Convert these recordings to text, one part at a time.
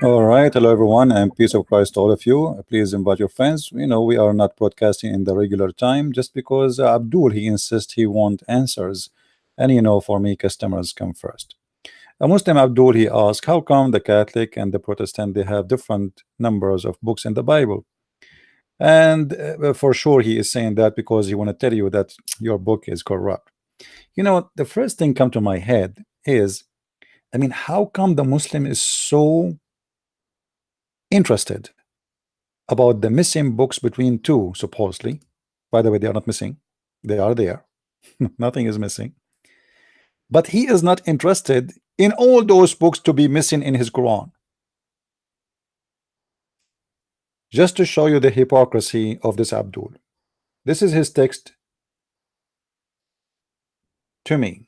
All right, hello everyone, and peace of Christ to all of you. Please invite your friends. We are not broadcasting in the regular time just because Abdul he insists he want answers, and for me, customers come first. A Muslim Abdul he asked, how come the Catholic and the Protestant they have different numbers of books in the Bible? And for sure he is saying that because he want to tell you that your book is corrupt. The first thing come to my head is, how come the Muslim is so interested about the missing books between two, supposedly. By the way, they are not missing, they are there. Nothing is missing. But he is not interested in all those books to be missing in his Quran. Just to show you the hypocrisy of this Abdul, this is his text to me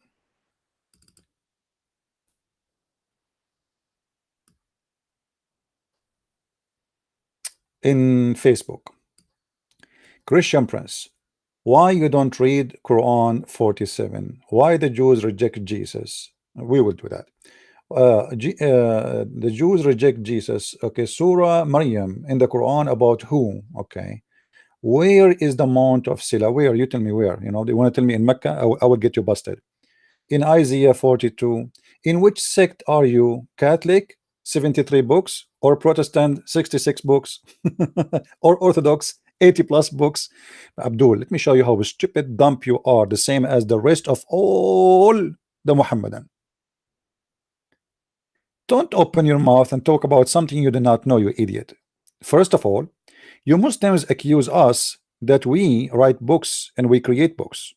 in Facebook. Christian Prince, why you don't read Quran 47? Why the Jews reject Jesus? We will do that. The Jews reject Jesus. Okay, Surah Maryam in the Quran about who? Okay, where is the Mount of Sila? Where? You tell me where. They want to tell me in Mecca. I will get you busted. In Isaiah 42. In which sect are you? Catholic 73 books or Protestant 66 books or Orthodox 80 plus books? Abdul, let me show you how stupid dumb you are, the same as the rest of all the Muhammadan. Don't open your mouth and talk about something you do not know, you idiot. First of all, you Muslims accuse us that we write books and we create books.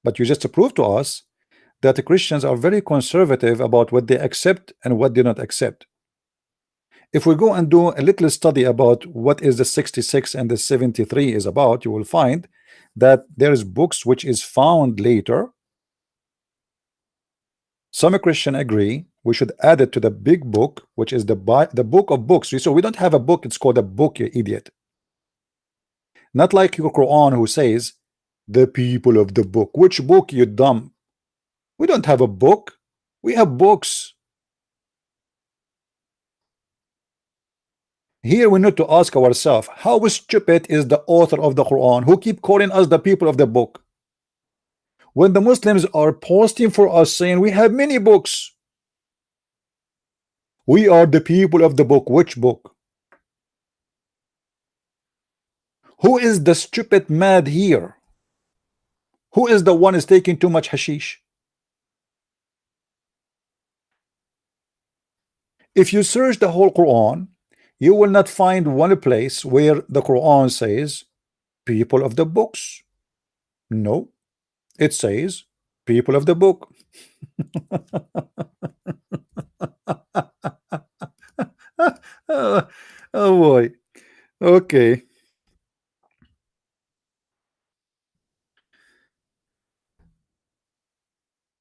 But you just prove to us that the Christians are very conservative about what they accept and what they not accept. If we go and do a little study about what is the 66 and the 73 is about, you will find that there is books which is found later. Some Christian agree we should add it to the big book, which is the book of books. So we don't have a book, it's called a book, you idiot. Not like your Quran who says the people of the book. Which book, you dumb? We don't have a book, we have books. Here we need to ask ourselves, how stupid is the author of the Quran who keep calling us the people of the book, when the Muslims are posting for us saying we have many books? We are the people of the book. Which book? Who is the stupid mad here? Who is the one is taking too much hashish? If you search the whole Quran, you will not find one place where the Quran says people of the books. No, it says people of the book. Oh boy. Okay.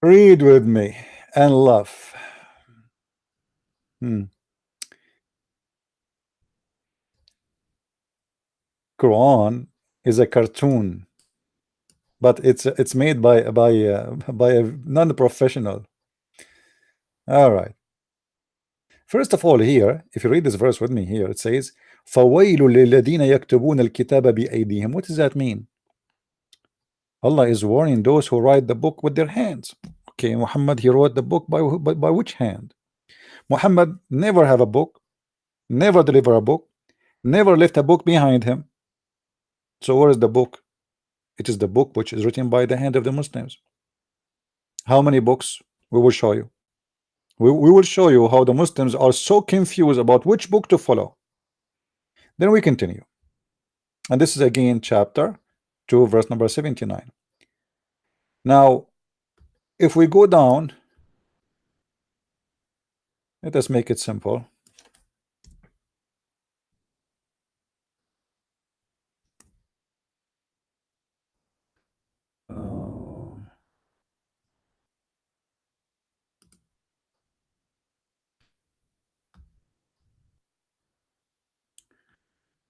Read with me and laugh. Quran is a cartoon, but it's made by a non-professional. All right. First of all, here, if you read this verse with me here, it says, فَوَيْلٌ لِلَّذِينَ يَكْتُبُونَ الْكِتَابَ بِأَيْدِيهِمْ. What does that mean? Allah is warning those who write the book with their hands. Okay, Muhammad, he wrote the book by which hand? Muhammad never have a book, never deliver a book, never left a book behind him. So where is the book? It is the book which is written by the hand of the Muslims. How many books? We will show you. We will show you how the Muslims are so confused about which book to follow. Then we continue. And this is again chapter 2, verse number 79. Now, if we go down, let us make it simple.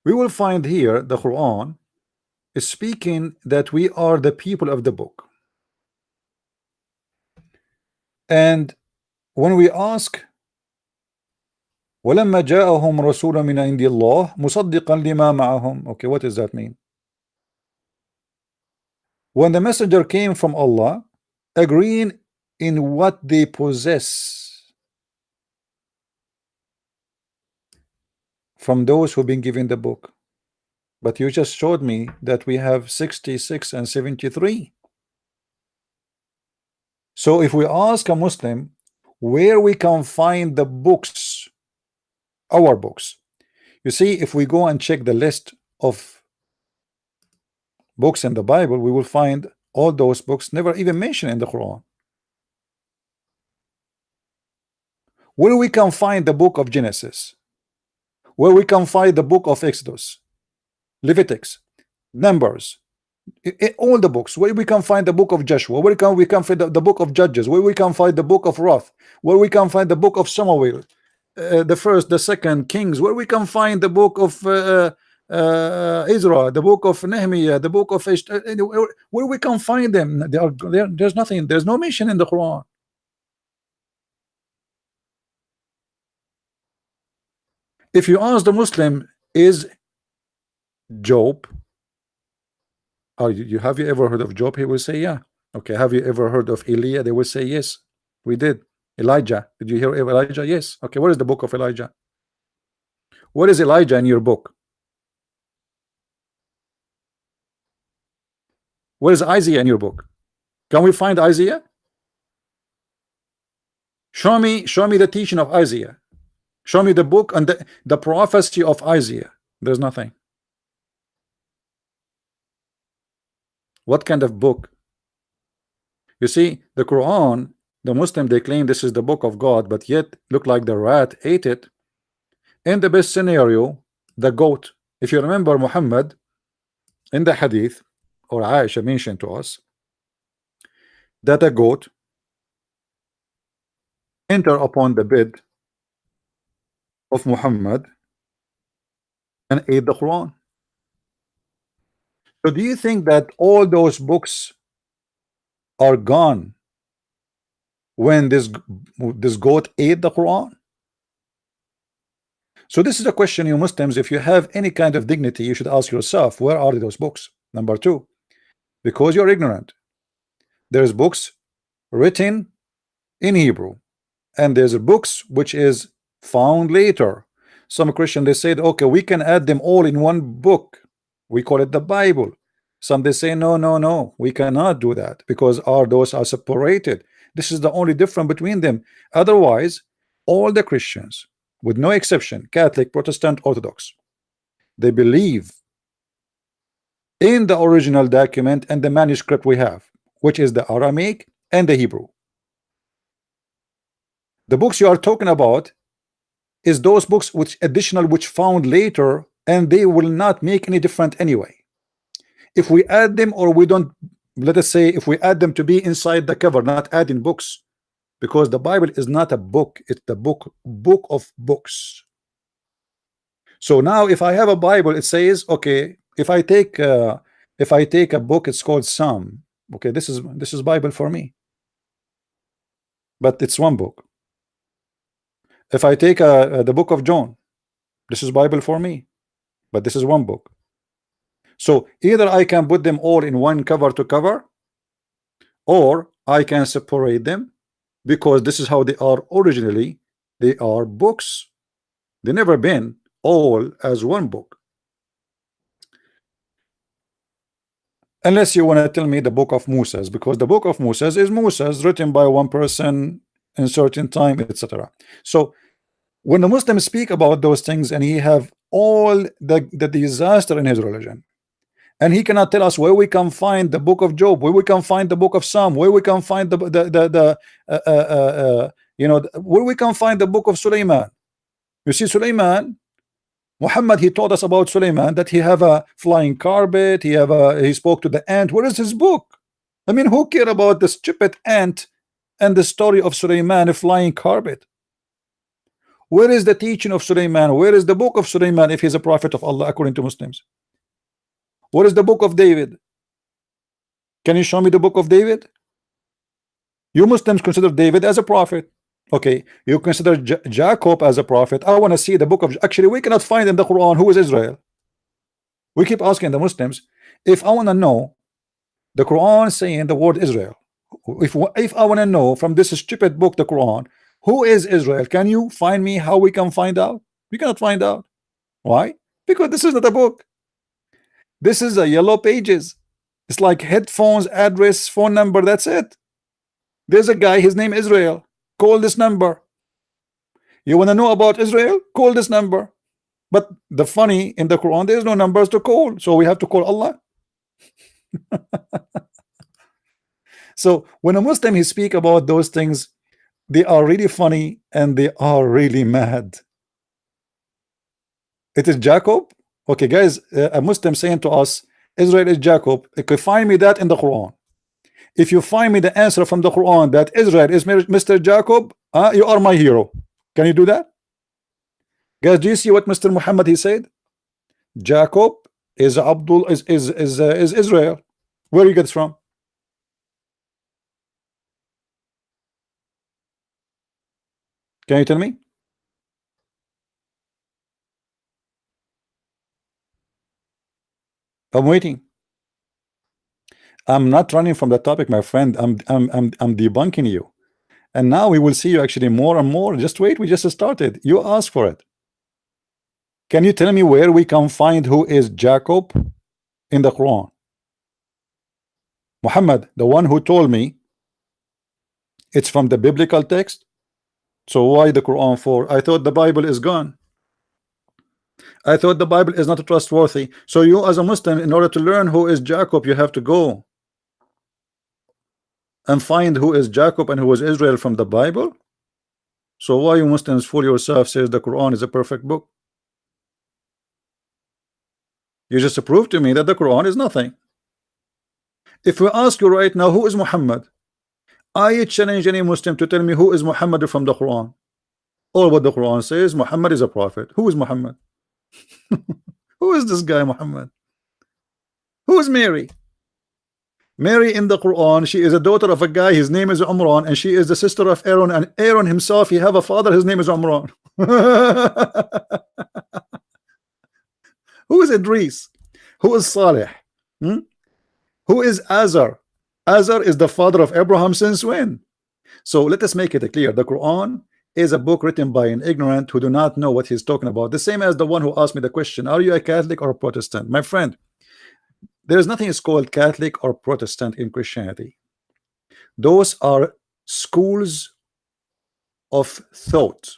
We will find here the Quran is speaking that we are the people of the book. And when we ask وَلَمَّا جَاءَهُمْ رَسُولٌ مِنْ عِنْدِ اللَّهِ مُصَدِّقًا لِمَا مَعَهُمْ. Okay, what does that mean? When the messenger came from Allah, agreeing in what they possess from those who've been given the book. But you just showed me that we have 66 and 73. So if we ask a Muslim where we can find the books, our books, you see, if we go and check the list of books in the Bible, we will find all those books never even mentioned in the Quran. Where we can find the book of Genesis, where we can find the book of Exodus, Leviticus, Numbers, all the books, where we can find the book of Joshua, where we can find the book of Judges, where we can find the book of Ruth, where we can find the book of Samuel, the first, the second Kings, where we can find the book of Israel, the book of Nehemiah, the book of where we can find them. There's nothing, there's no mention in the Quran. If you ask the Muslim, is Job, have you ever heard of Job? He will say yeah. Okay, have you ever heard of Elijah? They will say yes, we did. Elijah, did you hear of Elijah? Yes. Okay, what is the book of Elijah? What is Elijah in your book? What is Isaiah in your book? Can we find Isaiah? Show me the teaching of Isaiah. Show me the book and the prophecy of Isaiah. There's nothing. What kind of book? You see, the Quran, the Muslim, they claim this is the book of God, but yet look like the rat ate it. In the best scenario, the goat. If you remember Muhammad in the hadith, or Aisha mentioned to us, that a goat enter upon the bed of Muhammad and ate the Quran. So do you think that all those books are gone when this goat ate the Quran? So this is a question, you Muslims, if you have any kind of dignity, you should ask yourself, where are those books? Number two, because you're ignorant, there's books written in Hebrew, and there's books which is found later. Some Christian, they said, okay, we can add them all in one book, we call it the Bible. Some they say no, we cannot do that because those are separated. This is the only difference between them. Otherwise, all the Christians, with no exception, Catholic, Protestant, Orthodox, they believe in the original document and the manuscript we have, which is the Aramaic and the Hebrew. The books you are talking about is those books which additional, which found later, and they will not make any difference anyway. If we add them or we don't, let us say if we add them to be inside the cover, not adding books, because the Bible is not a book, it's the book of books. So now if I have a Bible, it says, okay, if I take a book, it's called Psalm. Okay, this is Bible for me, but it's one book. If I take the book of John, this is Bible for me, but this is one book. So either I can put them all in one cover to cover, or I can separate them, because this is how they are originally. They are books. They never been all as one book. Unless you want to tell me the book of Moses, because the book of Moses is Moses written by one person in certain time, etc. So when the Muslims speak about those things, and he have all the disaster in his religion, and he cannot tell us where we can find the book of Job, where we can find the book of Psalm, where we can find where we can find the book of Sulaiman. You see, Sulaiman, Muhammad, he told us about Sulaiman that he have a flying carpet, he spoke to the ant. Where is his book? I mean, who care about the stupid ant and the story of Sulaiman, a flying carpet? Where is the teaching of Sulaiman? Where is the book of Sulaiman if he's a prophet of Allah according to Muslims? What is the book of David? Can you show me the book of David? You Muslims consider David as a prophet. Okay, you consider Jacob as a prophet. I want to see the book of, actually we cannot find in the Quran who is Israel. We keep asking the Muslims. If I want to know the Quran saying the word Israel, if I want to know from this stupid book, the Quran, who is Israel, can you find me how we can find out? We cannot find out. Why? Because this is not a book. This is a yellow pages. It's like headphones, address, phone number. That's it. There's a guy, his name Israel. Call this number. You want to know about Israel? Call this number. But the funny, in the Quran, there's no numbers to call, so we have to call Allah. So when a Muslim he speak about those things, they are really funny and they are really mad. It is Jacob. Okay, guys, a Muslim saying to us, Israel is Jacob. You can find me that in the Quran. If you find me the answer from the Quran that Israel is Mr. Jacob, you are my hero. Can you do that? Guys, do you see what Mr. Muhammad he said? Jacob is Abdul is Israel. Where you get it from? Can you tell me? I'm waiting. I'm not running from the topic, my friend. I'm debunking you. And now we will see you actually more and more. Just wait, we just started. You asked for it. Can you tell me where we can find who is Jacob in the Quran? Muhammad, the one who told me it's from the biblical text. So why the Quran for? I thought the Bible is gone. I thought the Bible is not trustworthy. So you as a Muslim, in order to learn who is Jacob, you have to go and find who is Jacob and who is Israel from the Bible. So why you Muslims fool yourself says the Quran is a perfect book? You just prove to me that the Quran is nothing. If we ask you right now who is Muhammad, I challenge any Muslim to tell me who is Muhammad from the Quran. All what the Quran says, Muhammad is a prophet. Who is Muhammad? Who is this guy Muhammad? Who is Mary? Mary in the Quran, she is a daughter of a guy, his name is Umran, and she is the sister of Aaron, and Aaron himself, he have a father, his name is Umran. Who is Idris? Who is Saleh? Hmm? Who is Azar? Azar is the father of Abraham since when? So let us make it clear. The Quran is a book written by an ignorant who do not know what he's talking about. The same as the one who asked me the question, are you a Catholic or a Protestant? My friend, there is nothing is called Catholic or Protestant in Christianity. Those are schools of thought.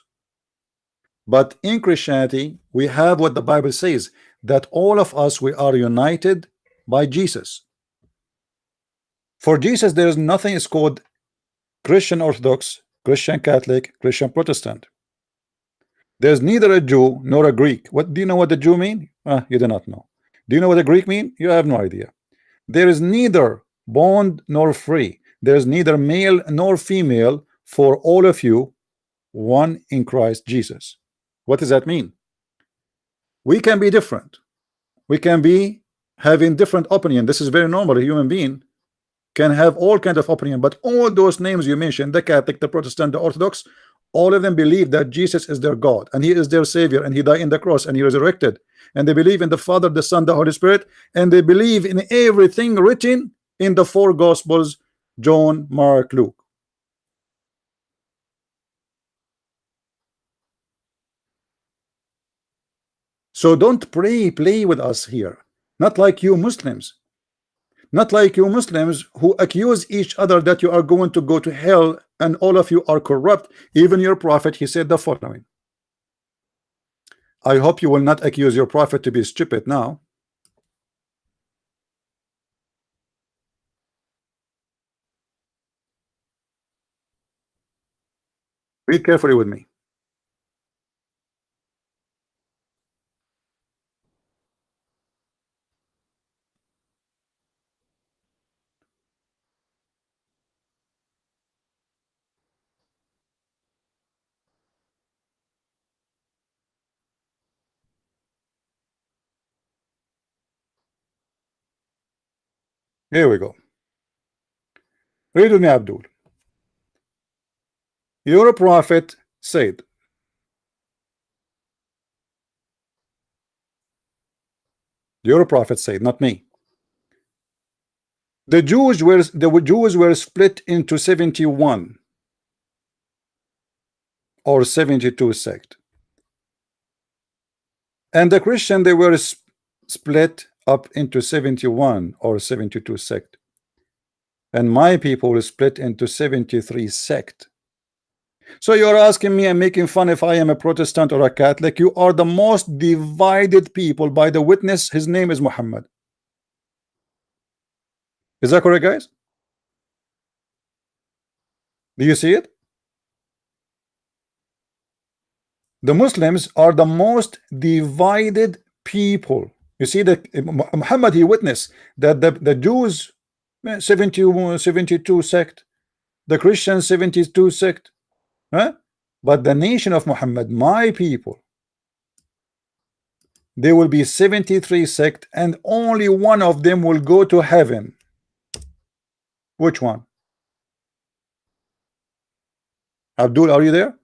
But in Christianity, we have what the Bible says, that all of us, we are united by Jesus. For Jesus, there is nothing is called Christian Orthodox, Christian Catholic, Christian Protestant. There's neither a Jew nor a Greek. What do you know what the Jew mean? You do not know. Do you know what a Greek mean? You have no idea. There is neither bond nor free. There is neither male nor female for all of you, one in Christ Jesus. What does that mean? We can be different. We can be having different opinion. This is very normal. A human being can have all kinds of opinion, but all those names you mentioned, the Catholic, the Protestant, the Orthodox, all of them believe that Jesus is their God and he is their savior and he died in the cross and he resurrected, and they believe in the Father, the Son, the Holy Spirit, and they believe in everything written in the four Gospels, John, Mark, Luke. So don't play with us here, not like you Muslims. Not like you Muslims who accuse each other that you are going to go to hell and all of you are corrupt. Even your prophet, he said the following. I hope you will not accuse your prophet to be stupid now. Read carefully with me. Here we go. Read with me, Abdul. Your prophet said, your prophet said, not me. The Jews were split into 71 or 72 sect, and the Christian they were split up into 71 or 72 sect, and my people were split into 73 sect. So you're asking me and making fun if I am a Protestant or a Catholic. You are the most divided people by the witness. His name is Muhammad. Is that correct, guys? Do you see it? The Muslims are the most divided people. You see that Muhammad, he witnessed that the Jews 72 sect, the Christians 72 sect, huh? But the nation of Muhammad, my people, there will be 73 sect, and only one of them will go to heaven. Which one? Abdul, are you there?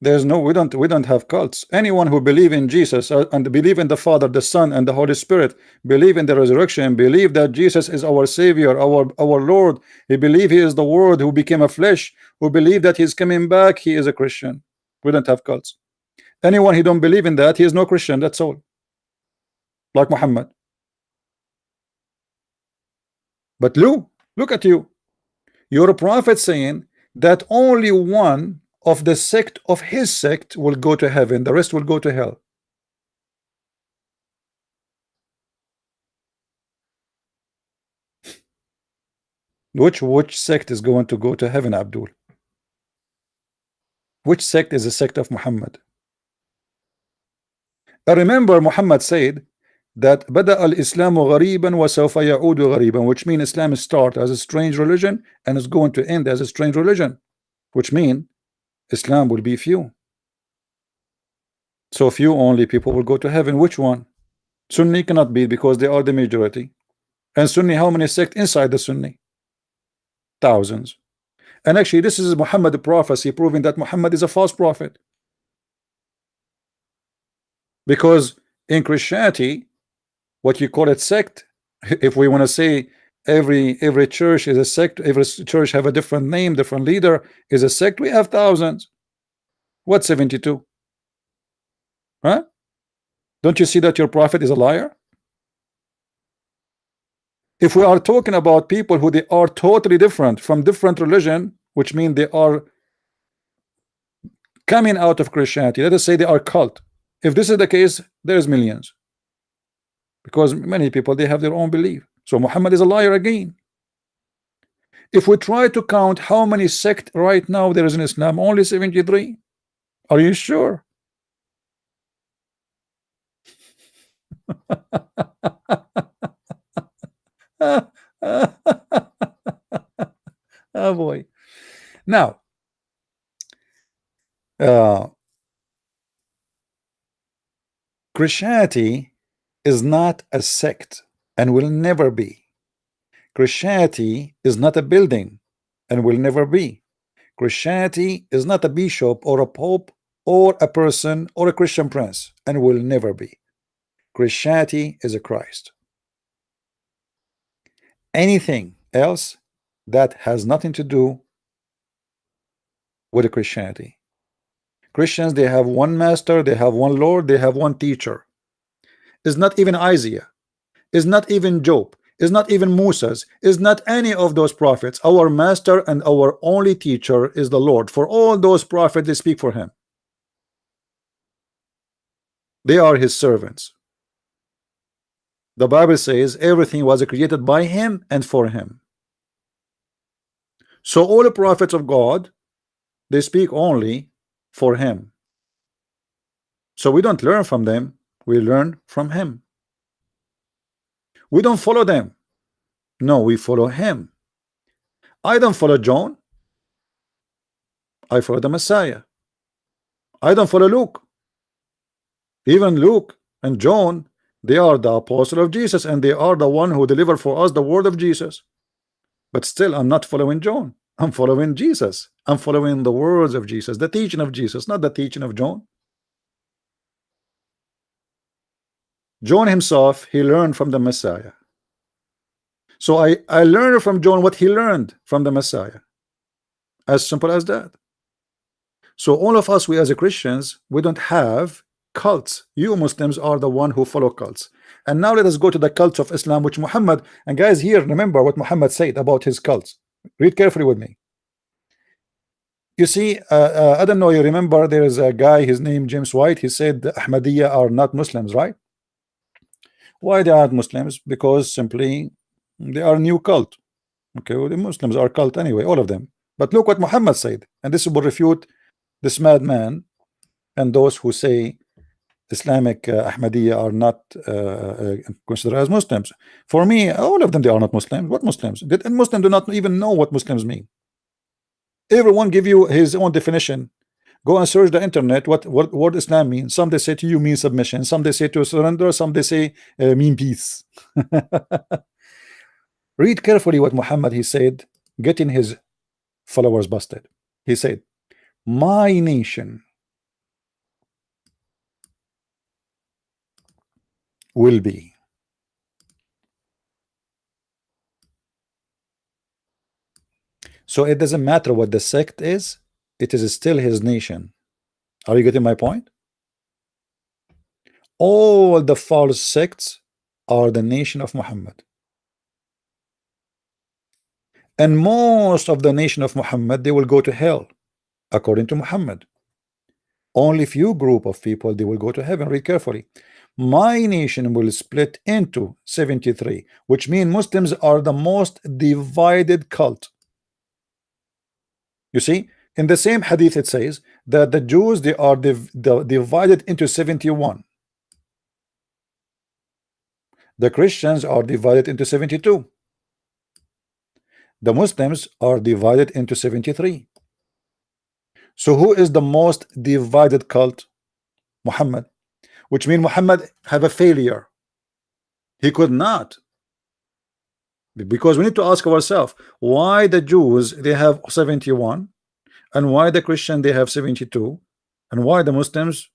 There's no, we don't have cults. Anyone who believe in Jesus and believe in the Father, the Son, and the Holy Spirit, believe in the resurrection, believe that Jesus is our Savior, our Lord. He believe He is the Word who became a flesh, who believe that He's coming back. He is a Christian. We don't have cults. Anyone who don't believe in that, he is no Christian. That's all. Like Muhammad. But look at you. You're a prophet saying that only one of the sect of his sect will go to heaven, the rest will go to hell. Which sect is going to go to heaven, Abdul? Which sect is the sect of Muhammad? I remember Muhammad said that بدأ الإسلام غريبا وسوف يعود غريبا, which means Islam start as a strange religion and is going to end as a strange religion, which means Islam will be few. So few only people will go to heaven. Which one? Sunni cannot be, because they are the majority. And Sunni, how many sects inside the Sunni? Thousands. And actually this is Muhammad prophecy proving that Muhammad is a false prophet. Because in Christianity, what you call it sect, if we want to say every church is a sect, every church have a different name, different leader, is a sect, we have thousands. What 72? Huh? Don't you see that your prophet is a liar? If we are talking about people who they are totally different from different religion, which means they are coming out of Christianity, let us say they are cult. If this is the case, there's millions, because many people they have their own belief. So Muhammad is a liar again. If we try to count how many sect right now there is in Islam, only 73. Are you sure? Oh boy. Now Christianity is not a sect and will never be. Christianity is not a building and will never be. Christianity is not a bishop or a pope or a person or a Christian prince and will never be. Christianity is a Christ. Anything else that has nothing to do with a Christianity. Christians, they have one master, they have one Lord, they have one teacher. It's not even Isaiah, is not even Job, is not even Moses, is not any of those prophets. Our master and our only teacher is the Lord. For all those prophets, they speak for him. They are his servants. The Bible says everything was created by him and for him. So all the prophets of God, they speak only for him. So we don't learn from them, we learn from him. We don't follow them. No, we follow him. I don't follow John. I follow the Messiah. I don't follow Luke. Even Luke and John, They are the apostle of Jesus, and they are the one who delivered for us the word of Jesus. But still, I'm not following John. I'm following Jesus. I'm following the words of Jesus, the teaching of Jesus, not the teaching of John. John himself, he learned from the Messiah. So I learned from John what he learned from the Messiah. As simple as that. So all of us, we as a Christians, we don't have cults. You Muslims are the one who follow cults. And now let us go to the cults of Islam, which Muhammad, and guys, here remember what Muhammad said about his cults. Read carefully with me. You see, I don't know, you remember there is a guy, his name James White, he said the Ahmadiyya are not Muslims, right? Why they aren't Muslims? Because simply they are a new cult. Okay, well, the Muslims are cult anyway, all of them. But look what Muhammad said, and this will refute this madman and those who say Islamic Ahmadiyya are not considered as Muslims. For me, all of them, they are not Muslims. What Muslims? And Muslims do not even know what Muslims mean. Everyone give you his own definition. Go and search the internet what Islam means. Some they say to you mean submission, some they say to surrender, some they say mean peace. Read carefully what Muhammad he said, getting his followers busted. He said, my nation will be so it doesn't matter what the sect is, it is still his nation. Are you getting my point? All the false sects are the nation of Muhammad, and most of the nation of Muhammad, they will go to hell according to Muhammad. Only few group of people, they will go to heaven. Read carefully. My nation will split into 73, which means Muslims are the most divided cult. You see, in the same hadith it says that the Jews, they are divided into 71. The Christians are divided into 72. The Muslims are divided into 73. So who is the most divided cult? Muhammad. Which means Muhammad have a failure. He could not. Because we need to ask ourselves, why the Jews, they have 71, and why the Christian, they have 72, and why the Muslims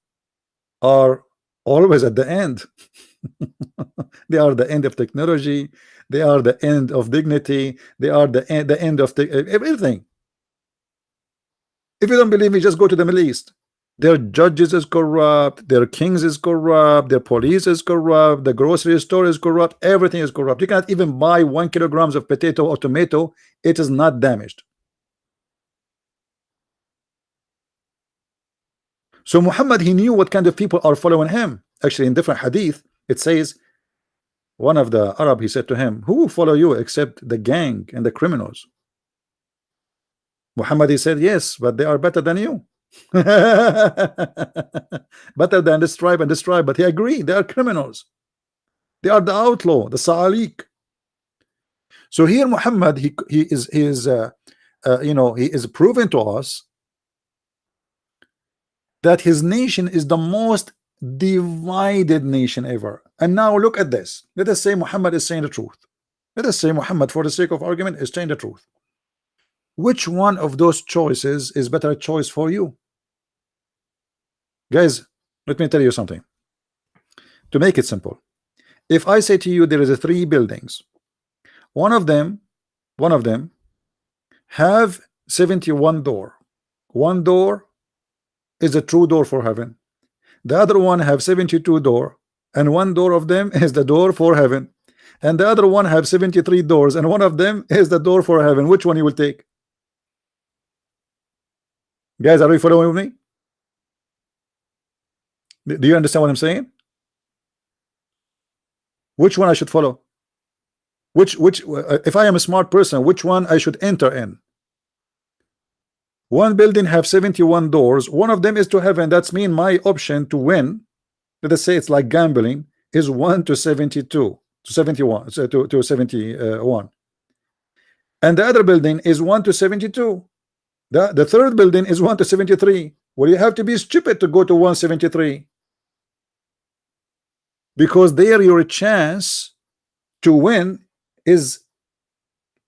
are always at the end. They are the end of technology, they are the end of dignity, they are the end of everything. If you don't believe me, just go to the Middle East. Their judges is corrupt, their kings is corrupt, their police is corrupt, the grocery store is corrupt, everything is corrupt. You cannot even buy 1 kilogram of potato or tomato, it is not damaged. So Muhammad, he knew what kind of people are following him. Actually, in different hadith, it says, one of the Arab, he said to him, who will follow you except the gang and the criminals? Muhammad, he said, yes, but they are better than you. Better than this tribe and this tribe. But he agreed, they are criminals, they are the outlaw, the Sa'alik. So here Muhammad, he is you know, he is proving to us that his nation is the most divided nation ever. And now look at this. Let us say Muhammad is saying the truth. Let us say Muhammad, for the sake of argument, is saying the truth. Which one of those choices is better choice for you? Guys, let me tell you something. To make it simple, if I say to you there is a 3 buildings, one of them have 71 door. One door is a true door for heaven. The other one have 72 door, and one door of them is the door for heaven. And the other one have 73 doors, and one of them is the door for heaven. Which one you will take? Guys, are you following with me? Do you understand what I'm saying? Which one I should follow? Which if I am a smart person, which one I should enter in? One building have 71 doors, one of them is to heaven. That's mean my option to win, let us say it's like gambling, is 1 to 72 to 71 to 71, and the other building is 1 to 72. The third building is 1 to 73. Well, you have to be stupid to go to 173. because there your chance to win is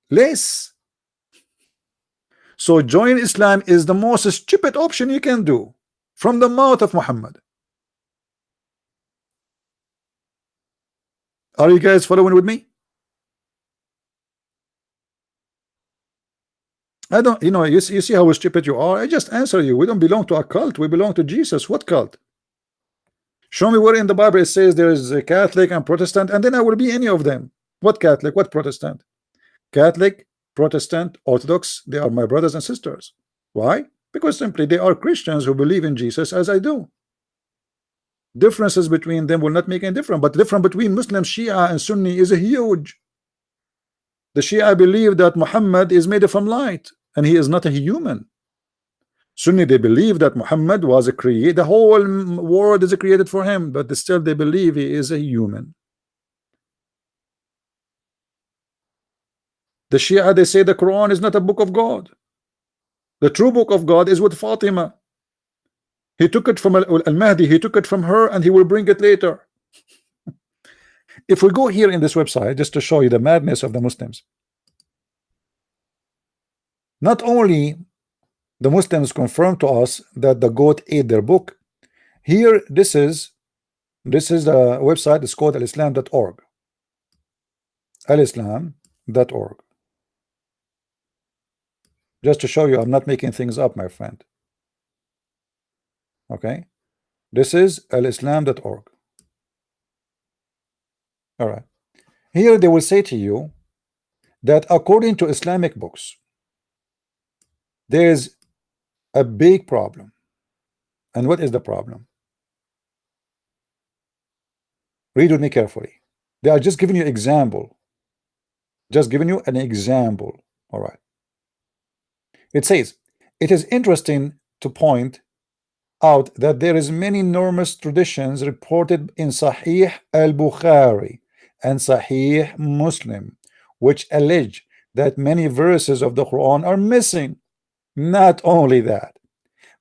less. So join Islam is the most stupid option you can do from the mouth of Muhammad. Are you guys following with me? I don't, you see how stupid you are. I just answer you. We don't belong to a cult. We belong to Jesus. What cult? Show me where in the Bible it says there is a Catholic and Protestant, and then I will be any of them. What Catholic? What Protestant? Catholic, Protestant, Orthodox, they are my brothers and sisters. Why? Because simply they are Christians who believe in Jesus as I do. Differences between them will not make any difference, but the difference between Muslim, Shia, and Sunni is a huge. The Shia believe that Muhammad is made from light and he is not a human. Sunni, they believe that Muhammad was a created, the whole world is created for him, but still they believe he is a human. The Shia, they say the Quran is not a book of God. The true book of God is with Fatima. He took it from Al-Mahdi, he took it from her, and he will bring it later. If we go here in this website, just to show you the madness of the Muslims, not only the Muslims confirm to us that the goat ate their book, here this is the website, it's called alislam.org. alislam.org. Just to show you I'm not making things up, my friend. Okay, this is alislam.org. all right, here they will say to you that according to Islamic books there is a big problem. And what is the problem? Read with me carefully. They are just giving you example, just giving you an example. All right, it says it is interesting to point out that there is many enormous traditions reported in Sahih al-Bukhari and Sahih Muslim which allege that many verses of the Quran are missing. Not only that,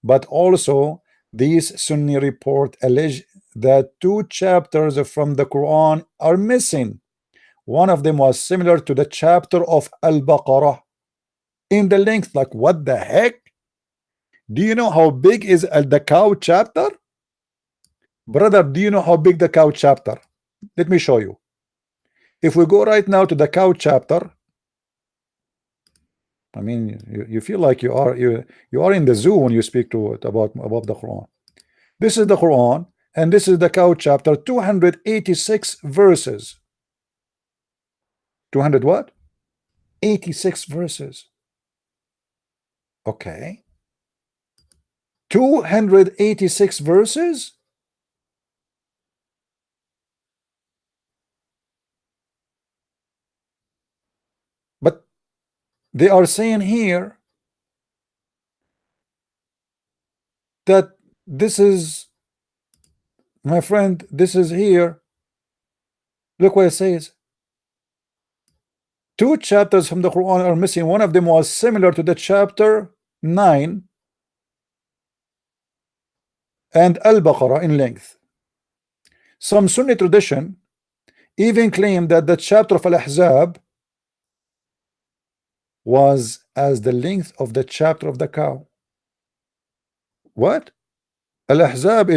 but also these Sunni report allege that 2 chapters from the Quran are missing. One of them was similar to the chapter of Al-Baqarah in the length. Like, what the heck? Do you know how big is the cow chapter? Brother, do you know how big the cow chapter? Let me show you. If we go right now to the cow chapter, I mean, you feel like you are in the zoo when you speak to it about the Quran. This is the Quran, and this is the cow chapter, 286 verses. 200 what? 86 verses. Okay. 286 verses. But they are saying here that this is, my friend, this is here. Look what it says. 2 chapters from the Quran are missing. One of them was similar to the chapter 9 and Al-Baqarah in length. Some Sunni tradition even claim that the chapter of Al-Ahzab was as the length of the chapter of the cow. What? Al-Ahzab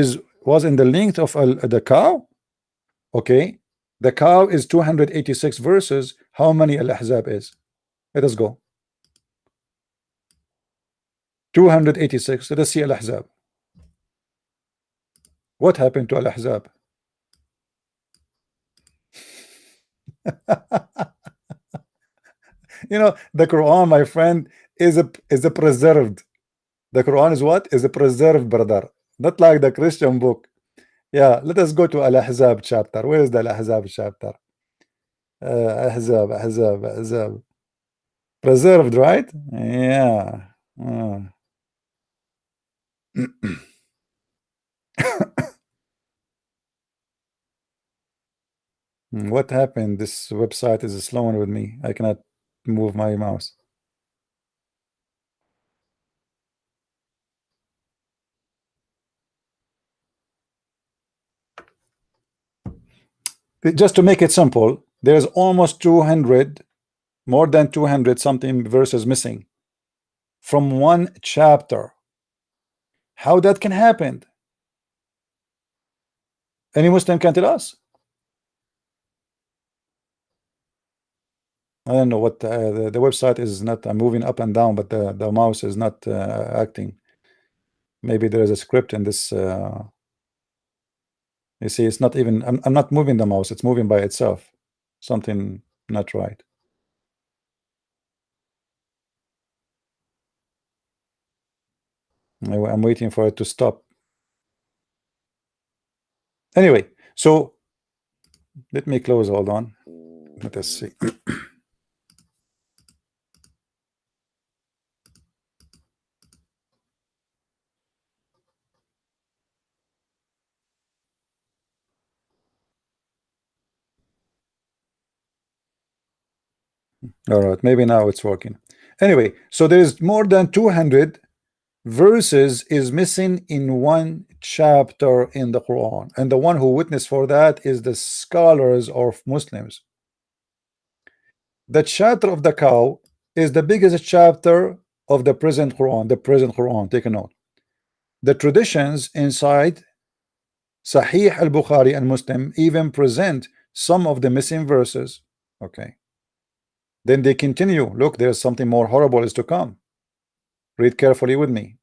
was in the length of the cow? Okay, the cow is 286 verses. How many Al-Ahzab is? Let us go. 286. Let us see Al-Ahzab. What happened to Al-Ahzab? You know, the Quran, my friend, is a preserved. The Quran is what? Is a preserved, brother. Not like the Christian book. Yeah, let us go to Al-Ahzab chapter. Where is the Al-Ahzab chapter? Ahzab. Preserved, right? Yeah. What happened? This website is slowing with me. I cannot move my mouse. Just to make it simple, there's almost 200, more than 200 something verses missing from one chapter. How that can happen? Any Muslim can tell us. I don't know what the website is not. I'm moving up and down, but the mouse is not acting. Maybe there is a script in this. You see, it's not even. I'm not moving the mouse. It's moving by itself. Something not right. I'm waiting for it to stop. Anyway, so let me close. Hold on. Let us see. All right, maybe now it's working. Anyway, so there is more than 200 verses is missing in one chapter in the Quran, and the one who witnessed for that is the scholars of Muslims. The chapter of the cow is the biggest chapter of the present Quran. The present Quran, take a note. The traditions inside Sahih al-Bukhari and Muslim even present some of the missing verses. Okay. Then they continue. Look, there's something more horrible is to come. Read carefully with me.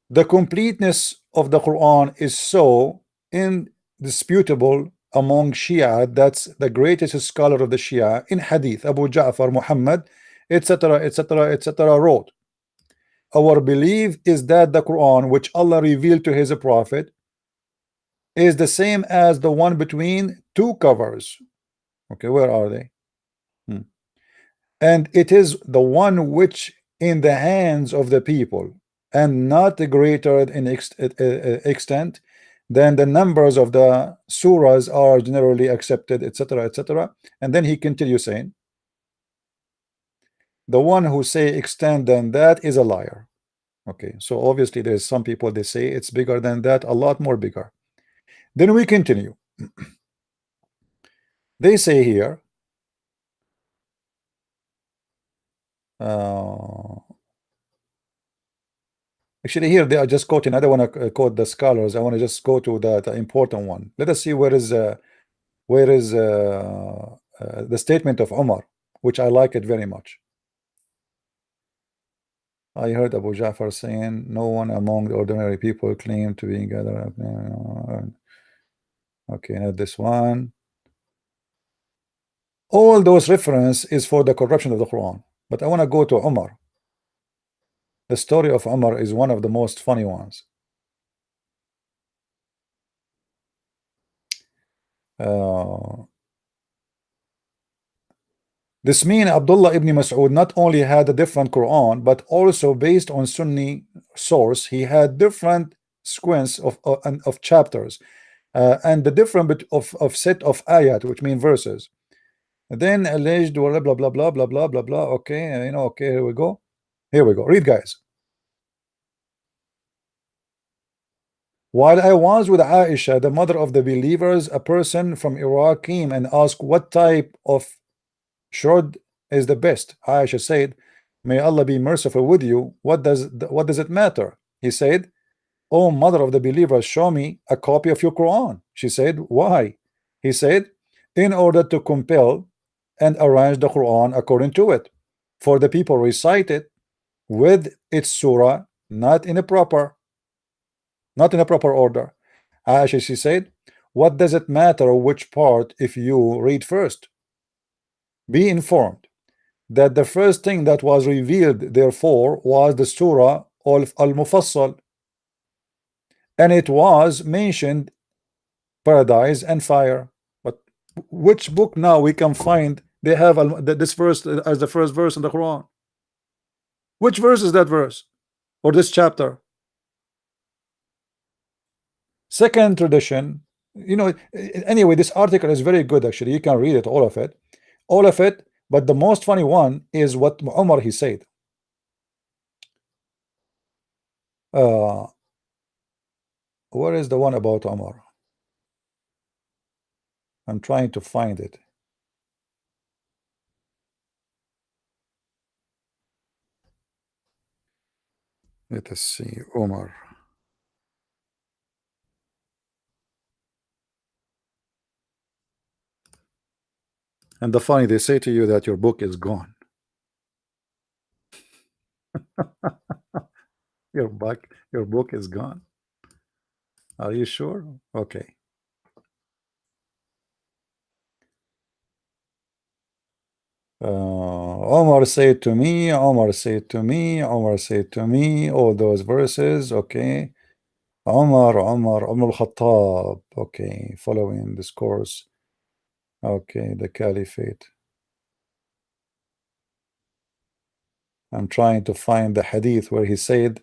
The completeness of the Quran is so indisputable among Shia. That's the greatest scholar of the Shia in Hadith, Abu Ja'far Muhammad, etc., etc., etc., wrote, our belief is that the Quran, which Allah revealed to his prophet, is the same as the one between two covers. Okay, where are they? And it is the one which in the hands of the people, and not greater in extent than the numbers of the surahs are generally accepted, etc., etc. And then he continues saying, the one who say extend than that is a liar. Okay, so obviously there's some people, they say it's bigger than that, a lot more bigger. Then we continue. They say here, actually here they are just quoting. I don't want to quote the scholars. I want to just go to the important one. Let us see where is the statement of Umar, which I like it very much. I heard Abu Ja'far saying, no one among the ordinary people claimed to be gathered. Okay, not this one. All those reference is for the corruption of the Quran. But I want to go to Umar. The story of Umar is one of the most funny ones. This means Abdullah ibn Mas'ud not only had a different Quran, but also based on Sunni source, he had different sequence of chapters, and the different of set of ayat, which mean verses. Then alleged blah blah blah blah blah blah blah blah. Okay, you know. Okay, here we go. Here we go. Read, guys. While I was with Aisha, the mother of the believers, a person from Iraq came and asked what type of short is the best. Aisha said, may Allah be merciful with you. What does it matter? He said, oh mother of the believers, show me a copy of your Quran. She said, why? He said, in order to compel and arrange the Quran according to it, for the people recite it with its surah, not in a proper order. Aisha, she said, what does it matter which part if you read first? Be informed that the first thing that was revealed therefore was the surah of Al-Mufassal, and it was mentioned paradise and fire. But which book now we can find they have this verse as the first verse in the Quran? Which verse is that verse or this chapter? Second tradition, you know. Anyway, this article is very good. Actually, you can read it, all of it. But the most funny one is what Umar he said. Where is the one about Omar? I'm trying to find it. Let us see, Omar. And the funny, they say to you that your book is gone. Your book is gone. Are you sure? Okay. Omar said to me, Omar said to me, Omar said to me, all those verses. Okay. Omar al-Khattab. Okay, following this course. Okay, the Caliphate. I'm trying to find the hadith where he said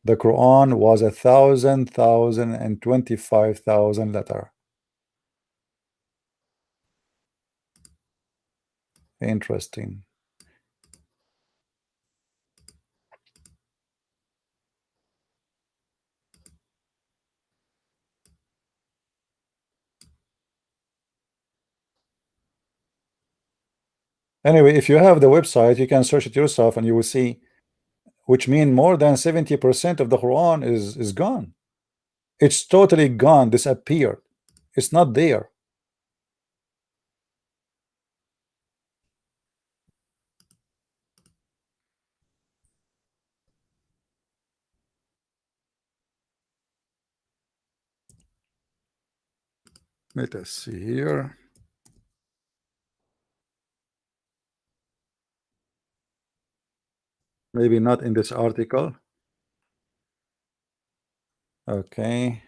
the Quran was 1,025,000 letter. Interesting. Anyway, if you have the website, you can search it yourself and you will see, which mean more than 70% of the Quran is gone. It's totally gone, disappeared. It's not there. Let us see here. Maybe not in this article. Okay.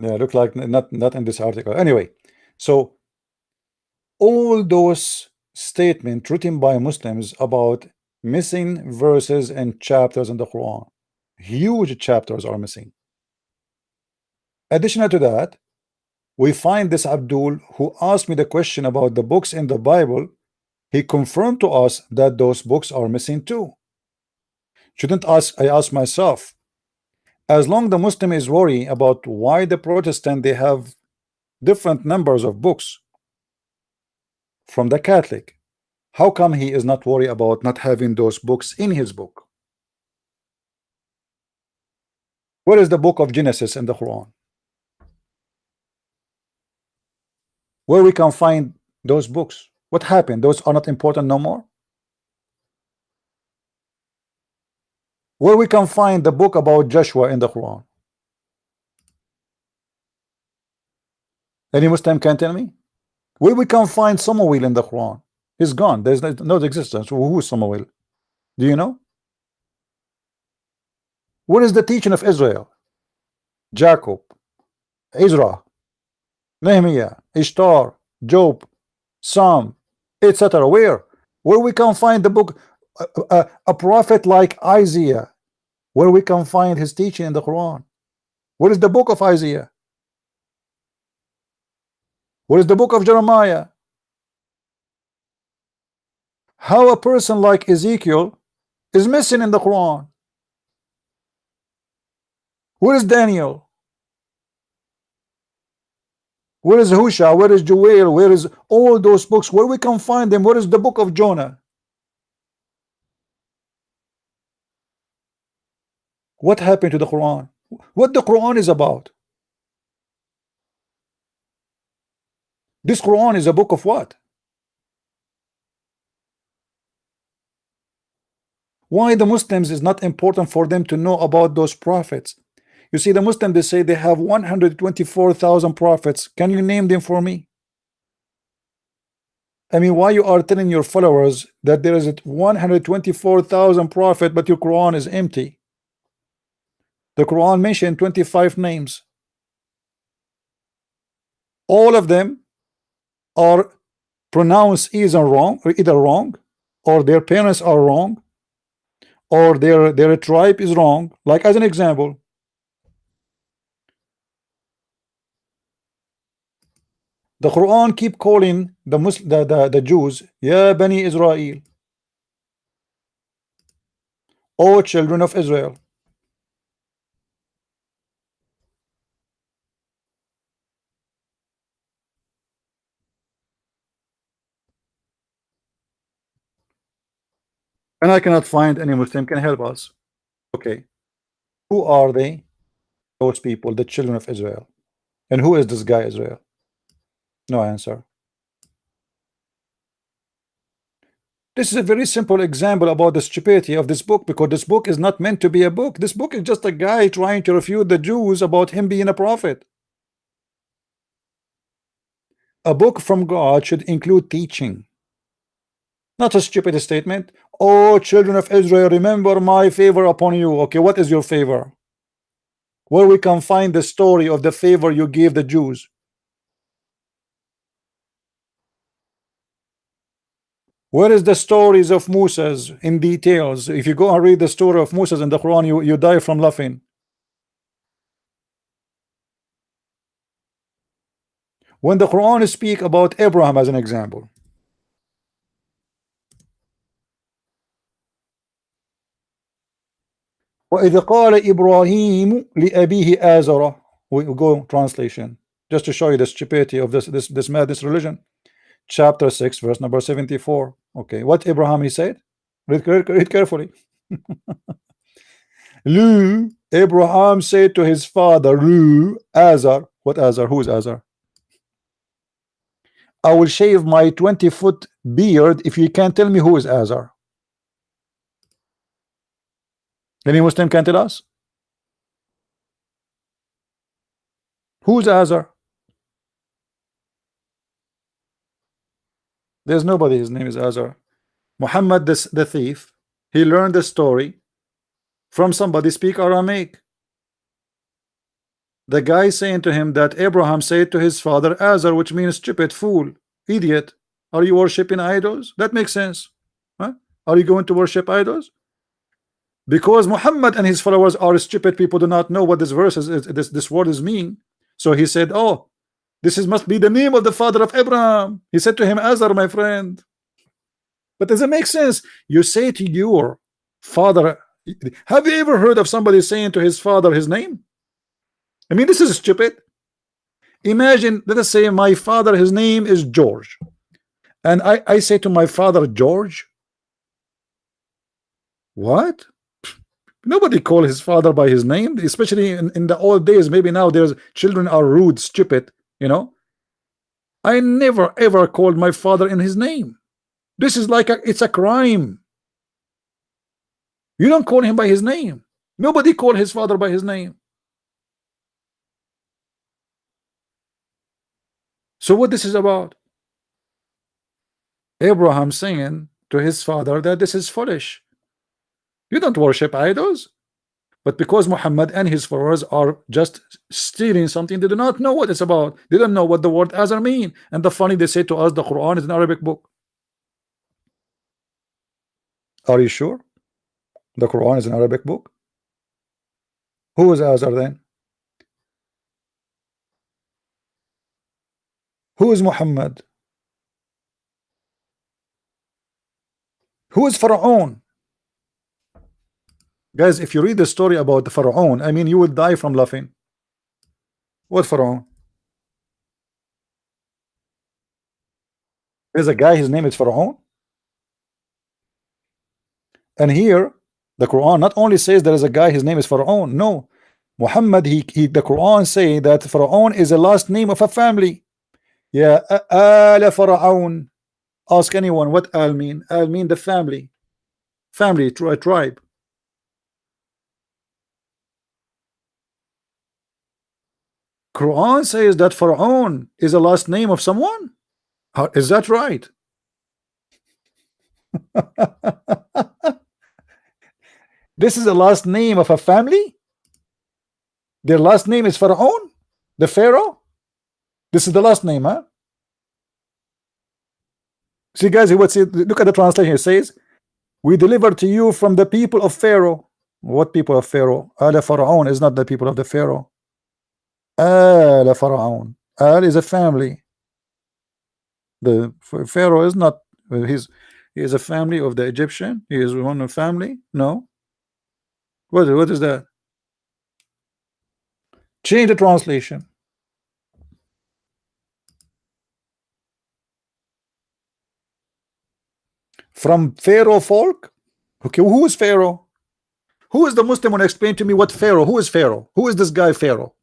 Yeah, look like not in this article. Anyway, so all those statements written by Muslims about missing verses and chapters in the Quran, huge chapters are missing. Additional to that, we find this Abdul who asked me the question about the books in the Bible. He confirmed to us that those books are missing too. Shouldn't I ask myself, as long the Muslim is worried about why the Protestant they have different numbers of books from the Catholic, how come he is not worried about not having those books in his book? Where is the book of Genesis in the Quran? Where we can find those books? What happened? Those are not important no more? Where we can find the book about Joshua in the Quran? Any Muslim can tell me? Where we can find Samuel in the Quran? He's gone. There's no existence. Who is Samuel? Do you know? What is the teaching of Israel? Jacob, Ezra, Nehemiah, Ishtar, Job, Psalm, etc. Where we can find the book, a prophet like Isaiah, where we can find his teaching in the Quran? What is the book of Isaiah? What is the book of Jeremiah? How a person like Ezekiel is missing in the Quran? Where is Daniel? Where is Husha? Where is Joel? Where is all those books? Where we can find them? Where is the book of Jonah? What happened to the Quran? What the Quran is about? This Quran is a book of what? Why the Muslims is not important for them to know about those prophets? You see, the Muslims, they say they have 124,000 prophets. Can you name them for me? I mean, why you are telling your followers that there is 124,000 prophet, but your Quran is empty? The Quran mentioned 25 names. All of them are pronounced either wrong, or their parents are wrong, or their tribe is wrong. Like as an example, The Quran keep calling the Jews, Ya Bani Israel, O children of Israel. And I cannot find any Muslim can help us. Okay, who are they? Those people, the children of Israel. And who is this guy Israel? No answer. This is a very simple example about the stupidity of this book, because this book is not meant to be a book. This book is just a guy trying to refute the Jews about him being a prophet. A book from God should include teaching, not a stupid statement. Oh, children of Israel, remember my favor upon you. Okay, what is your favor? Where we can find the story of the favor you gave the Jews? Where is the stories of Moses in details? If you go and read the story of Moses in the Quran, you die from laughing. When the Quran speak about Abraham as an example, وَإِذْ قَالَ إِبْرَاهِيمُ لِأَبِيهِ آزَرَ. We go translation just to show you the stupidity of this religion. Chapter 6 verse number 74. Okay, what Abraham he said? Read carefully. Lu, Abraham said to his father Ru, Azar. What Azar? Who is Azar? I will shave my 20-foot beard if you can tell me who is Azar. Any Muslim can tell us? Who's Azar? There's nobody. His name is Azar. Muhammad the thief, he learned the story from somebody speak Aramaic. The guy saying to him that Abraham said to his father Azar, which means stupid, fool, idiot. Are you worshiping idols? That makes sense. Huh? Are you going to worship idols? Because Muhammad and his followers are stupid people, do not know what this verse is, this word is mean. So he said, oh, this must be the name of the father of Abraham. He said to him, Azar, my friend. But does it make sense? You say to your father, have you ever heard of somebody saying to his father his name? I mean, this is stupid. Imagine, let us say my father, his name is George, and I say to my father George. What? Nobody call his father by his name, especially in the old days. Maybe now there's children are rude, stupid, you know. I never ever called my father in his name. This is like it's a crime. You don't call him by his name. Nobody called his father by his name. So what this is about? Abraham saying to his father that this is foolish. You don't worship idols. But because Muhammad and his followers are just stealing something, they do not know what it's about. They don't know what the word Azar mean. And the funny, they say to us the Quran is an Arabic book. Are you sure the Quran is an Arabic book? Who is Azar then? Who is Muhammad? Who is Pharaoh? Guys, if you read the story about the Pharaoh, I mean, you would die from laughing. What Pharaoh? There's a guy, his name is Pharaoh. And here, the Quran not only says there is a guy, his name is Pharaoh. No, Muhammad, the Quran say that Pharaoh is a last name of a family. Yeah, Al Pharaoh. Ask anyone what Al mean. Al mean the family, tribe. Quran says that Pharaoh is a last name of someone. Is that right? This is the last name of a family. Their last name is Pharaoh, the Pharaoh. This is the last name, huh? See, guys, look at the translation. It says, "We delivered to you from the people of Pharaoh." What people of Pharaoh? Al Pharaoh is not the people of the Pharaoh. Al Pharaoh. Al is a family. The Pharaoh is not. He is a family of the Egyptian. He is one of family. No. What is that? Change the translation. From Pharaoh folk. Okay, who is Pharaoh? Who is the Muslim one? Explain to me what Pharaoh. Who is Pharaoh? Who is this guy Pharaoh?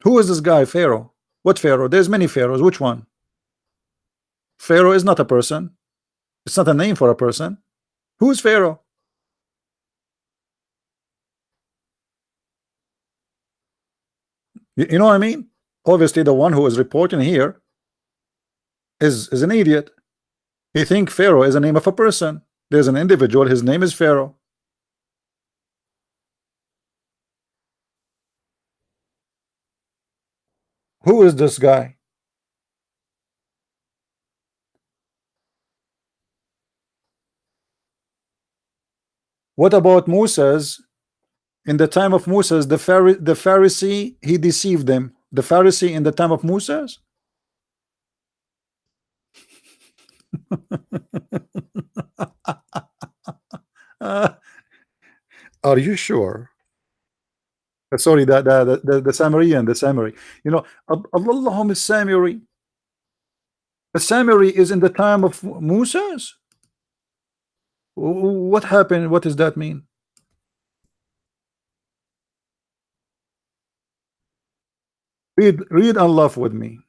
Who is this guy Pharaoh? What Pharaoh? There's many Pharaohs. Which one? Pharaoh is not a person. It's not a name for a person. Who is Pharaoh? You know what I mean? Obviously, the one who is reporting here is an idiot. He think Pharaoh is a name of a person. There's an individual. His name is Pharaoh. Who is this guy? What about Moses? In the time of Moses, the Pharisee, he deceived them. The Pharisee in the time of Moses. Are you sure? Sorry, the Samarian, the Samari. You know, Allahumma Samiri. The Samiri is in the time of Moses. What happened? What does that mean? Read Allah with me.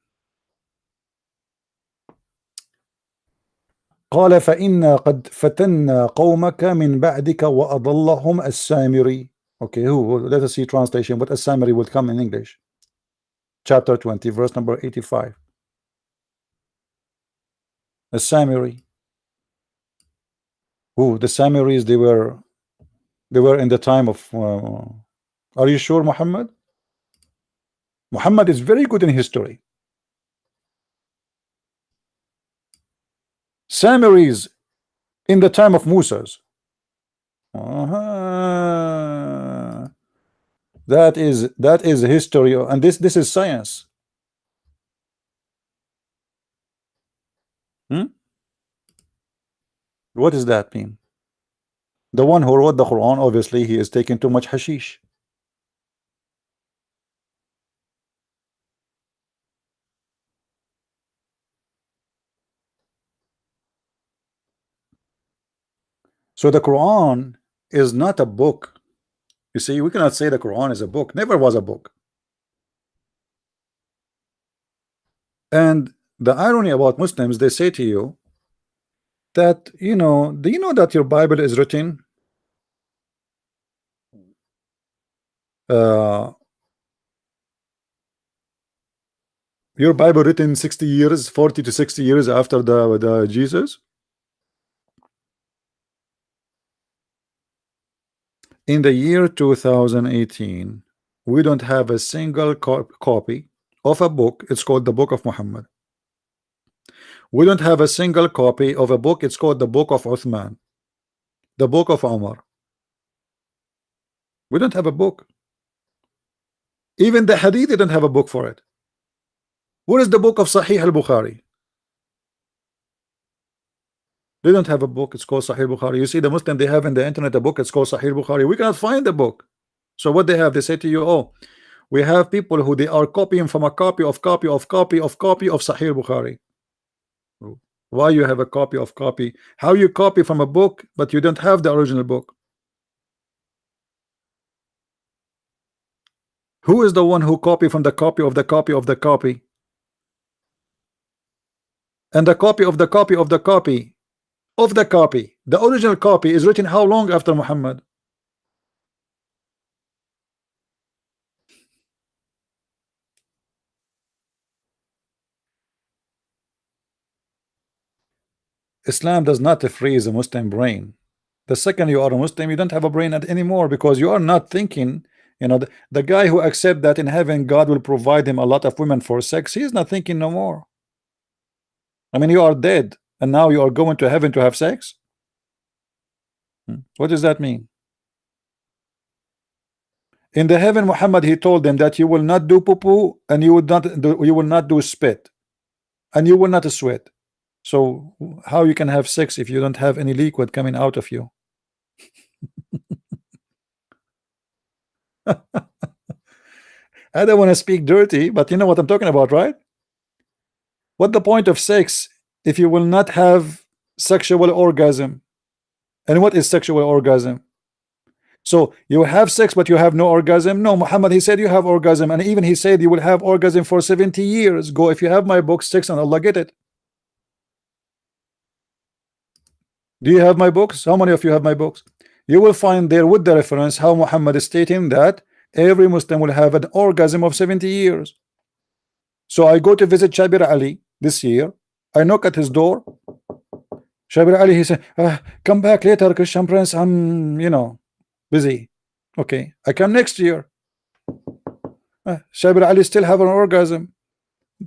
قال فإنا قد فتنا قومك من بعدك وأضلهم السامري. Okay, who? Let us see translation. What As-Samiri will come in English. Chapter 20, verse number 85. As-Samiri. Who? The Samiris, they were in the time of are you sure, Muhammad? Muhammad is very good in history. Samiris in the time of Moses. That is history, and this is science. What does that mean? The one who wrote the Quran, obviously he is taking too much hashish. So the Quran is not a book. You see, we cannot say the Quran is a book. Never was a book. And the irony about Muslims, they say to you that, you know, do you know that your Bible is written your Bible written 60 years, 40 to 60 years after the Jesus? In the year 2018, we don't have a single copy of a book. It's called the Book of Muhammad. We don't have a single copy of a book. It's called the Book of Uthman, the Book of Umar. We don't have a book. Even the Hadith, they don't have a book for it. What is the book of Sahih al-Bukhari? They don't have a book. It's called Sahih Bukhari. You see, the Muslim, they have in the internet a book. It's called Sahih Bukhari. We cannot find the book. So what they have, they say to you, oh, we have people who they are copying from a copy of Sahih Bukhari. Why you have a copy of copy? How you copy from a book but you don't have the original book? Who is the one who copy from the copy of the copy of the copy? And the copy of the copy of the copy of the copy, the original copy, is written how long after Muhammad? Islam does not freeze a Muslim brain. The second you are a Muslim, you don't have a brain anymore, because you are not thinking. You know, the guy who accept that in heaven God will provide him a lot of women for sex, he is not thinking no more. I mean, you are dead and now you are going to heaven to have sex. What does that mean? In the heaven, Muhammad, he told them that you will not do poo-poo and you will not do spit and you will not sweat. So how you can have sex if you don't have any liquid coming out of you? I don't want to speak dirty, but you know what I'm talking about, right? What the point of sex if you will not have sexual orgasm? And what is sexual orgasm? So you have sex but you have no orgasm? No, Muhammad, he said you have orgasm, and even he said you will have orgasm for 70 years. Go, if you have my book, Sex and Allah, get it. Do you have my books? How many of you have my books? You will find there with the reference how Muhammad is stating that every Muslim will have an orgasm of 70 years. So I go to visit Shabir Ali this year. I knock at his door. Shabir Ali, he said, come back later, Christian Prince, I'm, busy. Okay, I come next year. Shabir Ali still have an orgasm.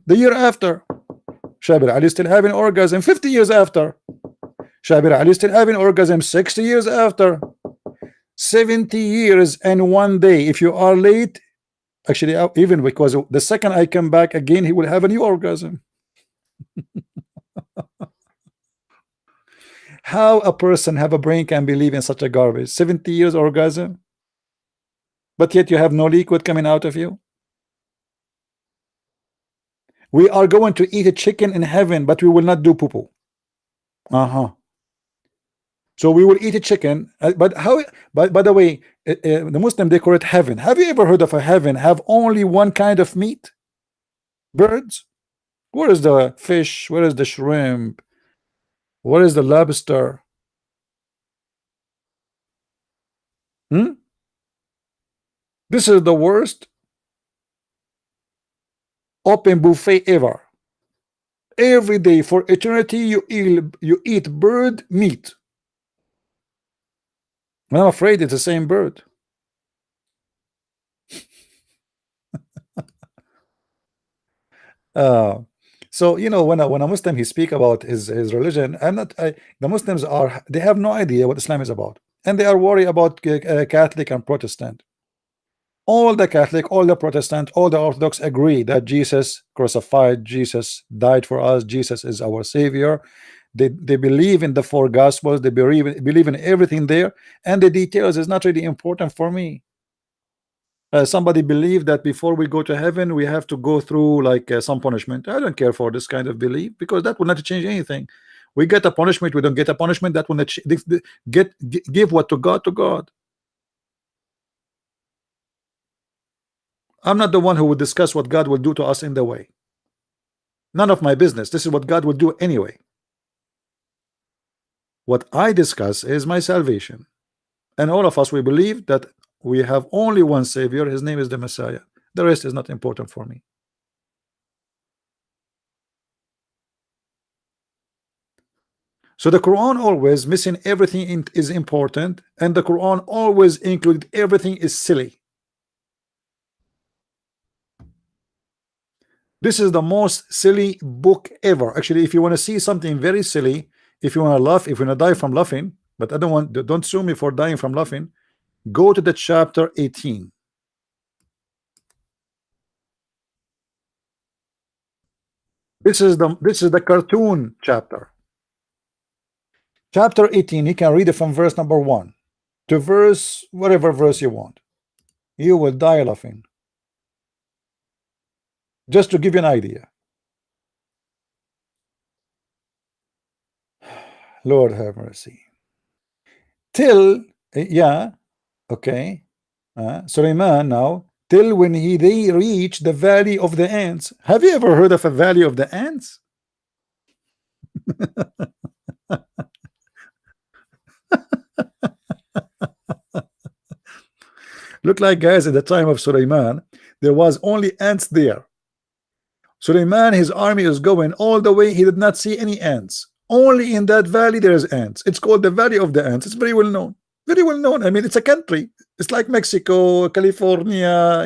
The year after, Shabir Ali still having orgasm. 50 years after, Shabir Ali still having orgasm. 60 years after, 70 years and 1 day. If you are late, actually, even because the second I come back again, he will have a new orgasm. How a person have a brain can believe in such a garbage? 70 years orgasm, but yet you have no liquid coming out of you. We are going to eat a chicken in heaven, but we will not do poo-poo. So we will eat a chicken, but how? By the way, the Muslim decorate heaven. Have you ever heard of a heaven have only one kind of meat? Birds. Where is the fish? Where is the shrimp? Where is the lobster? This is the worst open buffet ever. Every day for eternity you eat bird meat. I'm afraid it's the same bird. So when a Muslim he speak about his religion, the Muslims they have no idea what Islam is about, and they are worried about Catholic and Protestant. All the Catholic, all the Protestant, all the Orthodox agree that Jesus crucified, Jesus died for us, Jesus is our Savior. They believe in the 4 Gospels, they believe in everything there, and the details is not really important for me. Somebody believe that before we go to heaven we have to go through like some punishment. I don't care for this kind of belief, because that will not change anything. We get a punishment, we don't get a punishment, that will not give what to God. I'm not the one who would discuss what God will do to us in the way. None of my business. This is what God will do anyway. What I discuss is my salvation, and all of us, we believe that we have only one Savior. His name is the Messiah. The rest is not important for me. So the Quran always missing everything is important, and the Quran always included everything is silly. This is the most silly book ever. Actually, if you want to see something very silly, if you want to laugh, if you want to die from laughing, but don't sue me for dying from laughing, go to the chapter 18. This is the cartoon chapter. Chapter 18, you can read it from verse number 1 to verse whatever verse you want. You will die laughing. Just to give you an idea. Lord have mercy. Till okay. Sulaiman now, till when they reach the valley of the ants. Have you ever heard of a valley of the ants? Look like, guys, at the time of Sulaiman, there was only ants there. Sulaiman, his army is going all the way, he did not see any ants. Only in that valley there is ants. It's called the Valley of the Ants. It's very well known. Very well known. I mean, it's a country. It's like Mexico, California,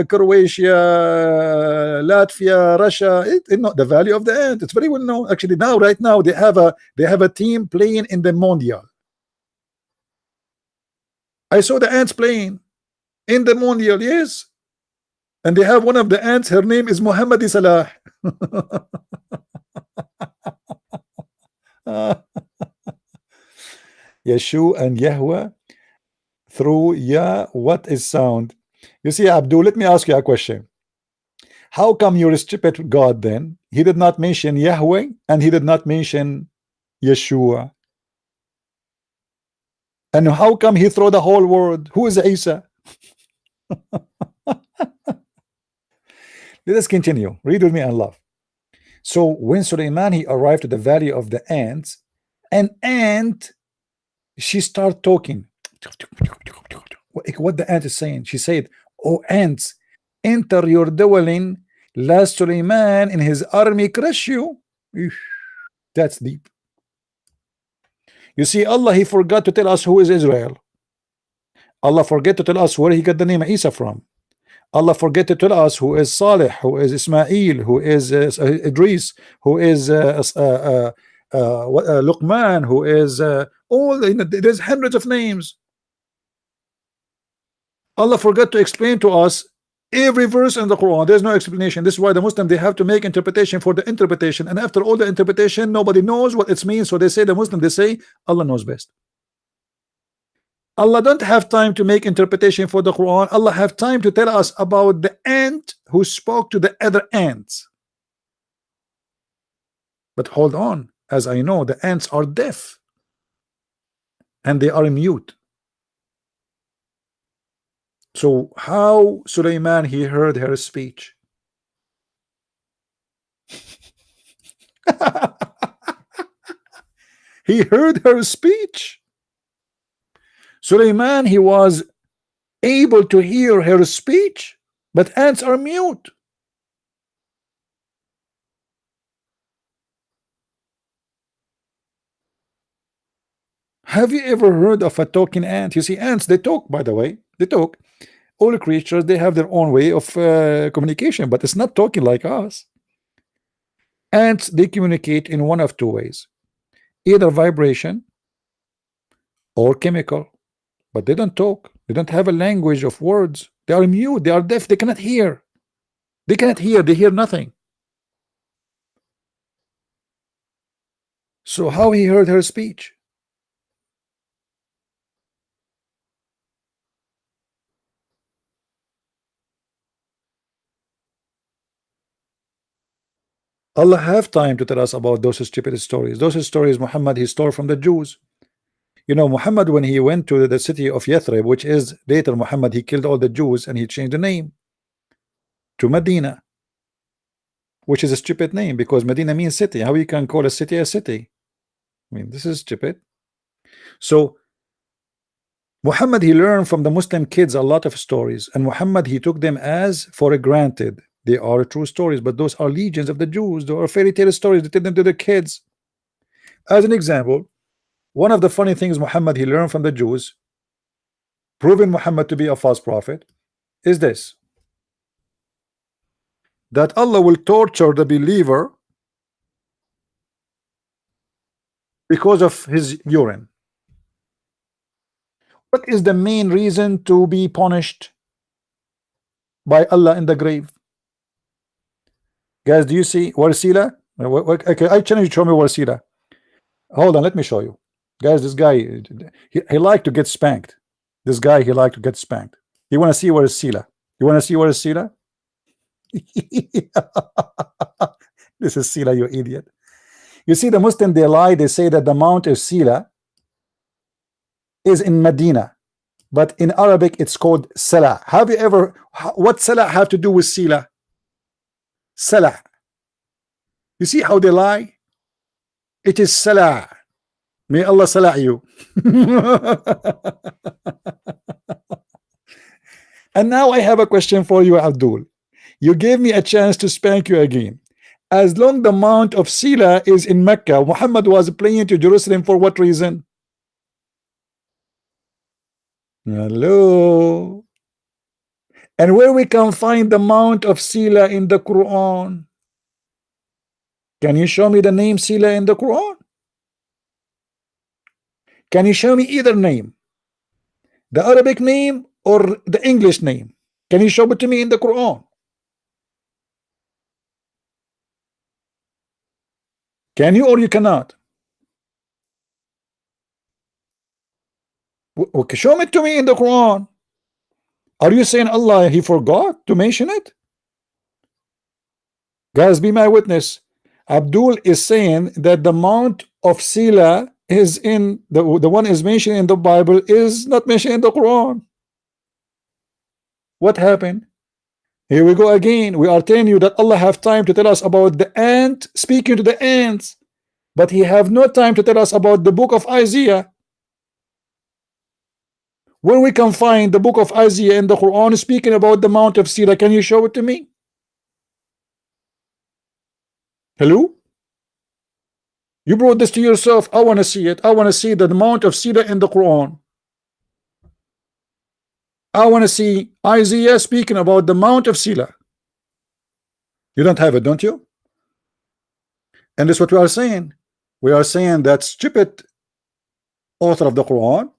Croatia, Latvia, Russia. Not the Valley of the Ants. It's very well known. Actually, right now they have a team playing in the Mondial. I saw the ants playing. in the Mondial, yes. And they have one of the ants, her name is Muhammad Salah. Yeshu and Yahweh through Ya. What is sound? You see, Abdul, let me ask you a question. How come you restricted God then? He did not mention Yahweh and he did not mention Yeshua. And how come he throw the whole world? Who is Isa? Let us continue. Read with me and love. So when Suleiman he arrived to the valley of the ants, an ant, she started talking. What the ant is saying? She said, "Oh ants, enter your dwelling, lest Suleiman and his army crush you." That's deep. You see, Allah he forgot to tell us who is Israel. Allah forget to tell us where he got the name Isa from. Allah forget to tell us who is Saleh, who is Ismail, who is Idris, who is Luqman, who is all. There's hundreds of names. Allah forgot to explain to us every verse in the Quran. There's no explanation. This is why the Muslim they have to make interpretation for the interpretation, and after all the interpretation, nobody knows what it means. So they say the Muslim they say Allah knows best. Allah don't have time to make interpretation for the Quran. Allah have time to tell us about the ant who spoke to the other ants. But hold on, as I know, the ants are deaf and they are mute. So how Suleiman he heard her speech? He heard her speech. Suleiman he was able to hear her speech, but ants are mute. Have you ever heard of a talking ant? You see, ants they talk, by the way, they talk. All creatures they have their own way of communication, but it's not talking like us. Ants they communicate in one of two ways, either vibration or chemical. But they don't talk. They don't have a language of words. They are mute. They are deaf. They cannot hear. They cannot hear. They hear nothing. So how he heard her speech? Allah have time to tell us about those stupid stories. Those stories Muhammad he stole from the Jews. You know, Muhammad when he went to the city of Yathrib, which is later Muhammad he killed all the Jews and he changed the name to Medina, which is a stupid name because Medina means city. How you can call a city a city? I mean, this is stupid. So Muhammad he learned from the Muslim kids a lot of stories, and Muhammad he took them as for granted. They are true stories, but those are legions of the Jews. They are fairy tale stories. They tell them to the kids. As an example, one of the funny things Muhammad he learned from the Jews, proving Muhammad to be a false prophet, is this: that Allah will torture the believer because of his urine. What is the main reason to be punished by Allah in the grave? Guys, do you see Warsila? Okay, I challenge you to show me Warsila. Hold on, let me show you. Guys, this guy he like to get spanked. This guy he like to get spanked. You want to see Warsila? You want to see Warsila? This is Sila, you idiot. You see, the Muslim they lie. They say that the Mount of Sila is in Medina, but in Arabic it's called Salah. Have you ever? What Salah have to do with Sila? Salah. You see how they lie? It is Salah. May Allah salah you. And now I have a question for you, Abdul. You gave me a chance to spank you again. As long the Mount of Sila is in Mecca, Muhammad was playing to Jerusalem for what reason? Hello. And where we can find the Mount of Sila in the Quran? Can you show me the name Sila in the Quran? Can you show me either name, the Arabic name or the English name? Can you show it to me in the Quran? Can you or you cannot? Okay, show it to me in the Quran. Are you saying Allah he forgot to mention it? Guys, be my witness. Abdul is saying that the mount of Sila is in the one is mentioned in the Bible is not mentioned in the Quran. What happened? Here we go again. We are telling you that Allah have time to tell us about the ant speaking to the ants, but he have no time to tell us about the book of Isaiah. Where we can find the book of Isaiah in the Quran speaking about the mount of Sila? Can you show it to me? Hello? You brought this to yourself. I want to see it. I want to see the mount of Sila in the Quran. I want to see Isaiah speaking about the mount of Sila. You don't have it, don't you? And this is what we are saying. We are saying that stupid author of the Quran,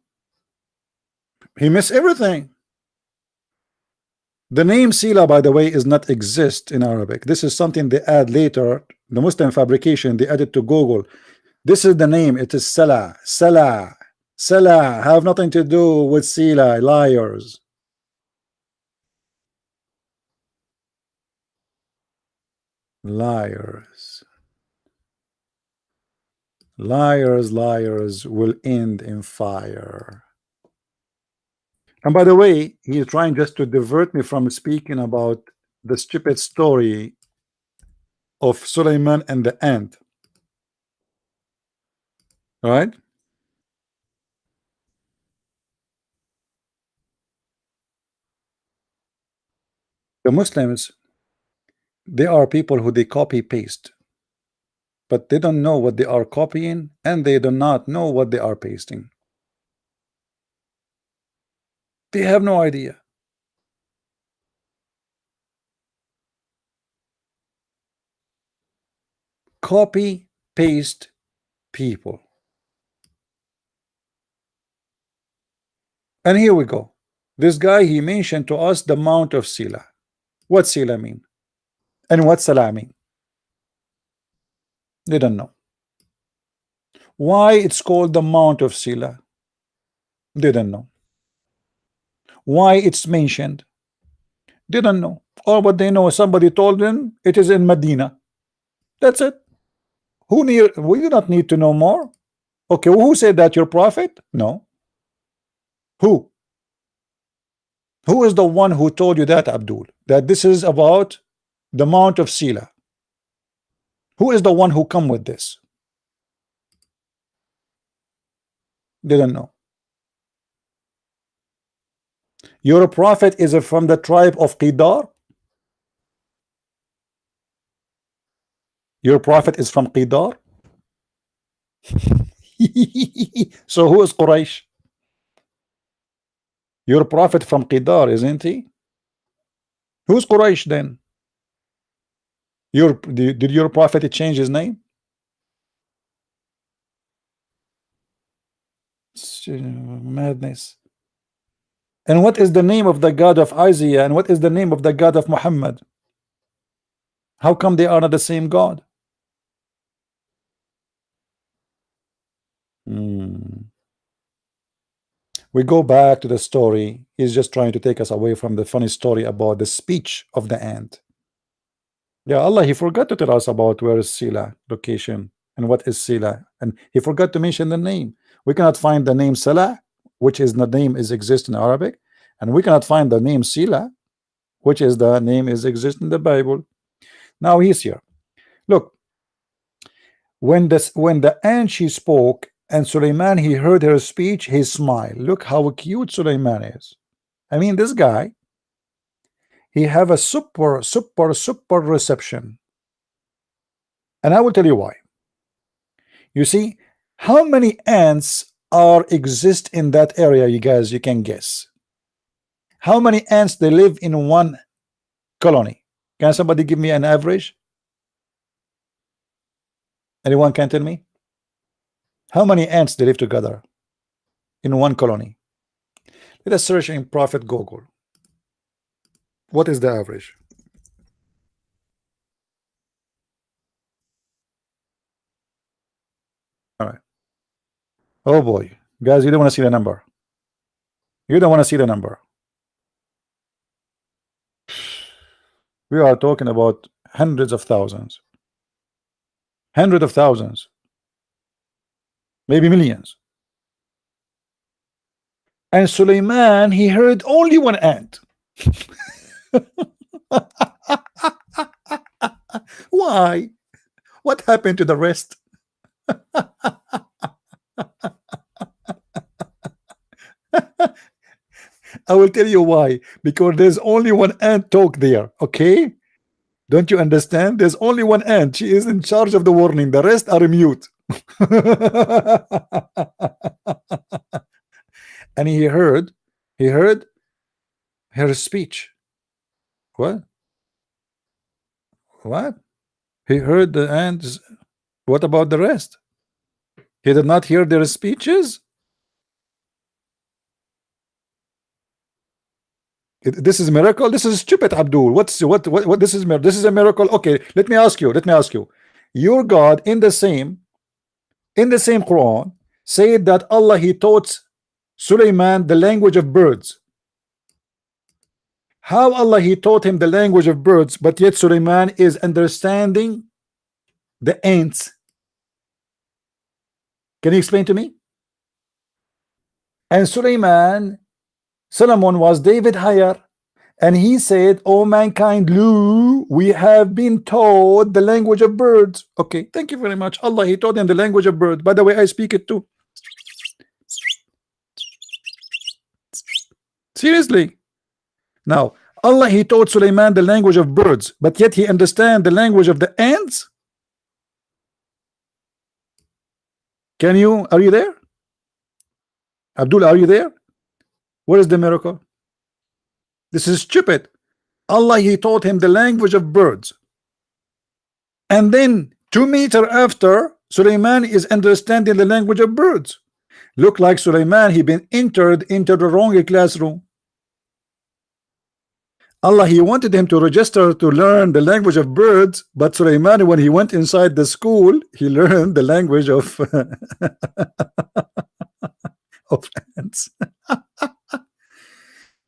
he missed everything. The name Sila, by the way, is not exist in Arabic. This is something they add later. The Muslim fabrication, they added to Google. This is the name. It is Salah. Salah. Salah have nothing to do with Sila. Liars. Liars. Liars, liars will end in fire. And by the way, he is trying just to divert me from speaking about the stupid story of Suleiman and the ant. All right? The Muslims, they are people who they copy paste, but they don't know what they are copying, and they do not know what they are pasting. They have no idea. Copy paste people. And here we go. This guy, he mentioned to us the mount of Sila. What Sila mean? And what Salah mean? They don't know. Why it's called the mount of Sila? They don't know. Why it's mentioned? They don't know. All what they know, somebody told them it is in Medina. That's it. Who need? We do not need to know more. Okay, who said that? Your prophet? No. Who? Who is the one who told you that, Abdul? That this is about the mount of Sila? Who is the one who come with this? They don't know. Your prophet is from the tribe of Qidar. Your prophet is from Qidar. So who is Quraysh? Your prophet from Qidar, isn't he? Who's Quraysh then? Did your prophet change his name? Madness. And what is the name of the God of Isaiah, and what is the name of the God of Muhammad? How come they are not the same God? We go back to the story. He's just trying to take us away from the funny story about the speech of the ant. Yeah, Allah, he forgot to tell us about where is Sila location and what is Sila, and he forgot to mention the name. We cannot find the name Salah, which is the name is exist in Arabic, and we cannot find the name Sila, which is the name is exist in the Bible. Now he's here. Look, when the ant she spoke, and Suleiman he heard her speech, he smiled. Look how cute Suleiman is. I mean, this guy, he have a super reception. And I will tell you why. You see, how many ants are exist in that area? You guys, you can guess. How many ants they live in one colony? Can somebody give me an average? Anyone can tell me? How many ants they live together in one colony? Let us search in Prophet Google. What is the average? All right. Oh boy, guys, you don't want to see the number. You don't want to see the number. We are talking about hundreds of thousands, hundreds of thousands, maybe millions. And Suleiman, he heard only one ant. Why? What happened to the rest? I will tell you why. Because there's only one ant talk there. Okay? Don't you understand? There's only one ant. She is in charge of the warning. The rest are mute. And he heard her speech. What? What? He heard the ants. What about the rest? He did not hear their speeches? This is a miracle. This is stupid, Abdul. What this is a miracle. Okay, let me ask you. Your God in the same Quran said that Allah, he taught Suleiman the language of birds. How Allah, he taught him the language of birds, but yet Suleiman is understanding the ants? Can you explain to me? And Solomon was David higher, and he said, "O mankind, we have been taught the language of birds." Okay, thank you very much. Allah, he taught him the language of birds. By the way, I speak it too. Seriously. Now, Allah, he taught Suleiman the language of birds, but yet he understand the language of the ants. Are you there? Abdul, are you there? What is the miracle? This is stupid. Allah, he taught him the language of birds. And then 2 meters after, Suleiman is understanding the language of birds. Look like Suleiman, he been entered into the wrong classroom. Allah, he wanted him to register to learn the language of birds, but Suleiman, when he went inside the school, he learned the language of of ants.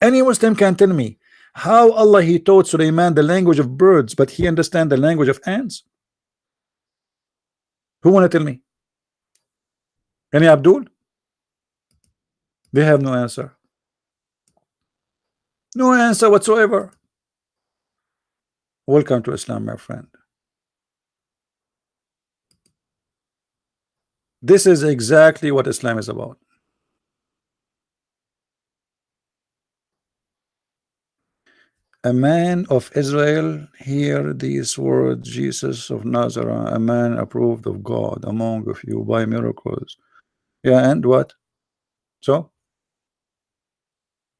Any Muslim can tell me how Allah, he taught Suleiman the language of birds, but he understand the language of ants? Who want to tell me? Any Abdul? They have no answer. No answer whatsoever. Welcome to Islam, my friend. This is exactly what Islam is about. A man of Israel, hear these words, Jesus of Nazareth, a man approved of God among of you by miracles. Yeah, and what? So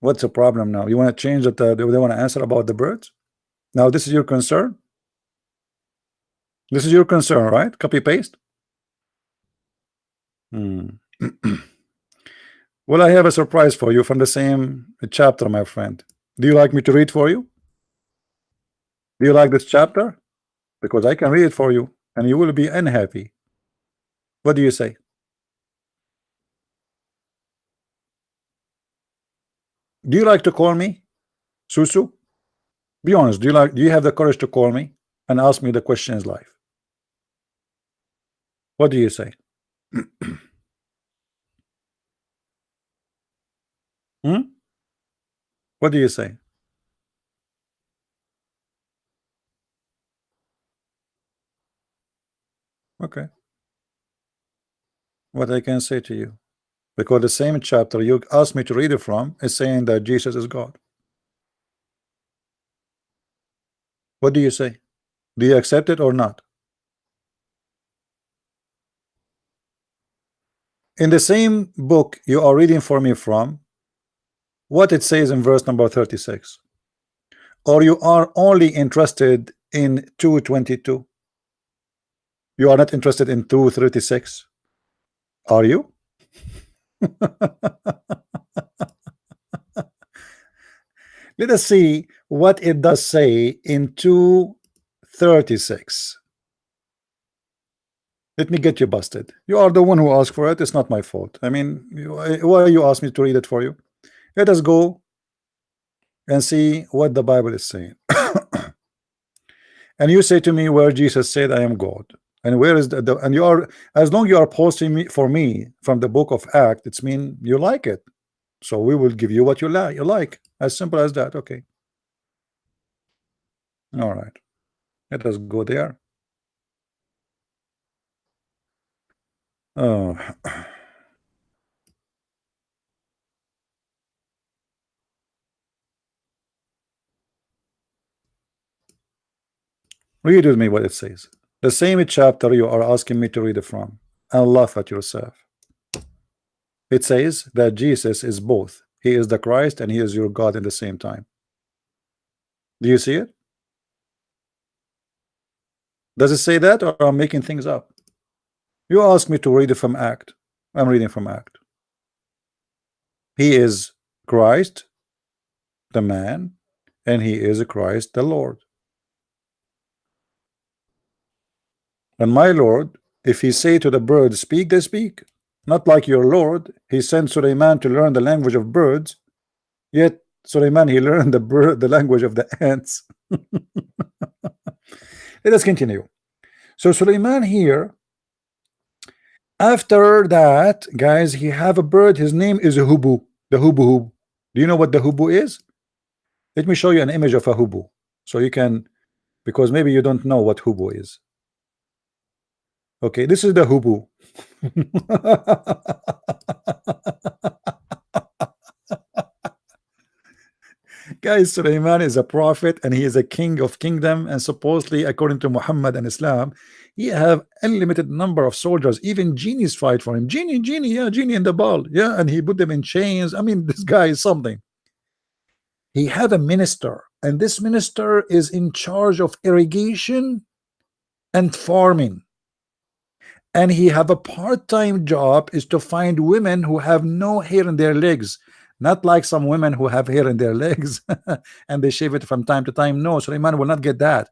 what's the problem now? You want to change it? They want to answer about the birds? Now this is your concern? This is your concern, right? Copy paste. Well, I have a surprise for you from the same chapter, my friend. Do you like me to read for you? Do you like this chapter? Because I can read it for you and you will be unhappy. What do you say? Do you like to call me Susu? Be honest. Do you have the courage to call me and ask me the questions live? What do you say? What do you say? Okay. What I can say to you, because the same chapter you asked me to read it from is saying that Jesus is God. What do you say? Do you accept it or not? In the same book you are reading for me from, what it says in verse number 36, or you are only interested in 2:22? You are not interested in 2:36, are you? Let us see what it does say in 2:36. Let me get you busted. You are the one who asked for it. It's not my fault. I mean, why you asked me to read it for you? Let us go and see what the Bible is saying. And you say to me where Jesus said, I am God. And where is and you are, as long you are posting me for me from the book of Acts, it's mean you like it. So we will give you what you like. As simple as that. Okay. All right. Let us go there. Oh. Read with me what it says. The same chapter you are asking me to read it from, and laugh at yourself. It says that Jesus is both. He is the Christ and he is your God at the same time. Do you see it? Does it say that, or I'm making things up? You asked me to read it from Act. I'm reading from Act. He is Christ, the man, and he is Christ, the Lord. And my Lord, if he say to the birds, speak, they speak. Not like your Lord, he sent Suleiman to learn the language of birds, yet Suleiman, he learned the language of the ants. Let us continue. So Suleiman here, after that, guys, he have a bird. His name is a hubu, the hubu. Do you know what the hubu is? Let me show you an image of a hubu, so you can, because maybe you don't know what hubu is. Okay, this is the hubu. Guys, Sulaiman is a prophet and he is a king of kingdom, and supposedly according to Muhammad and Islam, he have unlimited number of soldiers. Even genies fight for him. Genie, yeah, genie in the ball, yeah, and he put them in chains. I mean, this guy is something. He have a minister, and this minister is in charge of irrigation and farming, and he have a part-time job is to find women who have no hair in their legs, not like some women who have hair in their legs and they shave it from time to time. No, Suleiman will not get that.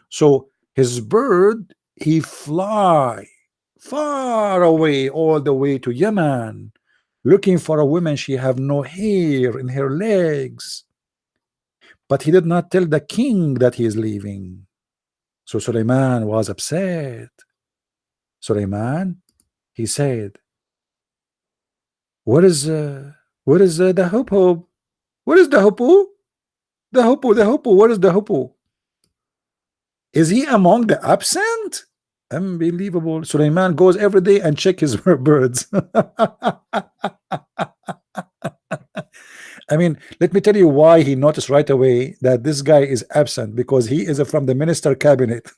So his bird, he fly far away, all the way to Yemen, looking for a woman. She have no hair in her legs, but he did not tell the king that he is leaving. So Suleiman was upset. Suleiman, he said, what is the hoopoe? What is the hoopoe? The hoopoe, what is the hoopoe? Is he among the absent? Unbelievable. Suleiman goes every day and check his birds. I mean, let me tell you why he noticed right away that this guy is absent, because he is from the minister cabinet.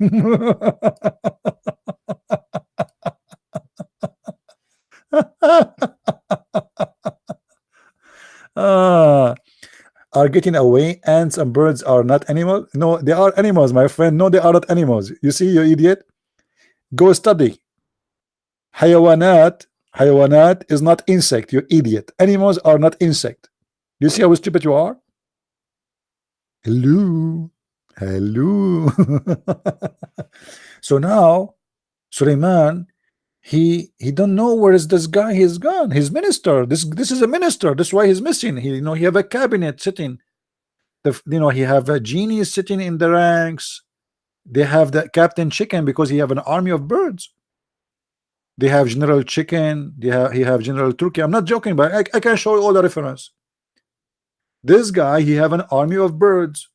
Are getting away. Ants and birds are not animals. No, they are animals, my friend. No, they are not animals. You see, you idiot. Go study. Hayawanat is not insect, you idiot. Animals are not insect. You see how stupid you are? Hello. So now Suleiman, he don't know where is this guy. He's gone. His minister. This is a minister. That's why he's missing. He have a cabinet sitting. He have a genie sitting in the ranks. They have the Captain Chicken because he have an army of birds. They have General Chicken. He have General Turkey. I'm not joking, but I can show you all the reference. This guy, he have an army of birds.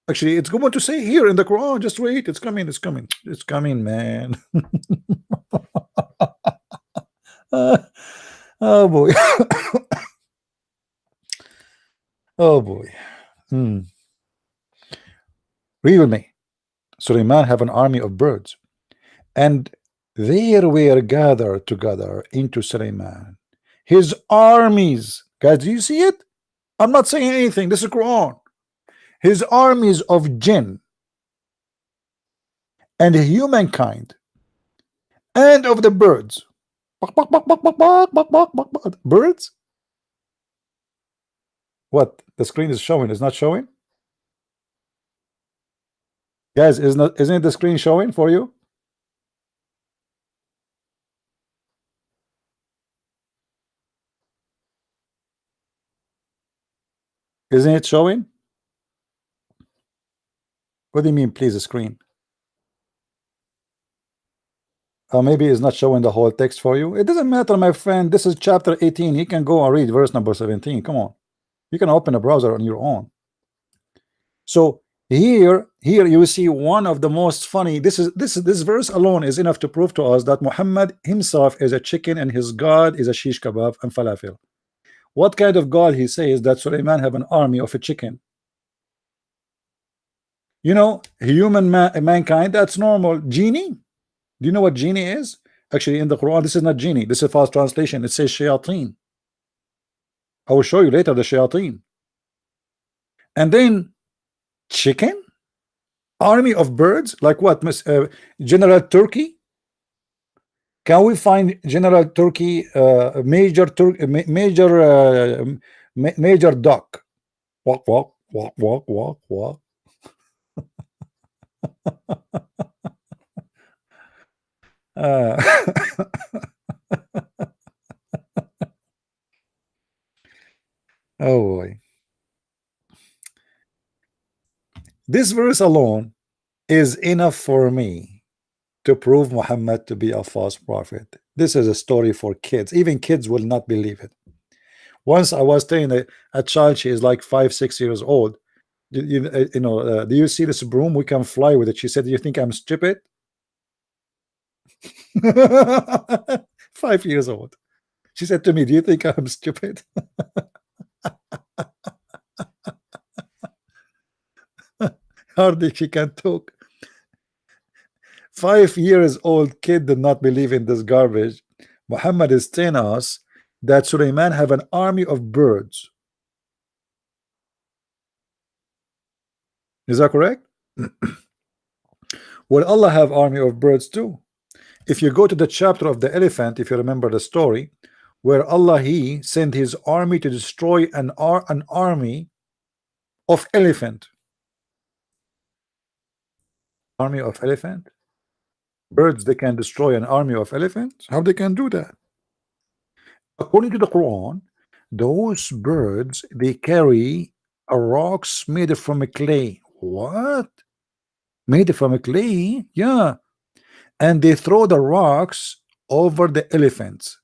Actually, it's going to say here in the Quran. Just wait, it's coming. It's coming. It's coming, man. Oh boy. Oh boy. Read with me. Suleiman have an army of birds, and they were gathered together into Suleiman. His armies, guys, do you see it? I'm not saying anything. This is Quran. His armies of jinn and humankind and of the birds. Birds. What? The screen is showing, is not showing? Guys, isn't the screen showing for you? Isn't it showing? What do you mean, please, the screen? Maybe it's not showing the whole text for you. It doesn't matter, my friend. This is chapter 18. You can go and read verse number 17. Come on. You can open a browser on your own. So here you will see one of the most funny. This verse alone is enough to prove to us that Muhammad himself is a chicken and his God is a shish kebab and falafel. What kind of God he says that Suleiman have an army of a chicken? You know, mankind, that's normal. Genie? Do you know what genie is? Actually, in the Quran, this is not genie. This is a false translation. It says shayateen. I will show you later the shayateen. And then chicken? Army of birds? Like what? General Turkey? Can we find General Turkey, Major Duck? Walk, walk, walk, walk, walk, walk. Oh boy. This verse alone is enough for me to prove Muhammad to be a false prophet. This is a story for kids. Even kids will not believe it. Once I was telling a child, she is like 5-6 years old. Do you see this broom? We can fly with it. She said, "Do you think I'm stupid?" 5 years old. She said to me, "Do you think I'm stupid?" Hardly she can talk. 5 years old kid did not believe in this garbage. Muhammad is telling us that Suleiman have an army of birds. Is that correct? Well, Allah have army of birds too. If you go to the chapter of the elephant, if you remember the story, where Allah he sent his army to destroy an army of elephant. Army of elephant? Birds, they can destroy an army of elephants? How they can do that? According to the Quran, those birds, they carry a rocks made from a clay. What? Made from a clay? Yeah. And they throw the rocks over the elephants.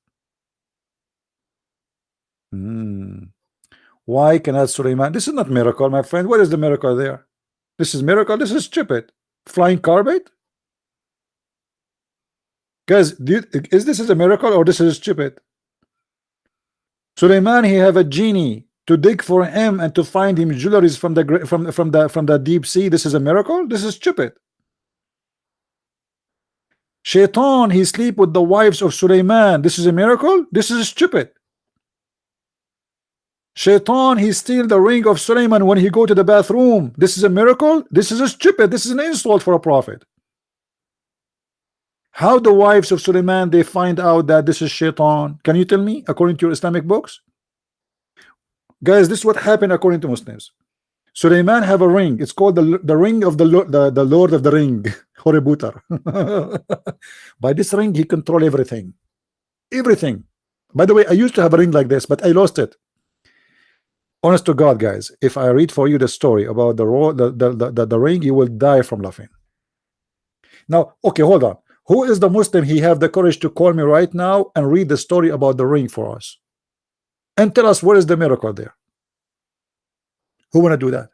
Why cannot Suleiman? This is not miracle, my friend. What is the miracle there? This is miracle. This is stupid. Flying carpet? Guys, is this a miracle or this is stupid? Suleiman, he have a genie to dig for him and to find him jewelries from the deep sea. This is a miracle. This is stupid. Shaitan, he sleep with the wives of Suleiman. This is a miracle. This is stupid. Shaitan, he steal the ring of Suleiman when he go to the bathroom. This is a miracle. This is stupid. This is an insult for a prophet. How the wives of Suleiman they find out that this is Shaitan? Can you tell me according to your Islamic books? Guys, this is what happened according to Muslims. Suleiman have a ring. It's called the ring of the Lord of the Ring, Hoributar. By this ring, he control everything. Everything. By the way, I used to have a ring like this, but I lost it. Honest to God, guys, if I read for you the story about the ring, you will die from laughing. Now, okay, hold on. Who is the Muslim he have the courage to call me right now and read the story about the ring for us and tell us what is the miracle there? Who want to do that?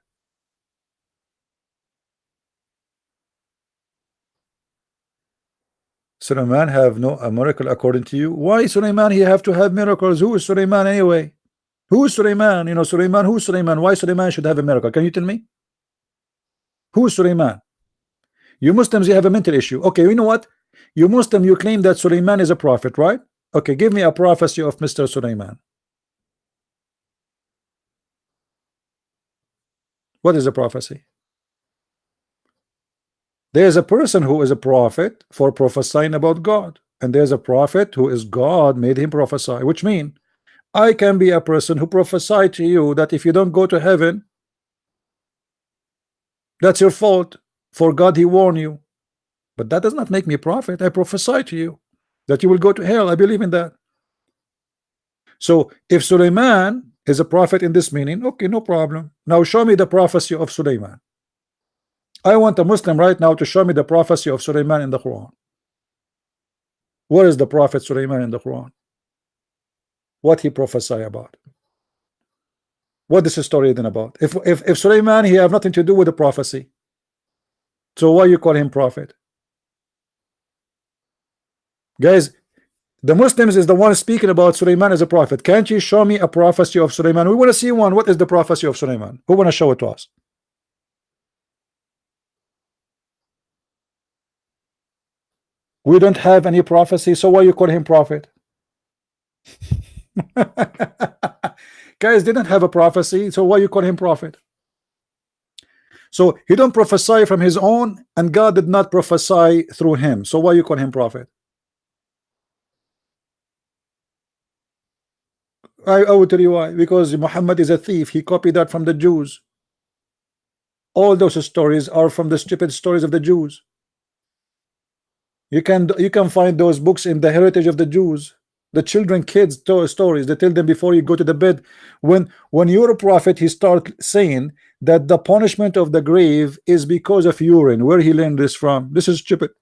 Suleiman have a miracle according to you? Why Suleiman he have to have miracles? Who is Suleiman anyway? Who is Suleiman? You know Suleiman. Who is Suleiman? Why Suleiman should have a miracle? Can you tell me? Who is Suleiman? You Muslims, you have a mental issue. Okay, you know what? You Muslim, you claim that Suleiman is a prophet, right? Okay, give me a prophecy of Mr. Suleiman. What is a prophecy? There's a person who is a prophet for prophesying about God, and there's a prophet who is God made him prophesy, which means I can be a person who prophesy to you that if you don't go to heaven, that's your fault. For God, He warned you. But that does not make me a prophet. I prophesy to you that you will go to hell. I believe in that. So if Suleiman is a prophet in this meaning, okay, no problem. Now show me the prophecy of Suleiman. I want a Muslim right now to show me the prophecy of Suleiman in the Quran. Where is the prophet Suleiman in the Quran? What he prophesy about? What is the story then about? If Suleiman, he have nothing to do with the prophecy, so why you call him prophet? Guys, the Muslims is the one speaking about Suleiman as a prophet. Can't you show me a prophecy of Suleiman? We want to see one. What is the prophecy of Suleiman? Who want to show it to us? We don't have any prophecy, so why you call him prophet? Guys didn't have a prophecy, so why you call him prophet? So he don't prophesy from his own, and God did not prophesy through him, so why you call him prophet? I will tell you why. Because Muhammad is a thief. He copied that from the Jews. All those stories are from the stupid stories of the Jews. You can find those books in the heritage of the Jews. The children, kids stories. They tell them before you go to the bed. When you're a prophet, he start saying that the punishment of the grave is because of urine. Where he learned this from? This is stupid.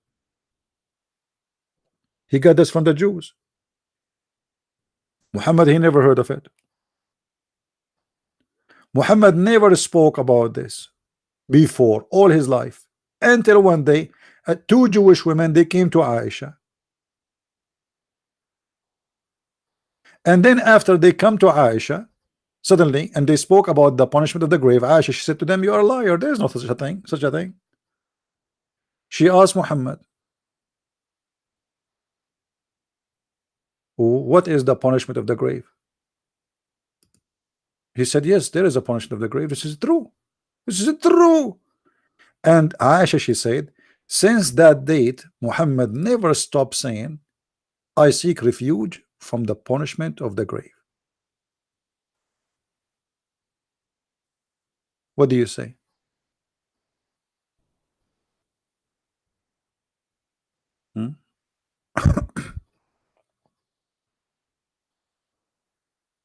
He got this from the Jews. Muhammad, he never heard of it. Muhammad never spoke about this before all his life, until one day two Jewish women, they came to Aisha, and then after they come to Aisha suddenly and they spoke about the punishment of the grave, Aisha, she said to them, you are a liar, there is no such a thing. She asked Muhammad, what is the punishment of the grave? He said, yes, there is a punishment of the grave. This is true. This is true. And Aisha, she said, since that date, Muhammad never stopped saying, I seek refuge from the punishment of the grave. What do you say? Hmm?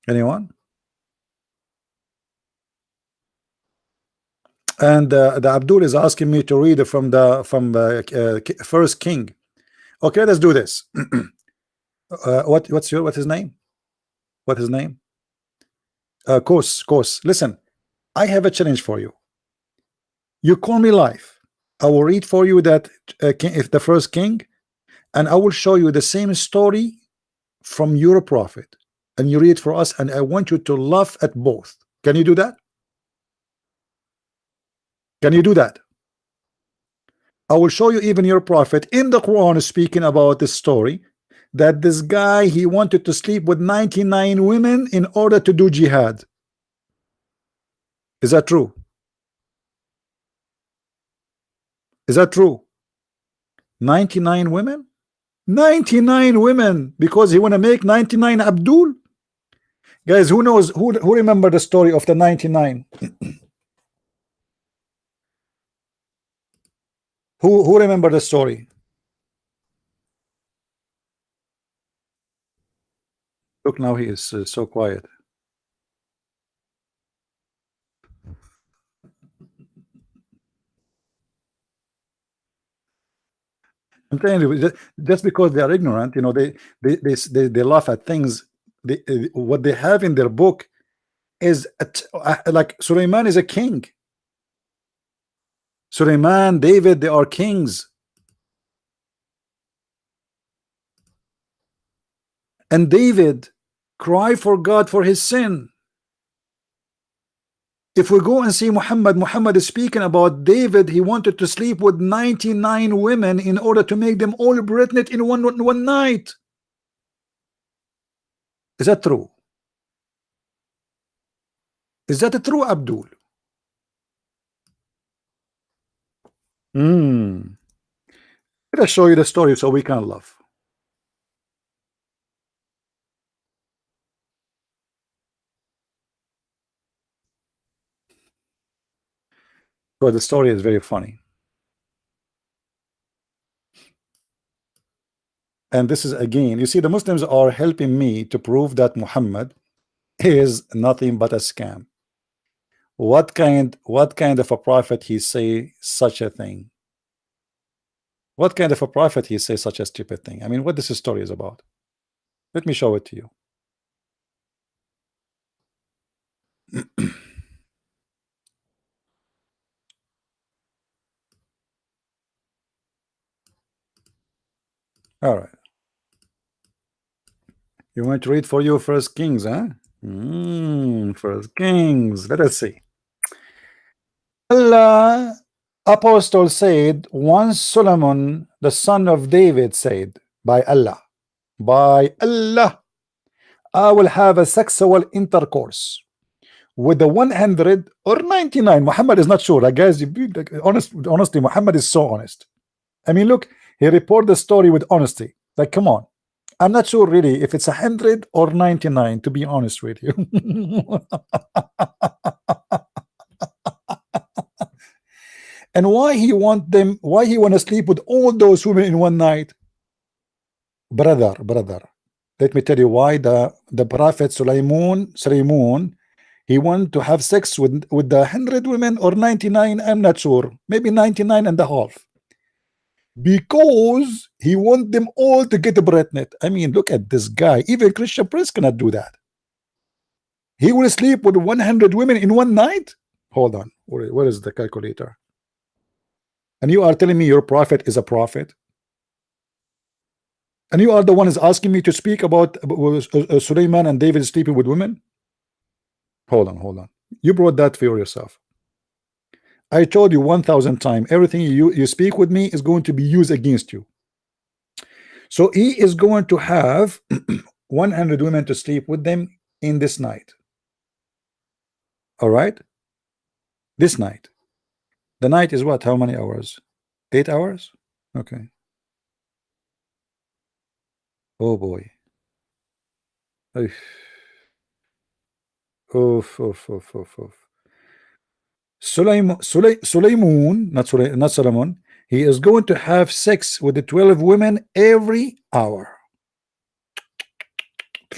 Anyone? And the Abdul is asking me to read from the First King. Okay, let's do this. What's his name? What his name? Kos. Listen, I have a challenge for you. You call me live. I will read for you that if the First King, and I will show you the same story from your prophet, and you read for us, and I want you to laugh at both. Can you do that? Can you do that? I will show you even your prophet in the Quran is speaking about this story, that this guy, he wanted to sleep with 99 women in order to do jihad. Is that true? Is that true? 99 women? 99 women because he want to make 99 Abdul? Guys, who knows, who remember the story of the 99? Who remember the story? Look, now he is so quiet. I'm telling you, just because they are ignorant, you know, they laugh at things. What they have in their book is like Suleiman is a king. Suleiman, David, they are kings. And David cry for God for his sin. If we go and see Muhammad is speaking about David. He wanted to sleep with 99 women in order to make them all pregnant in one night. Is that true? Is that true, Abdul? Let us show you the story so we can laugh. So the story is very funny. And this is, again, you see, the Muslims are helping me to prove that Muhammad is nothing but a scam. What kind of a prophet he say such a thing? What kind of a prophet he say such a stupid thing? I mean, what this story is about? Let me show it to you. All right. You want to read for you First Kings, huh? First Kings. Let us see. Allah, apostle said, once Solomon, the son of David, said, by Allah, I will have a sexual intercourse with the 100 or 99. Muhammad is not sure. Guys, honestly, Muhammad is so honest. I mean, look, he reported the story with honesty. Like, come on. I'm not sure really if it's 100 or 99, to be honest with you. And why he want to sleep with all those women in one night? Brother, let me tell you why the prophet Sulaiman, he wanted to have sex with the 100 women or 99, I'm not sure, maybe 99 and a half, because he want them all to get pregnant. I mean, look at this guy. Even Christian Prince cannot do that. He will sleep with 100 women in one night. Hold on, where is the calculator? And you are telling me your prophet is a prophet? And you are the one is asking me to speak about Sulaiman and David sleeping with women? Hold on. You brought that for yourself. I told you 1,000 times, everything you speak with me is going to be used against you. So he is going to have 100 women to sleep with them in this night. All right? This night. The night is what? How many hours? 8 hours? Okay. Oh boy. Oof. Sulaiman, not Solomon, he is going to have sex with the 12 women every hour.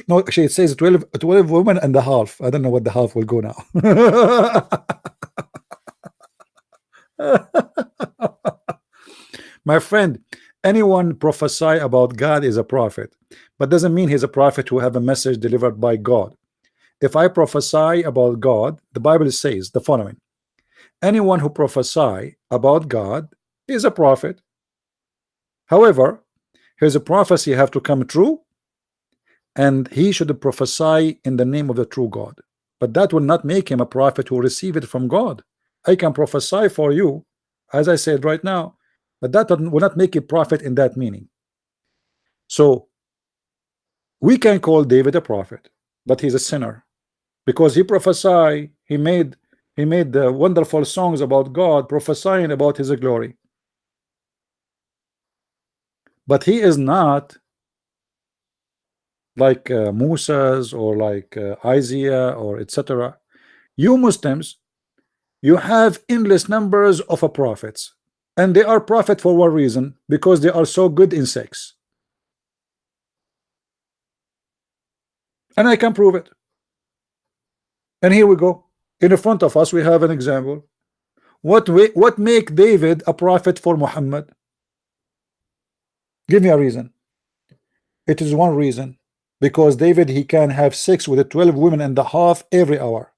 No, actually, it says 12 women and a half. I don't know what the half will go now. My friend, anyone prophesy about God is a prophet, but doesn't mean he's a prophet who have a message delivered by God. If I prophesy about God, the Bible says the following: anyone who prophesy about God is a prophet. However, his prophecy have to come true, and he should prophesy in the name of the true God. But that will not make him a prophet who receive it from God. I can prophesy for you, as I said right now, but that will not make a prophet in that meaning. So we can call David a prophet, but he's a sinner because he prophesied. He made wonderful songs about God, prophesying about his glory. But he is not like Moses or like Isaiah or etc. You Muslims, you have endless numbers of prophets, and they are prophet for what reason? Because they are so good in sex. And I can prove it. And here we go. In front of us we have an example. What make David a prophet for Muhammad? Give me a reason. It is one reason. Because David, he can have sex with the 12 women and a half every hour.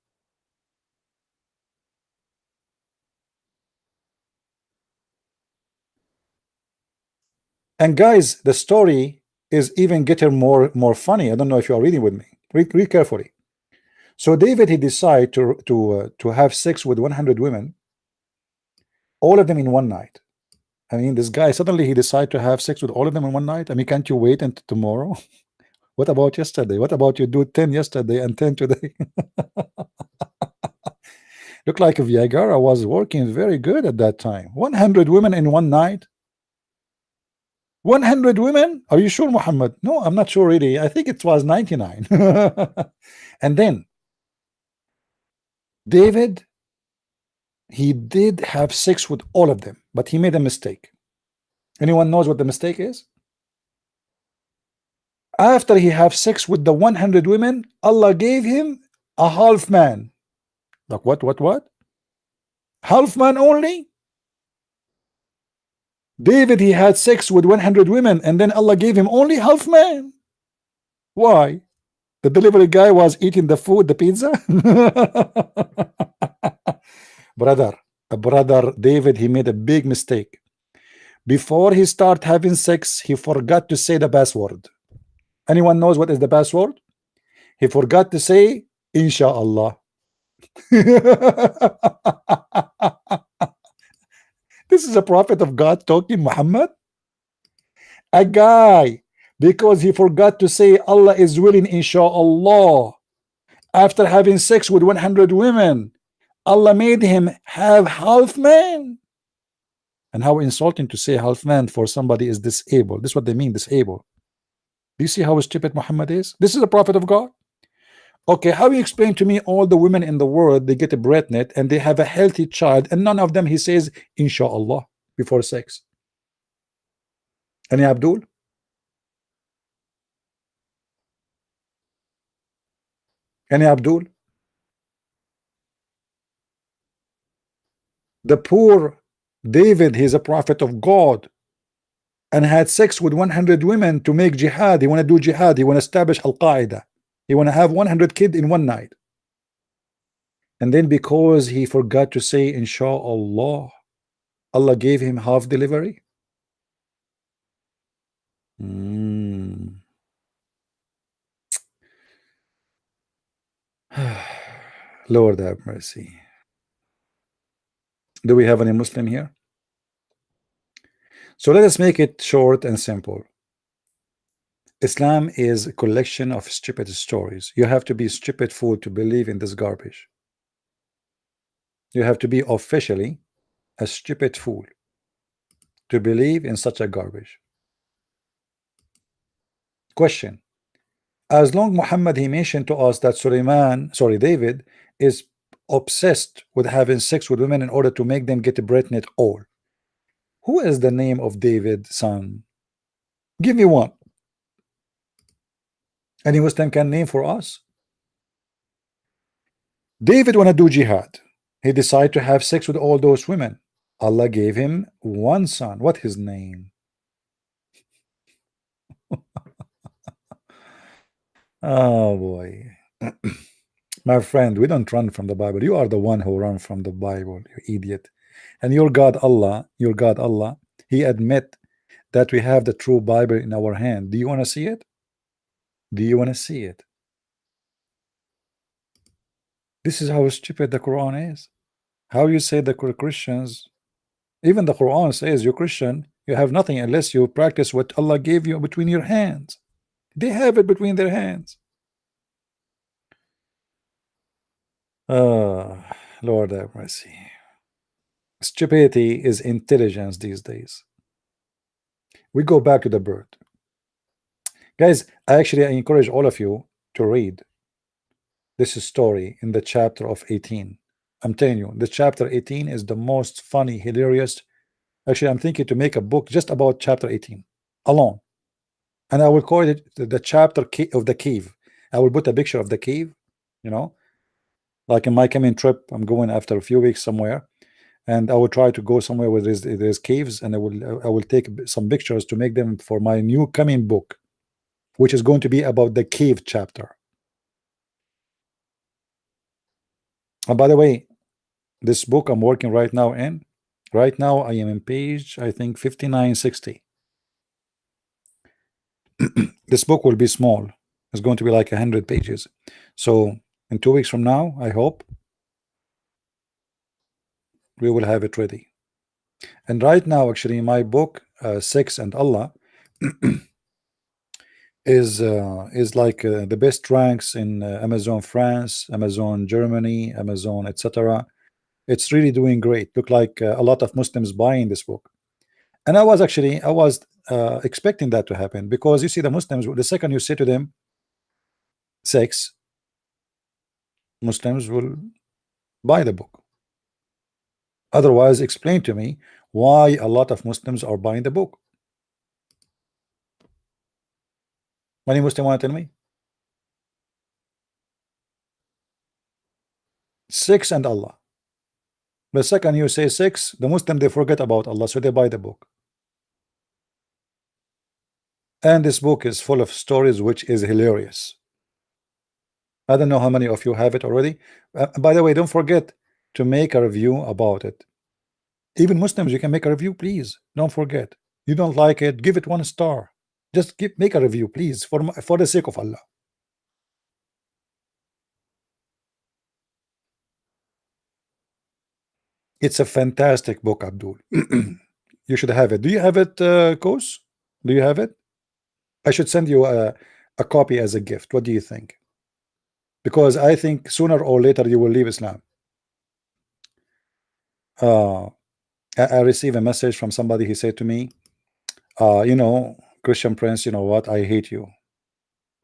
And guys, the story is even getting more funny. I don't know if you are reading with me. Read carefully. So David, he decided to have sex with 100 women, all of them in one night. I mean, this guy suddenly he decided to have sex with all of them in one night. I mean, can't you wait until tomorrow? What about yesterday? What about you do 10 yesterday and 10 today? Look like Viagra was working very good at that time. 100 women in one night. 100 women? Are you sure, Muhammad? No, I'm not sure really. I think it was 99. And then David, He did have sex with all of them, but he made a mistake. Anyone knows what the mistake is? After he have sex with the 100 women, Allah gave him a half man. Like what? Half man only? David, he had sex with 100 women and then Allah gave him only half man. Why? The delivery guy was eating the food, the pizza? brother David, he made a big mistake. Before he start having sex, he forgot to say the password. Anyone knows what is the password? He forgot to say inshallah. This is a prophet of God talking, Muhammad. A guy, because he forgot to say Allah is willing, inshallah, after having sex with 100 women, Allah made him have half man. And how insulting to say half man for somebody is disabled. This is what they mean, disabled. Do you see how stupid Muhammad is? This is a prophet of God. Okay, how you explain to me all the women in the world, they get a pregnant and they have a healthy child, and none of them he says inshallah before sex? Any Abdul? Any Abdul? The poor David, he's a prophet of God and had sex with 100 women to make jihad. He want to do jihad. He want to establish Al-Qaeda. He want to have 100 kids in one night. And then because he forgot to say inshallah, Allah gave him half delivery. Lord have mercy. Do we have any Muslim here? So let us make it short and simple. Islam is a collection of stupid stories. You have to be stupid fool to believe in this garbage. You have to be officially a stupid fool to believe in such a garbage. Question: as long Muhammad, he mentioned to us that David is obsessed with having sex with women in order to make them get pregnant all. Who is the name of David's son? Give me one. Any Muslim can name for us. David want to do jihad. He decided to have sex with all those women. Allah gave him one son. What his name? Oh boy. My friend, we don't run from the Bible. You are the one who run from the Bible, you idiot. And your God Allah, he admit that we have the true Bible in our hand. Do you want to see it? Do you want to see it? This is how stupid the Quran is. How you say the Christians, even the Quran says you're Christian, you have nothing unless you practice what Allah gave you between your hands. They have it between their hands. Lord have mercy. Stupidity is intelligence these days. We go back to the bird. Guys, I encourage all of you to read this story in the chapter of 18. I'm telling you, the chapter 18 is the most funny, hilarious. Actually, I'm thinking to make a book just about chapter 18 alone. And I will call it the chapter of the cave. I will put a picture of the cave, you know, like in my coming trip. I'm going after a few weeks somewhere, and I will try to go somewhere where there's caves, and I will take some pictures to make them for my new coming book, which is going to be about the cave chapter. And by the way, this book I'm working right now I am in page, I think 5960. This book will be small. It's going to be like 100 pages. So in 2 weeks from now, I hope we will have it ready. And right now, actually, my book, Sex and Allah, is like the best ranks in Amazon France, Amazon Germany, Amazon, etc. It's really doing great. Look like a lot of Muslims buying this book. And I was expecting that to happen, because you see, the Muslims, the second you say to them sex, Muslims will buy the book. Otherwise, explain to me why a lot of Muslims are buying the book. Any Muslim want to tell me? 6 and Allah. The second you say 6, the Muslim, they forget about Allah, so they buy the book. And this book is full of stories which is hilarious. I don't know how many of you have it already. By the way, don't forget to make a review about it. Even Muslims, you can make a review, please. Don't forget. You don't like it, give it 1 star. Just make a review, please, for the sake of Allah. It's a fantastic book, Abdul. You should have it. Do you have it, Kos? Do you have it? I should send you a copy as a gift. What do you think? Because I think sooner or later you will leave Islam. I received a message from somebody. He said to me, you know, Christian Prince, you know what? I hate you.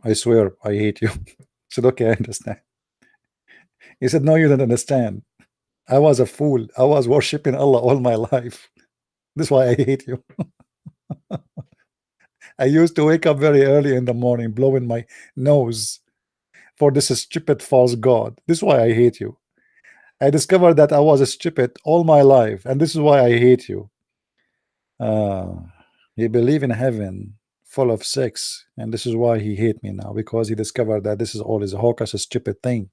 I swear I hate you. I said, okay, I understand. He said, no, you don't understand. I was a fool. I was worshiping Allah all my life. That's why I hate you. I used to wake up very early in the morning, blowing my nose for this stupid false god. This is why I hate you. I discovered that I was stupid all my life, and this is why I hate you. He believe in heaven full of sex, and this is why he hate me now, because he discovered that this is all is a hocus, a stupid thing.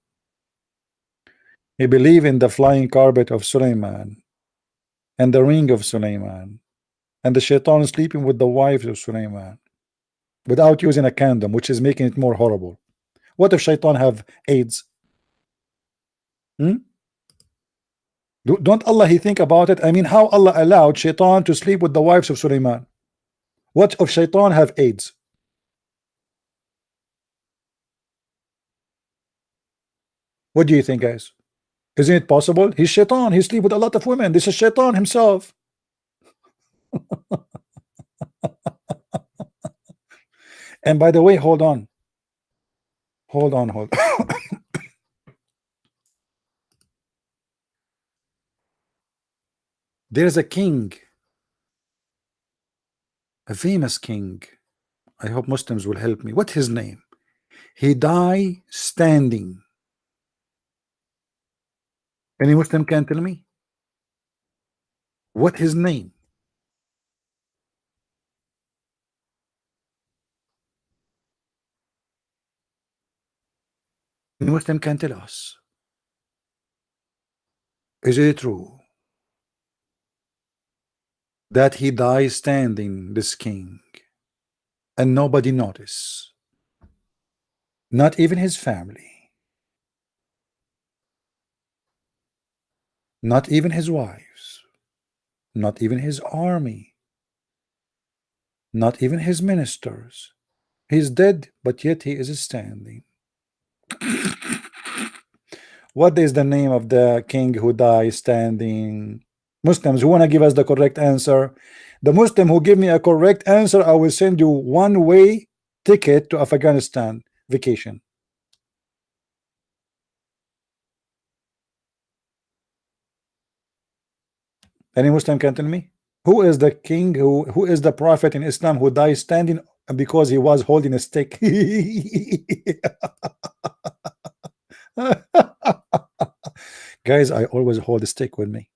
He believe in the flying carpet of Suleiman and the ring of Suleiman and the shaitan sleeping with the wives of Suleiman without using a condom, which is making it more horrible. What if shaitan have AIDS? Don't Allah he think about it? I mean, how Allah allowed shaitan to sleep with the wives of Suleiman? What if shaitan have AIDS? What do you think, guys? Isn't it possible? He's shaitan. He sleep with a lot of women. This is shaitan himself. And by the way, hold on. There's a king, a famous king. I hope Muslims will help me. What's his name? He died standing. Any Muslim can tell me what his name? Any Muslim can tell us. Is it true that he died standing, this king, and nobody noticed? Not even his family, not even his wives, not even his army, not even his ministers. He's dead, but yet he is standing. What is the name of the king who died standing? Muslims who want to give us the correct answer. The Muslim who give me a correct answer, I will send you one-way ticket to Afghanistan vacation. Any Muslim can tell me who is the king, who is the prophet in Islam who died standing because he was holding a stick? Guys, I always hold a stick with me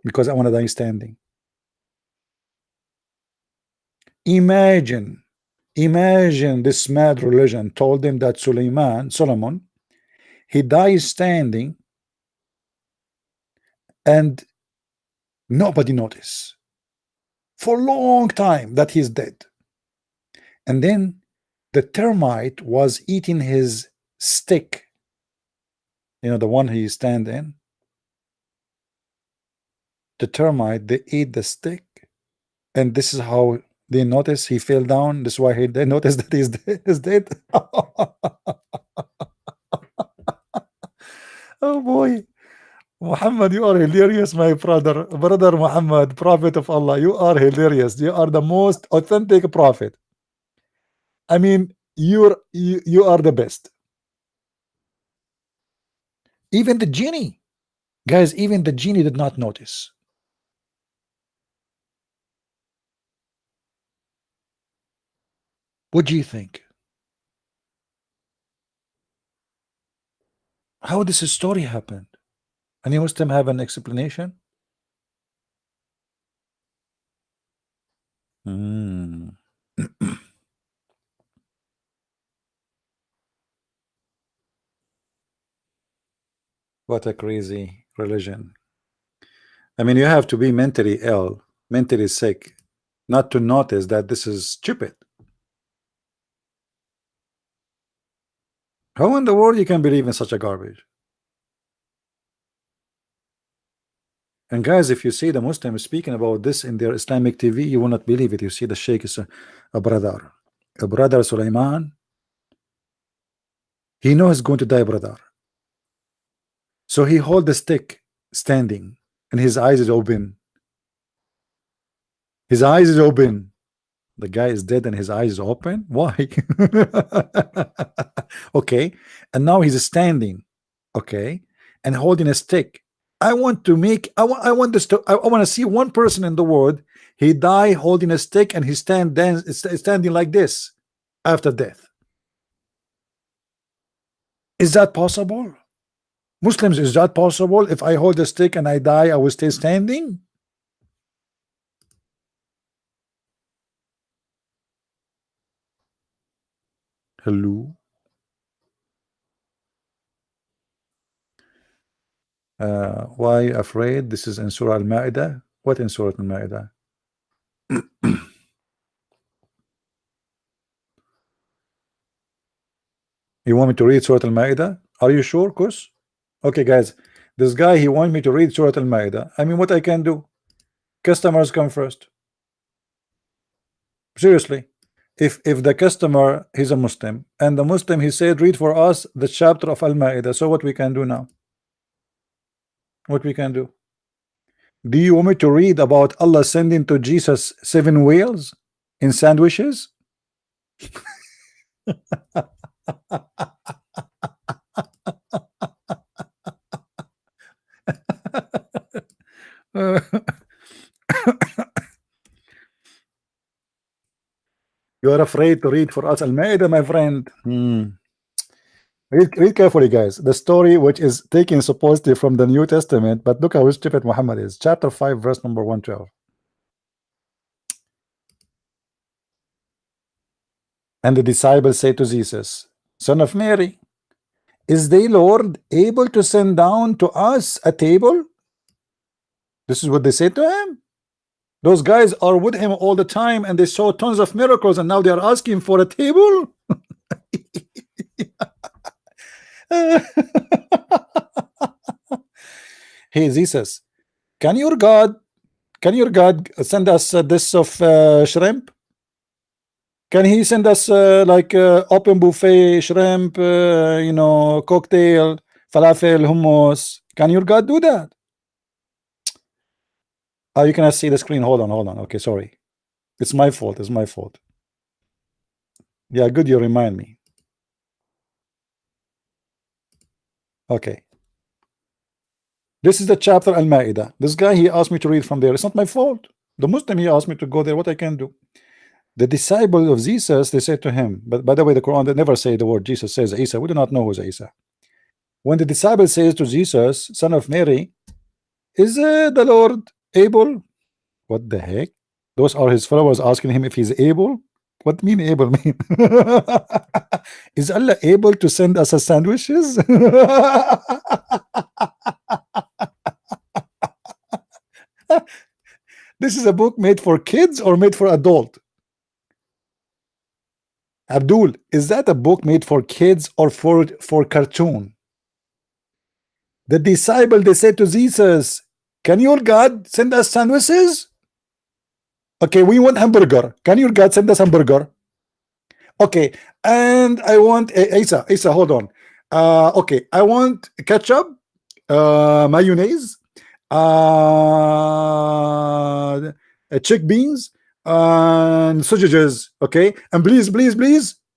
because I want to die standing. Imagine this mad religion told him that Solomon, he dies standing and nobody noticed for a long time that he's dead. And then the termite was eating his stick, you know, the one he stand in. The termite, they ate the stick, and this is how they notice he fell down. This is why they noticed that he's dead. Oh boy, Muhammad, you are hilarious, my brother Muhammad, prophet of Allah. You are hilarious. You are the most authentic prophet. I mean, you are the best. Even the genie, guys, even the genie did not notice. What do you think? How this story happened? Any Muslim have an explanation? Hmm. What a crazy religion. I mean, you have to be mentally ill, mentally sick, not to notice that this is stupid. How in the world you can believe in such a garbage? And guys, if you see the Muslims speaking about this in their Islamic TV, you will not believe it. You see the Sheikh is a brother Sulaiman. He knows he's going to die, brother. So he hold the stick standing, and his eyes is open. His eyes is open. The guy is dead and his eyes is open. Why? Okay, and now he's standing. Okay, and holding a stick. I want to make. I want this to. I want to see one person in the world. He die holding a stick and he standing like this after death. Is that possible? Muslims, is that possible? If I hold a stick and I die, I will stay standing? Hello. Why afraid? This is in Surah Al-Ma'idah. What in Surah Al-Ma'idah? You want me to read Surah Al-Ma'idah? Are you sure, Kus? Okay, guys. This guy, he want me to read Surah Al-Ma'idah. I mean, what I can do? Customers come first. Seriously. If the customer, he's a Muslim, and the Muslim, he said, read for us the chapter of Al-Ma'idah. So what we can do now? What we can do? Do you want me to read about Allah sending to Jesus 7 whales in sandwiches? You are afraid to read for us Al-Ma'idah, my friend. Read carefully, guys. The story which is taken supposedly from the New Testament, but look how stupid Muhammad is. Chapter 5, verse number 112. And the disciples say to Jesus, Son of Mary, is the Lord able to send down to us a table? This is what they say to him. Those guys are with him all the time and they saw tons of miracles, and now they are asking for a table. Hey Jesus, can your God send us this of shrimp? Can he send us like open buffet shrimp, you know, cocktail, falafel, hummus? Can your God do that? Oh, you cannot see the screen. Hold on. Okay, sorry. It's my fault. It's my fault. Yeah, good. You remind me. Okay. This is the chapter Al-Ma'idah. This guy, he asked me to read from there. It's not my fault. The Muslim, he asked me to go there. What I can do? The disciple of Jesus, they said to him, but by the way, the Quran, they never say the word Jesus says Isa. We do not know who's Isa. When the disciple says to Jesus, Son of Mary, is the Lord able? What the heck? Those are his followers asking him if he's able. What mean able mean? Is Allah able to send us a sandwiches? This is a book made for kids or made for adult? Abdul, is that a book made for kids or for cartoon? The disciple, they said to Jesus, can your God send us sandwiches? Okay, we want hamburger. Can your God send us hamburger? Okay, and I want Isa, hold on. Okay, I want ketchup, mayonnaise, chickpeas, and sausages. Okay, and please,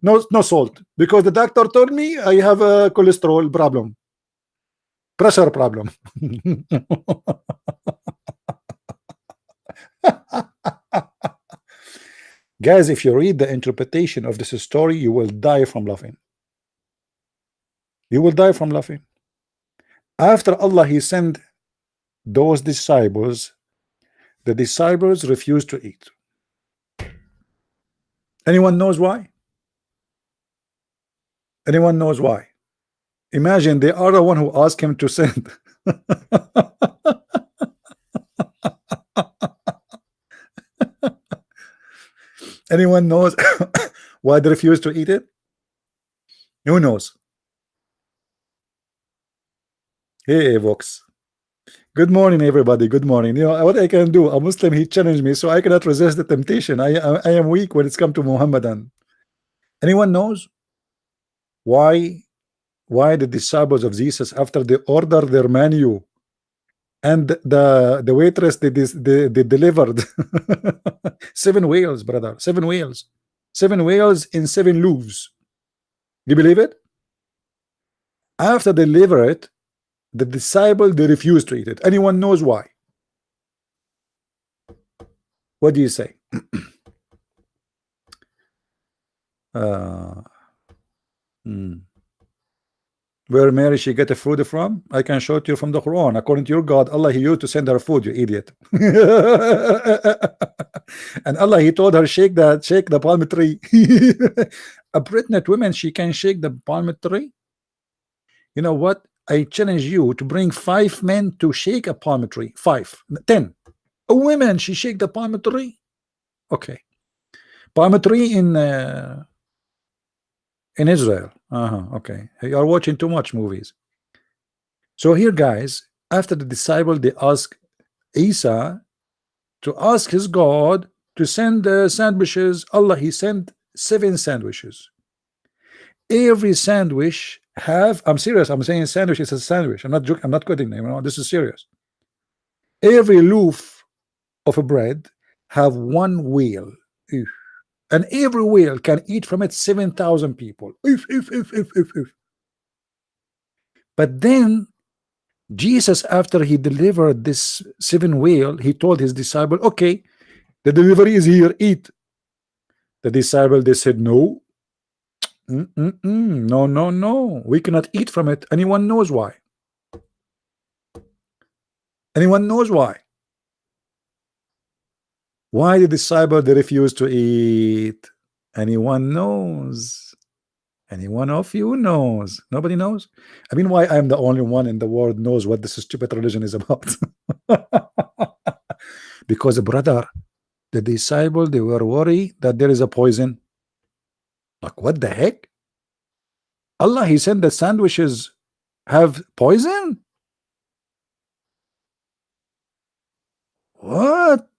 no salt, because the doctor told me I have a cholesterol problem, pressure problem. Guys, if you read the interpretation of this story, you will die from laughing. You will die from laughing. After Allah, He sent those disciples, the disciples refused to eat. Anyone knows why? Anyone knows why? Imagine they are the one who asked Him to send. Anyone knows why they refused to eat it? Who knows? Hey, Vox. Good morning, everybody. Good morning. You know what I can do? A Muslim, he challenged me, so I cannot resist the temptation. I am weak when it's come to Muhammadan. Anyone knows why the disciples of Jesus, after they order their menu and the waitress they delivered 7 whales, brother, 7 whales, 7 whales in 7 loaves. Do you believe it? After they deliver it, the disciple, they refuse to eat it. Anyone knows why? What do you say? Where Mary she get the food from? I can show it to you from the Quran. According to your God, Allah, He used to send her food, you idiot. And Allah, He told her shake the palm tree. A pregnant woman, she can shake the palm tree. You know what? I challenge you to bring 5 men to shake a palm tree. 5, 10. A woman, she shake the palm tree. Okay, palm tree in Israel. Okay, you are watching too much movies. So here, guys, after the disciple, they ask Isa to ask his God to send sandwiches. Allah, He sent 7 sandwiches. Every sandwich have, I'm serious, I'm saying sandwich is a sandwich. I'm not joking, I'm not quoting them. You know, this is serious. Every loaf of a bread have 1 whale. And every whale can eat from it 7,000 people. But then Jesus, after He delivered this 7 whale, He told His disciple, okay, the delivery is here, eat. The disciple, they said, no. No, we cannot eat from it. Anyone knows why? Anyone knows why? Why the disciple, they refuse to eat? Anyone knows? Anyone of you knows? Nobody knows? I mean, why I'm the only one in the world knows what this stupid religion is about? Because, brother, the disciple, they were worried that there is a poison. Like, what the heck? Allah, He sent the sandwiches have poison? What?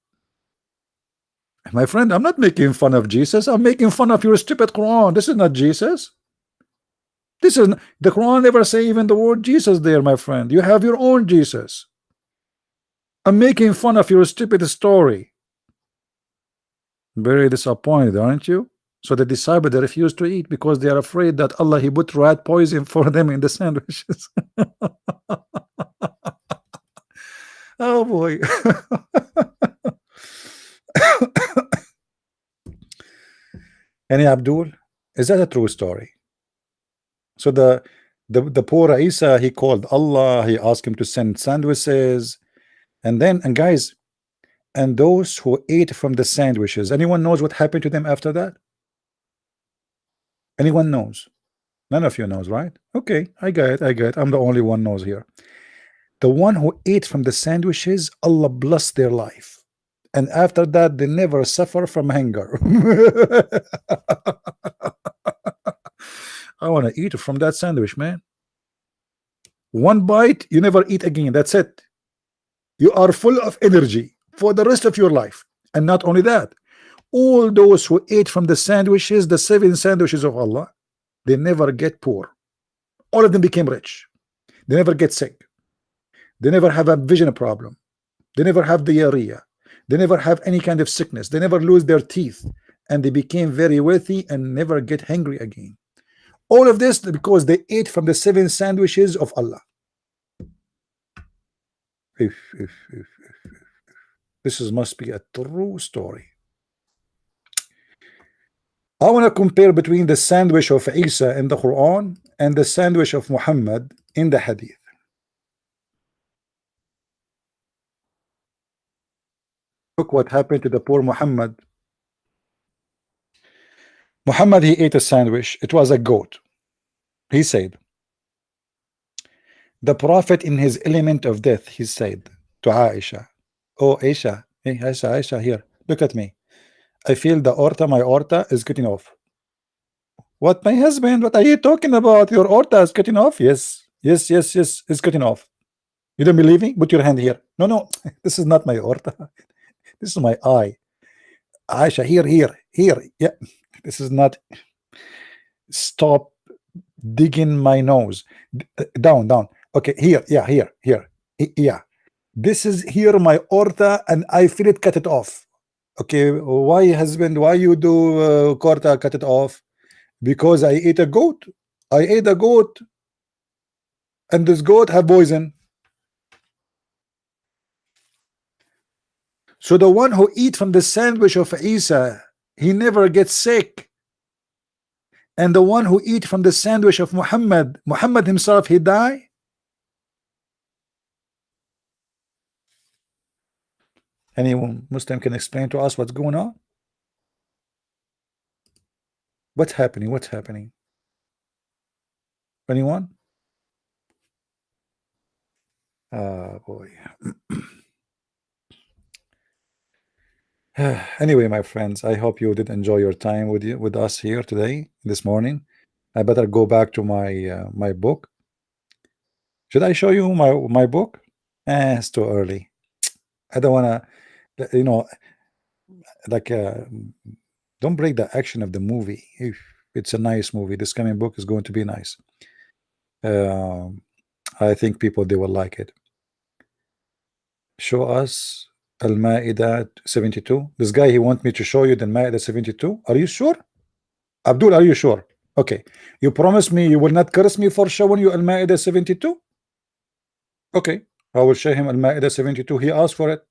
My friend, I'm not making fun of Jesus. I'm making fun of your stupid Quran. This is not Jesus. This is the Quran never say even the word Jesus there, my friend. You have your own Jesus. I'm making fun of your stupid story. Very disappointed, aren't you? So the disciples, they refuse to eat because they are afraid that Allah, He put rat poison for them in the sandwiches. Oh boy. Any Abdul, is that a true story? So the poor Isa, he called Allah, he asked Him to send sandwiches, and guys, and those who ate from the sandwiches, anyone knows what happened to them after that? Anyone knows? None of you knows, right? Okay, I get it. I'm the only one knows here. The one who ate from the sandwiches, Allah blessed their life, and after that they never suffer from hunger. I want to eat from that sandwich, man. 1 bite, you never eat again. That's it. You are full of energy for the rest of your life. And not only that, all those who ate from the sandwiches, the 7 sandwiches of Allah, they never get poor. All of them became rich. They never get sick. They never have a vision problem. They never have diarrhea. They never have any kind of sickness. They never lose their teeth. And they became very wealthy and never get hungry again. All of this because they ate from the 7 sandwiches of Allah. This must be a true story. I want to compare between the sandwich of Isa in the Quran and the sandwich of Muhammad in the Hadith. Look what happened to the poor Muhammad. Muhammad, he ate a sandwich. It was a goat. He said, the Prophet in his element of death, he said to Aisha, oh Aisha, hey Aisha, Aisha, here, look at me. I feel the aorta, my aorta is getting off. What, my husband? What are you talking about? Your aorta is cutting off? Yes, yes, yes, yes, it's cutting off. You don't believe me? Put your hand here. No, no, this is not my aorta. This is my eye. Aisha, here, here, here. Yeah, this is not. Stop digging my nose. Down, down. Okay, here, yeah, here, here. Yeah, this is here my aorta, and I feel it cut it off. Okay, why husband? Why you do aorta cut it off? Because I ate a goat. I ate a goat, and this goat have poison. So the one who eat from the sandwich of Isa, he never gets sick. And the one who eat from the sandwich of Muhammad, Muhammad himself, he die. Anyone Muslim can explain to us what's going on? What's happening? What's happening? Anyone? Boy. Anyway, my friends, I hope you did enjoy your time with us here today, this morning. I better go back to my book. Should I show you my book? It's too early. I don't wanna, you know, like don't break the action of the movie. If it's a nice movie, this coming book is going to be nice. I think people, they will like it. Show us Al-Ma'idah 72. This guy, he want me to show you the Ma'idah 72. Are you sure? Abdul, are you sure? Okay. You promise me you will not curse me for showing you Al-Ma'idah 72? Okay. I will show him Al-Ma'idah 72. He asked for it.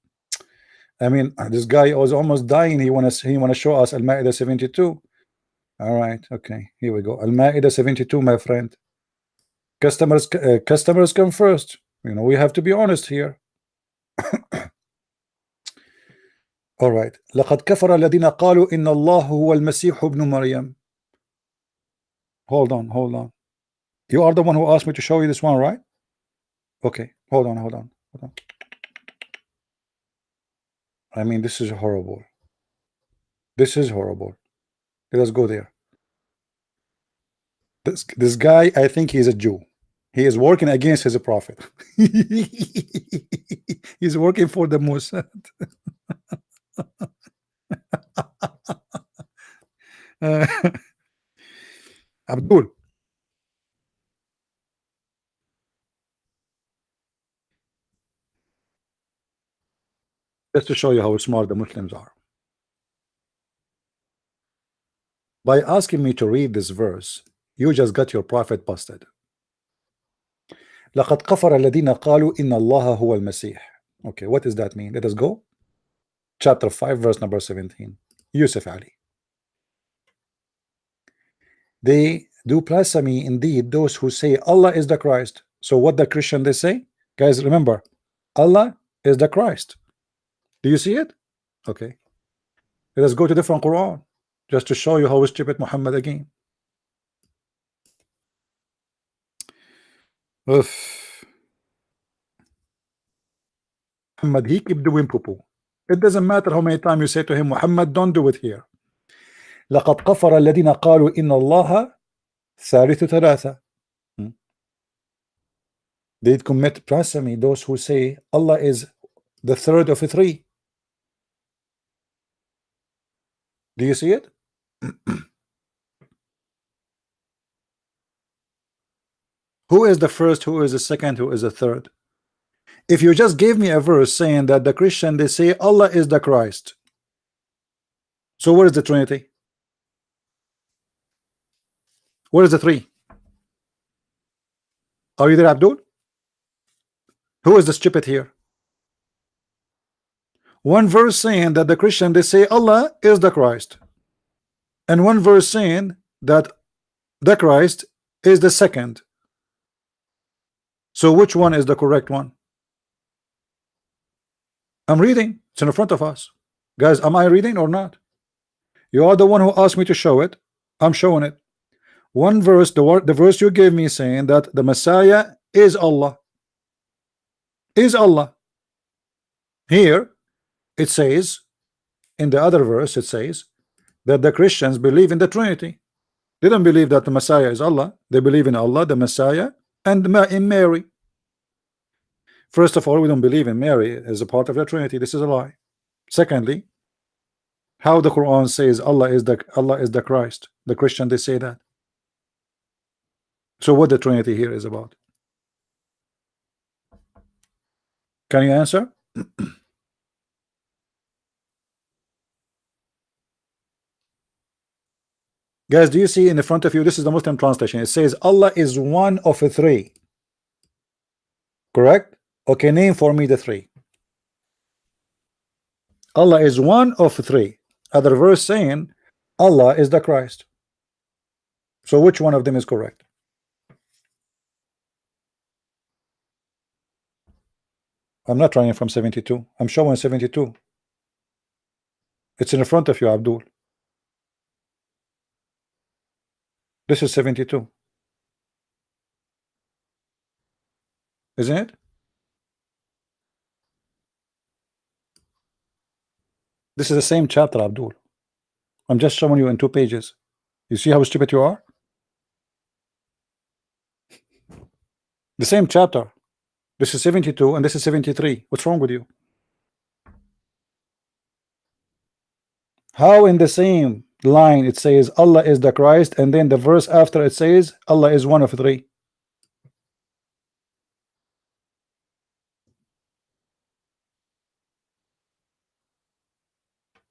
I mean, this guy was almost dying. He wanna show us Al-Ma'idah 72. All right. Okay. Here we go. Al-Ma'idah 72, my friend. Customers come first. You know, we have to be honest here. All right. لقد كفر الذين قالوا إن الله هو المسيح ابن مريم. Hold on, hold on. You are the one who asked me to show you this one, right? Okay. Hold on, hold on, hold on. I mean, this is horrible. This is horrible. Let us go there. This guy, I think he's a Jew. He is working against his prophet. He's working for the Mossad. Abdul, just to show you how smart the Muslims are. By asking me to read this verse, you just got your prophet busted. لقد كفر الذين قالوا إن الله هو المسيح. Okay, what does that mean? Let us go. Chapter 5, verse number 17. Yusuf Ali. They do blasphemy indeed, those who say Allah is the Christ. So what the Christian they say? Guys, remember, Allah is the Christ. Do you see it? Okay. Let us go to different Quran, just to show you how stupid Muhammad again. Oof. Muhammad, he keep doing poo-poo. It doesn't matter how many times you say to him, Muhammad, don't do it here. لقد كفر الذين قالوا إن الله ثالث ثلاثة. They commit blasphemy, those who say Allah is the third of three. Do you see it? Who is the first? Who is the second? Who is the third? If you just gave me a verse saying that the Christian, they say Allah is the Christ, so where is the Trinity? Where is the three? Are you there, Abdul? Who is the stupid here? One verse saying that the Christian, they say Allah is the Christ. and one verse saying that the Christ is the second. So which one is the correct one? I'm reading. It's in front of us. Guys, am I reading or not? You are the one who asked me to show it. I'm showing it. One verse, the verse you gave me saying that the Messiah is Allah. Is Allah. Here it says, in the other verse, it says that the Christians believe in the Trinity. They don't believe that the Messiah is Allah. They believe in Allah, the Messiah, and in Mary. First of all, we don't believe in Mary as a part of the Trinity. This is a lie. Secondly, how the Quran says Allah is the Christ. The Christian, they say that. So what the Trinity here is about? Can you answer? Guys, do you see in the front of you? This is the Muslim translation. It says Allah is one of the three. Correct? Okay, name for me the three. Allah is one of three. Other verse saying Allah is the Christ. So which one of them is correct? I'm not trying from 72. I'm showing 72. It's in front of you, Abdul. This is 72. Isn't it? This is the same chapter, Abdul. I'm just showing you in 2 pages. You see how stupid you are? The same chapter. This is 72 and this is 73. What's wrong with you? How in the same line it says Allah is the Christ, and then the verse after it says Allah is one of three?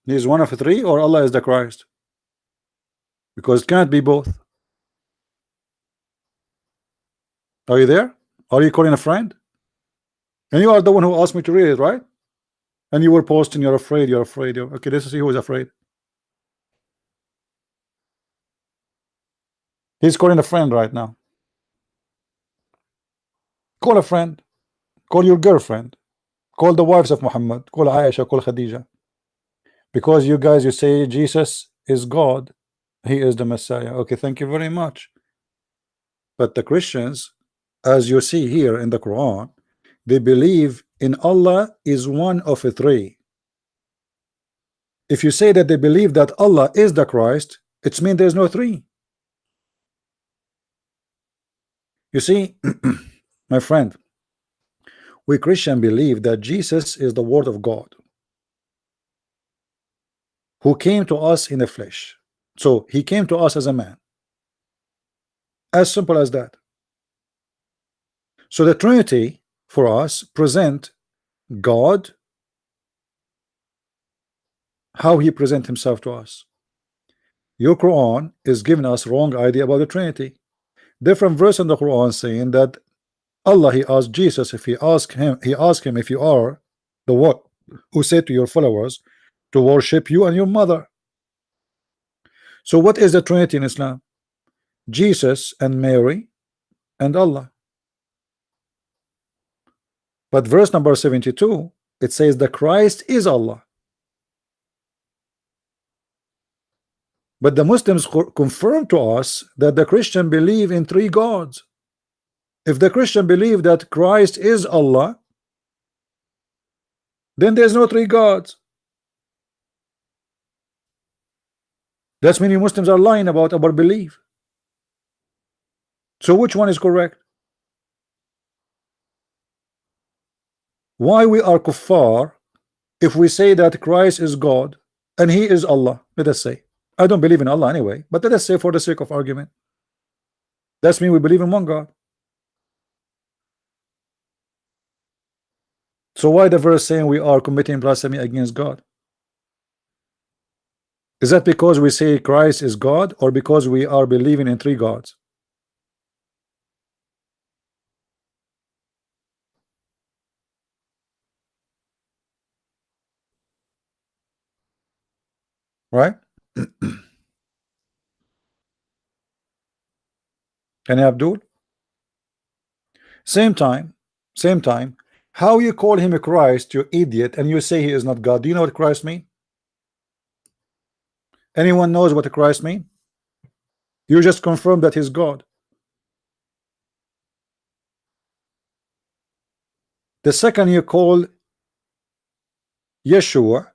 He is one of three, or Allah is the Christ? Because it can't be both. Are you there? Are you calling a friend? And you are the one who asked me to read it, right? And you were posting, you're afraid, you're afraid. Okay, let's see who is afraid. He's calling a friend right now. Call a friend. Call your girlfriend. Call the wives of Muhammad. Call Aisha, call Khadija. Because you guys, you say Jesus is God. He is the Messiah. Okay, thank you very much. But the Christians, as you see here in the Quran, they believe in Allah is one of the three. If you say that they believe that Allah is the Christ, it means there's no three. You see, my friend, we Christian believe that Jesus is the Word of God who came to us in the flesh. So he came to us as a man. As simple as that. So the Trinity for us present God, how he present himself to us. Your Quran is giving us wrong idea about the Trinity. Different verse in the Quran saying that Allah, he asked Jesus, if he asked him if you are the one who said to your followers to worship you and your mother. So what is the Trinity in Islam? Jesus and Mary and Allah. But verse number 72, it says the Christ is Allah. But the Muslims confirm to us that the Christian believe in three gods. If the Christian believe that Christ is Allah, then there's no three gods. That's meaning Muslims are lying about our belief. So which one is correct? Why we are kuffar if we say that Christ is God and he is Allah? Let us say, I don't believe in Allah anyway, but let us say for the sake of argument, that's mean we believe in one God. So why the verse saying we are committing blasphemy against God? Is that because we say Christ is God, or because we are believing in three gods? Right? Can you Abdul? Same time, same time. How you call him a Christ, you idiot, and you say he is not God? Do you know what Christ mean? Anyone knows what a Christ mean? You just confirm that he's God. The second you call Yeshua,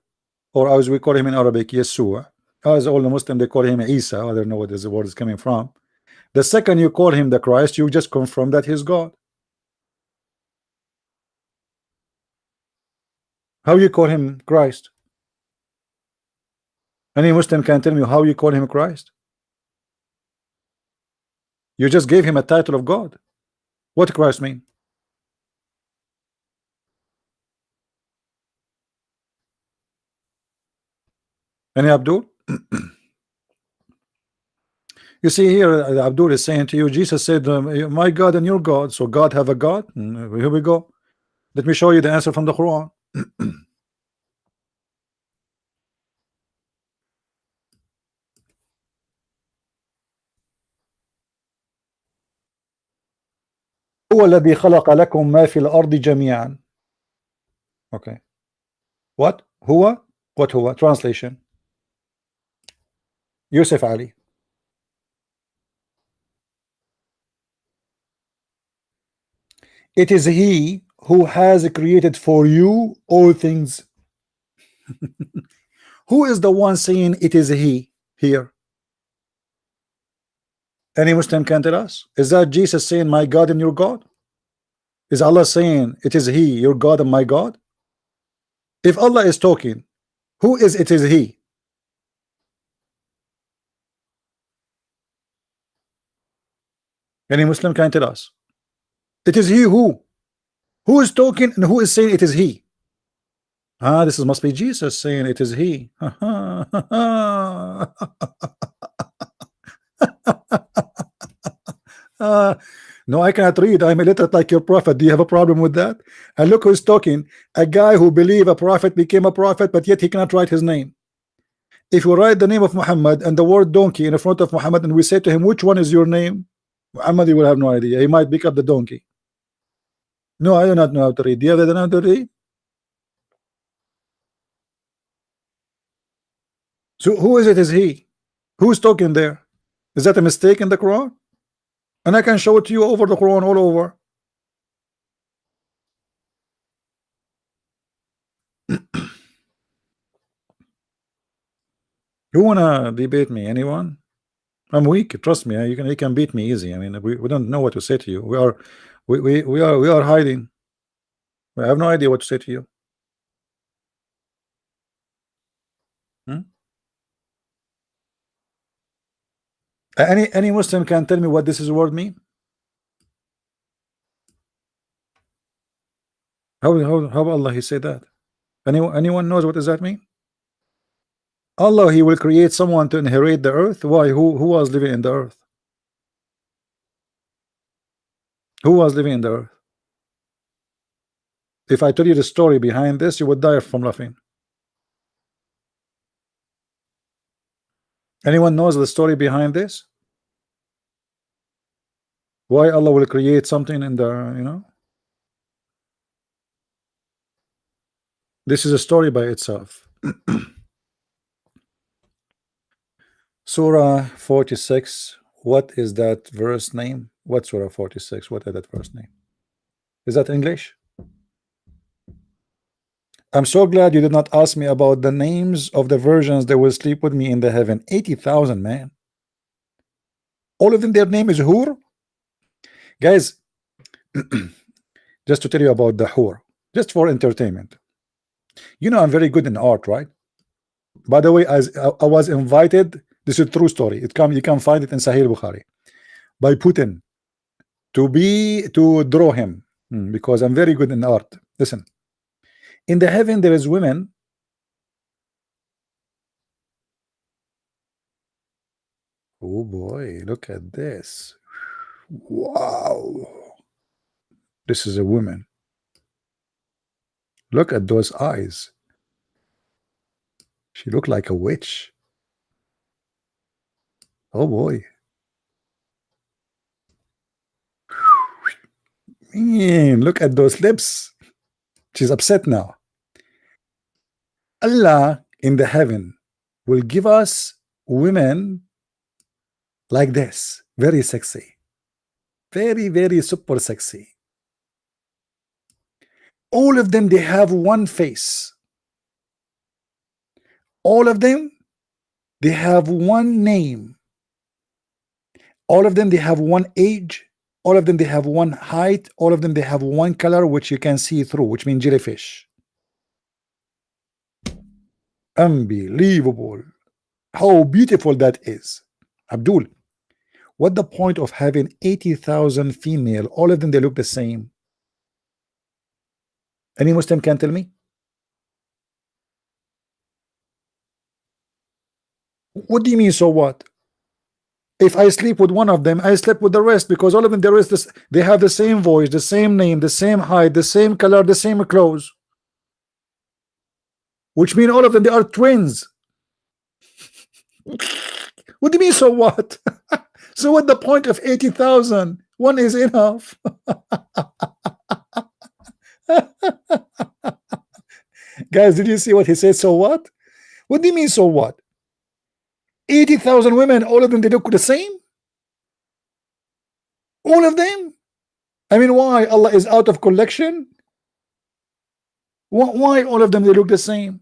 or as we call him in Arabic, Yeshua, as all the Muslim they call him Isa. I don't know where this word is coming from. The second you call him the Christ, you just confirm that he's God. How you call him Christ? Any Muslim can tell me how you call him Christ? You just gave him a title of God. What Christ mean? Any Abdul? You see here, Abdul is saying to you, Jesus said, my God and your God. So God have a God? Here we go. Let me show you the answer from the Quran. هو الذي خلق لكم ما في الأرض جميعا. Okay. What? هو? What هو? Translation. Yusuf Ali. It is he who has created for you all things. Who is the one saying it is he here? Any Muslim can tell us? Is that Jesus saying my God and your God? Is Allah saying it is he, your God and my God? If Allah is talking, who is it is he? Any Muslim can tell us? It is he who? Who is talking and who is saying it is he? Ah, this must be Jesus saying it is he. No, I cannot read. I'm illiterate like your prophet. Do you have a problem with that? And look who's talking. A guy who believe a prophet became a prophet, but yet he cannot write his name. If we write the name of Muhammad and the word donkey in front of Muhammad, and we say to him, which one is your name? Muhammad, he will have no idea. He might pick up the donkey. No, I do not know how to read. Do you have how to read? So who is it? Is he? Who's talking there? Is that a mistake in the Quran? And I can show it to you over the Quran all over. Who wanna debate me? Anyone? I'm weak. Trust me. You can beat me easy. I mean, we don't know what to say to you. We are hiding. I have no idea what to say to you. Hmm? Any Muslim can tell me what this is word mean? How Allah he said that? Anyone knows what does that mean? Allah he will create someone to inherit the earth. Why? Who was living in the earth? Who was living in the earth? If I tell you the story behind this, you would die from laughing. Anyone knows the story behind this? Why Allah will create something in the this is a story by itself. Surah 46. What is that verse name? What Surah 46? What is that verse name? Is that English? I'm so glad you did not ask me about the names of the virgins that will sleep with me in the heaven. 80,000, man. All of them, their name is Hur. Guys, just to tell you about the Hur, just for entertainment. You know, I'm very good in art, right? By the way, as I was invited, this is a true story. You can find it in Sahih Bukhari by Putin to draw him because I'm very good in art. Listen, in the heaven there is women. Oh boy, look at this. Wow. This is a woman. Look at those eyes. She looked like a witch. Oh boy. Man, look at those lips. She's upset now. Allah in the heaven will give us women like this, very sexy, very, very super sexy. All of them, they have one face. All of them, they have one name. All of them, they have one age. All of them, they have one height. All of them, they have one color, which you can see through, which means jellyfish. Unbelievable. How beautiful that is. Abdul, what the point of having 80,000 female? All of them, they look the same. Any Muslim can tell me? What do you mean, so what? If I sleep with one of them, I sleep with the rest, because all of them, they have the same voice, the same name, the same height, the same color, the same clothes, which mean all of them, they are twins. What do you mean, so what? So what the point of 80,000? One is enough. Guys, did you see what he said? So what? What do you mean, so what? 80,000 women, all of them, they look the same? All of them? I mean, why? Allah is out of collection? Why all of them, they look the same?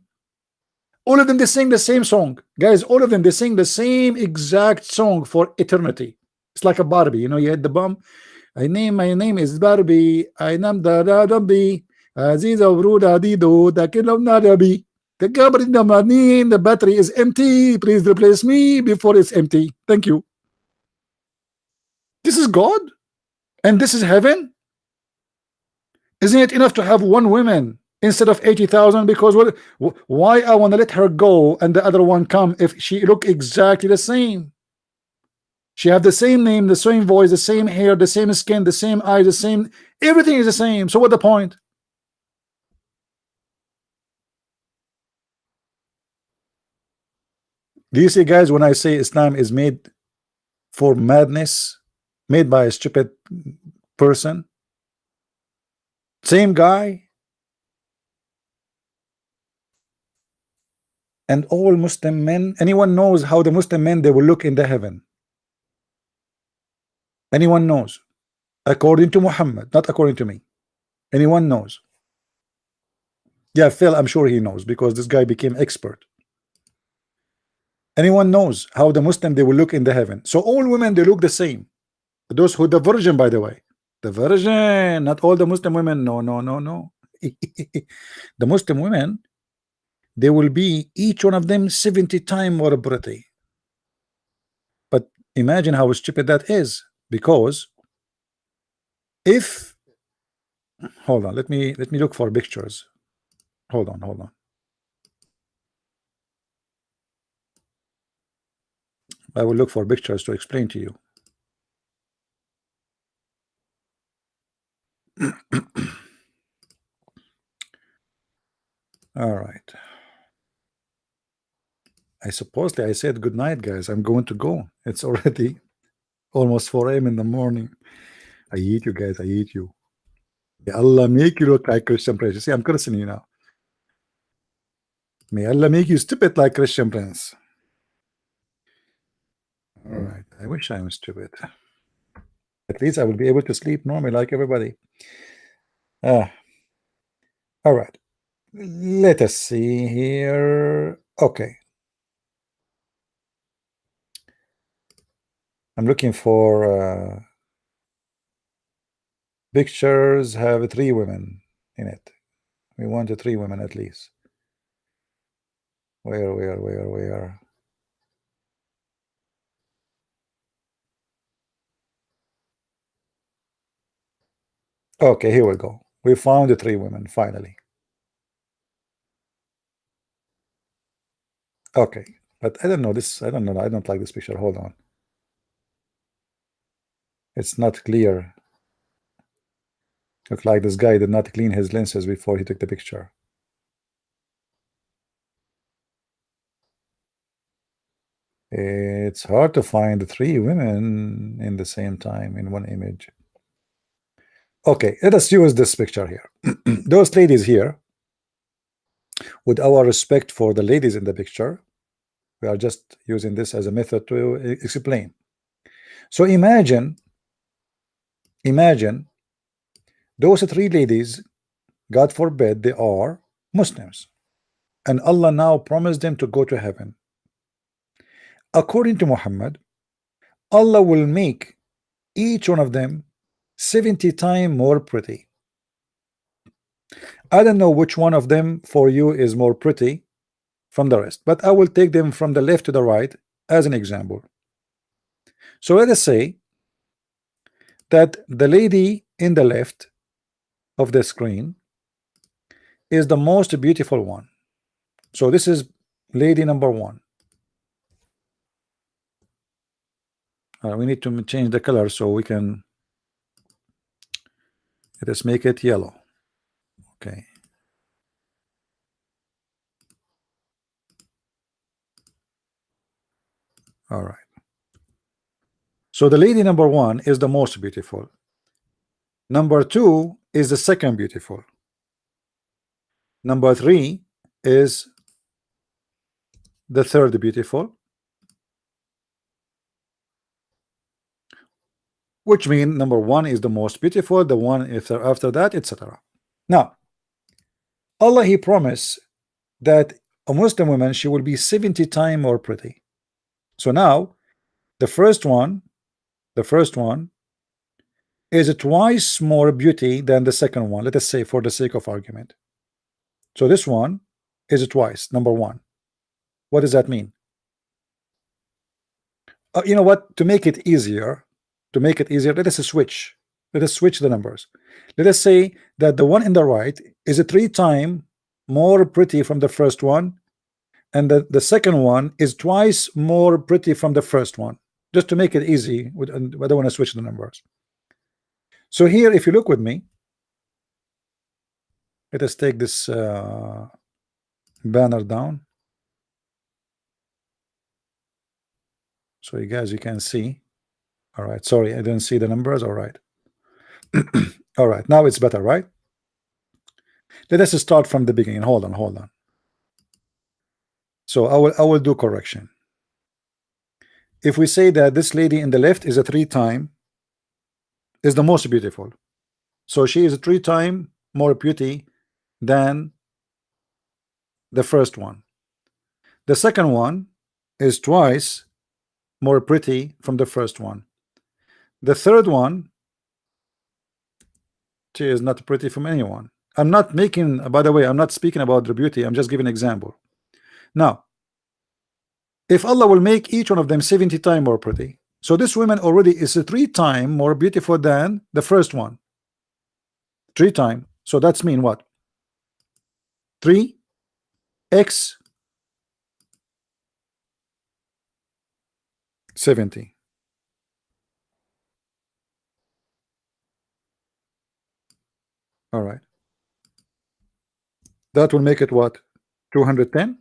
All of them, they sing the same song. Guys, all of them, they sing the same exact song for eternity. It's like a Barbie, you know, you hit the bum. My name is Barbie. I am the Barbie. Aziza Bruda Dido, the kid of Nadabi. The battery is empty. Please replace me before it's empty. Thank you. This is God, and this is heaven. Isn't it enough to have one woman instead of 80,000? Because why I want to let her go and the other one come if she look exactly the same? She have the same name, the same voice, the same hair, the same skin, the same eyes, the same, everything is the same. So what the point? Do you see, guys, when I say Islam is made for madness, made by a stupid person? Same guy. And all Muslim men, anyone knows how the Muslim men, they will look in the heaven? Anyone knows? According to Muhammad, not according to me. Anyone knows? Yeah, Phil, I'm sure he knows, because this guy became expert. Anyone knows how the Muslim, they will look in the heaven? So all women, they look the same. Those who, the virgin, by the way, the virgin, not all the Muslim women. No, no, no, no. The Muslim women, they will be, each one of them, 70 times more pretty. But imagine how stupid that is, because if, hold on, let me look for pictures. Hold on. I will look for pictures to explain to you. All right. I supposedly I said good night, guys. I'm going to go. It's already almost 4 a.m. in the morning. I eat you guys. I eat you. May Allah make you look like Christian Prince. See, I'm cursing you now. May Allah make you stupid like Christian Prince. All right. I wish I was stupid. At least I will be able to sleep normally like everybody. All right. Let us see here. Okay. I'm looking for pictures have 3 women in it. We want 3 women at least. Where? Okay, here we go. We found the 3 women finally. Okay, but I don't know this. I don't know. I don't like this picture. Hold on. It's not clear. Look like this guy did not clean his lenses before he took the picture. It's hard to find 3 women in the same time in one image. Okay, let us use this picture here. Those ladies here, with our respect for the ladies in the picture, we are just using this as a method to explain. So imagine those three ladies, God forbid, they are Muslims, and Allah now promised them to go to heaven. According to Muhammad, Allah will make each one of them 70 times more pretty. I don't know which one of them for you is more pretty from the rest, but I will take them from the left to the right as an example. So let us say that the lady in the left of the screen is the most beautiful one. So this is lady number one. We need to change the color so we can, let us make it yellow. Okay. All right. So the lady number one is the most beautiful. Number two is the second beautiful. Number three is the third beautiful, which means number one is the most beautiful, the one after that, etc. Now, Allah, He promised that a Muslim woman, she will be 70 times more pretty. So now, the first one is twice more beauty than the second one. Let us say, for the sake of argument. So this one is twice, number one. What does that mean? You know what? To make it easier, let us switch. Let us switch the numbers. Let us say that the one in the right is 3 times more pretty from the first one, and the second one is twice more pretty from the first one. Just to make it easy, I don't want to switch the numbers. So here, if you look with me, let us take this banner down, so you guys, you can see. All right, sorry, I didn't see the numbers. All right. All right, now it's better, right? Let us start from the beginning. Hold on. So I will do correction. If we say that this lady in the left is 3 times, is the most beautiful, so she is 3 times more beauty than the first one. The second one is twice more pretty from the first one. The third one, she is not pretty from anyone. I'm not making, by the way, I'm not speaking about the beauty, I'm just giving an example. Now, if Allah will make each one of them 70 times more pretty, so this woman already is 3 times more beautiful than the first one. 3 times. So that's mean what? 3x 70. All right. That will make it what? 210?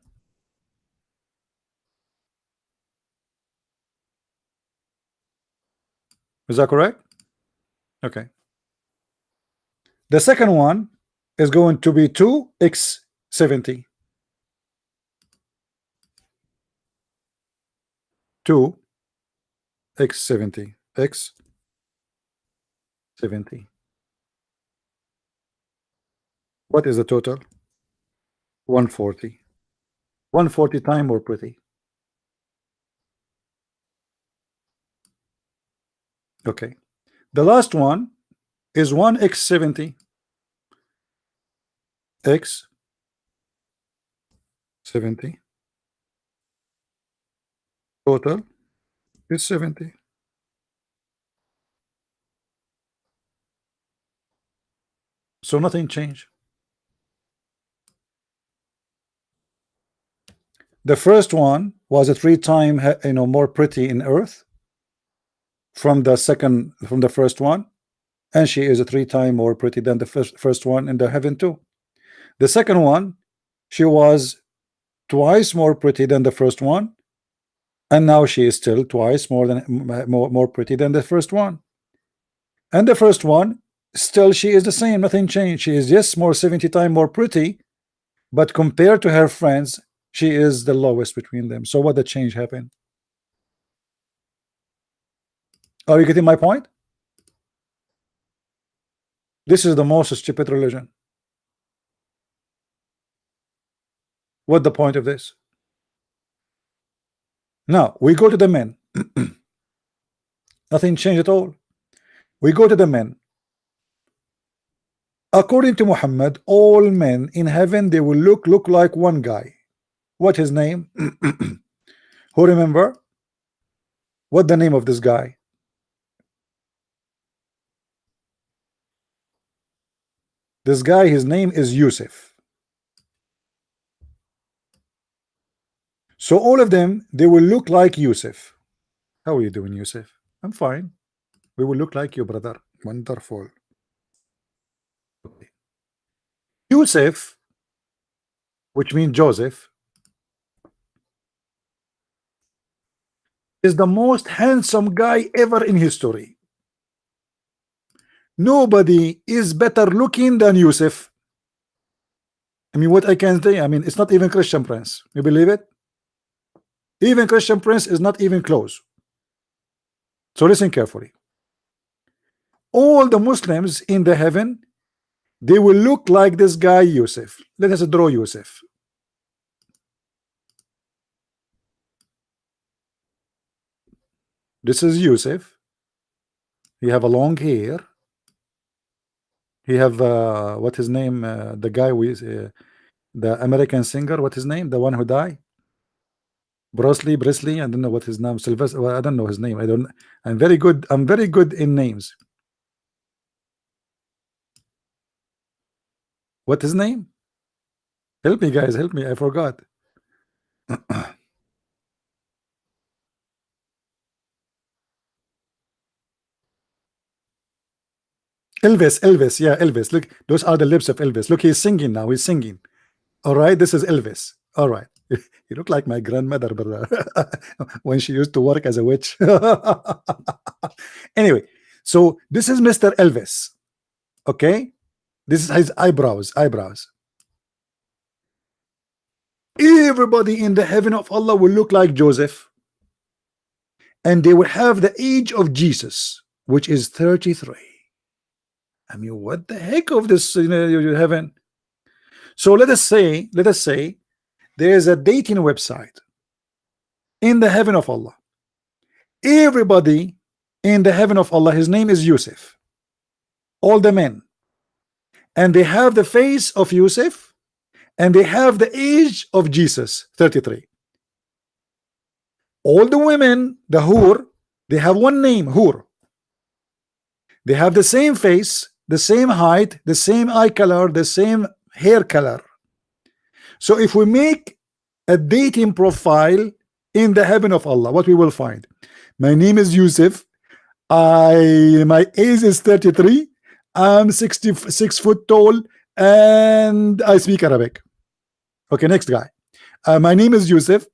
Is that correct? Okay. The second one is going to be 2x 70. 2x 70. X 70. What is the total? 140. 140 times more pretty. Okay. The last one is 1x 70. X 70. Total is 70. So nothing changed. The first one was 3 times, more pretty in earth from the first one, and she is 3 times more pretty than the first one in the heaven too. The second one, she was twice more pretty than the first one, and now she is still twice more pretty than the first one. And the first one Still, she is the same. Nothing changed. She is, yes, more 70 times more pretty, but compared to her friends, she is the lowest between them. So what the change happened? Are you getting my point? This is the most stupid religion. What the point of this? Now we go to the men. Nothing changed at all. We go to the men. According to Muhammad, all men in heaven, they will look like one guy. What his name? Who remember? What the name of this guy? This guy, his name is Yusuf. So all of them, they will look like Yusuf. How are you doing, Yusuf? I'm fine. We will look like you, brother. Wonderful. Yusuf, which means Joseph, is the most handsome guy ever in history. Nobody is better looking than Yusuf. I mean, what I can say, I mean, it's not even Christian Prince. You believe it? Even Christian Prince is not even close. So listen carefully. All the Muslims in the heaven, they will look like this guy Yusuf. Let us draw Yusuf. This is Yusuf. He have a long hair. He have what his name? The guy with the American singer. What his name? The one who died. Bresley. I don't know what his name. Sylvester. Well, I don't know his name. I don't. I'm very good. I'm very good in names. What his name? Help me, guys. Help me. I forgot. Elvis. Yeah, Elvis. Look, those are the lips of Elvis. Look, he's singing now. He's singing. All right. This is Elvis. All right. You look like my grandmother, brother, when she used to work as a witch. Anyway, so this is Mr. Elvis. Okay, this is his eyebrows. Everybody in the heaven of Allah will look like Joseph, and they will have the age of Jesus, which is 33. I mean, what the heck of this, heaven? So let us say there is a dating website in the heaven of Allah. Everybody in the heaven of Allah, his name is Yusuf. All the men, and they have the face of Yusuf, and they have the age of Jesus, 33. All the women, the Hur, they have one name, Hur. They have the same face, the same height, the same eye color, the same hair color. So if we make a dating profile in the heaven of Allah, what we will find? My name is Yusuf. My age is 33. I'm 66 foot tall, and I speak Arabic. Okay, next guy. My name is Yusuf.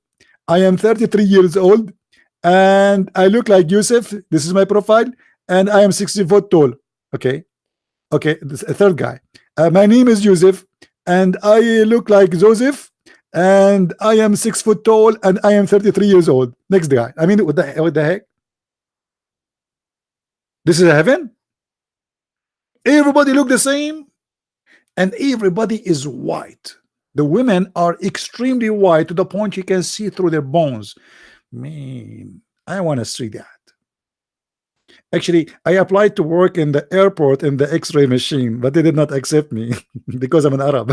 I am 33 years old, and I look like Yusuf. This is my profile, and I am 60 foot tall. Okay, this third guy. My name is Yusuf, and I look like Joseph, and I am 6 foot tall, and I am 33 years old. Next guy. I mean, what the heck? This is heaven. Everybody look the same, and everybody is white. The women are extremely white to the point you can see through their bones. Man, I want to see that. Actually, I applied to work in the airport in the X-ray machine, but they did not accept me because I'm an Arab.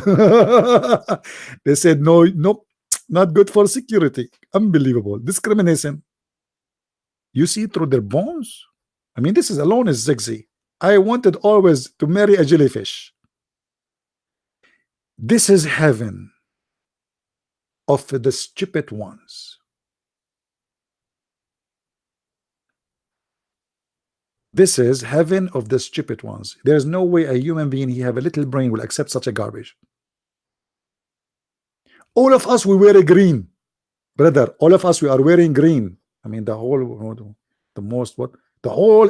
They said no, not good for security. Unbelievable discrimination. You see through their bones. I mean, this is alone is sexy. I wanted always to marry a jellyfish. This is heaven of the stupid ones. This is heaven of the stupid ones. There's no way a human being, he have a little brain, will accept such a garbage. All of us, we wear a green, brother. All of us, we are wearing green. I mean, the whole,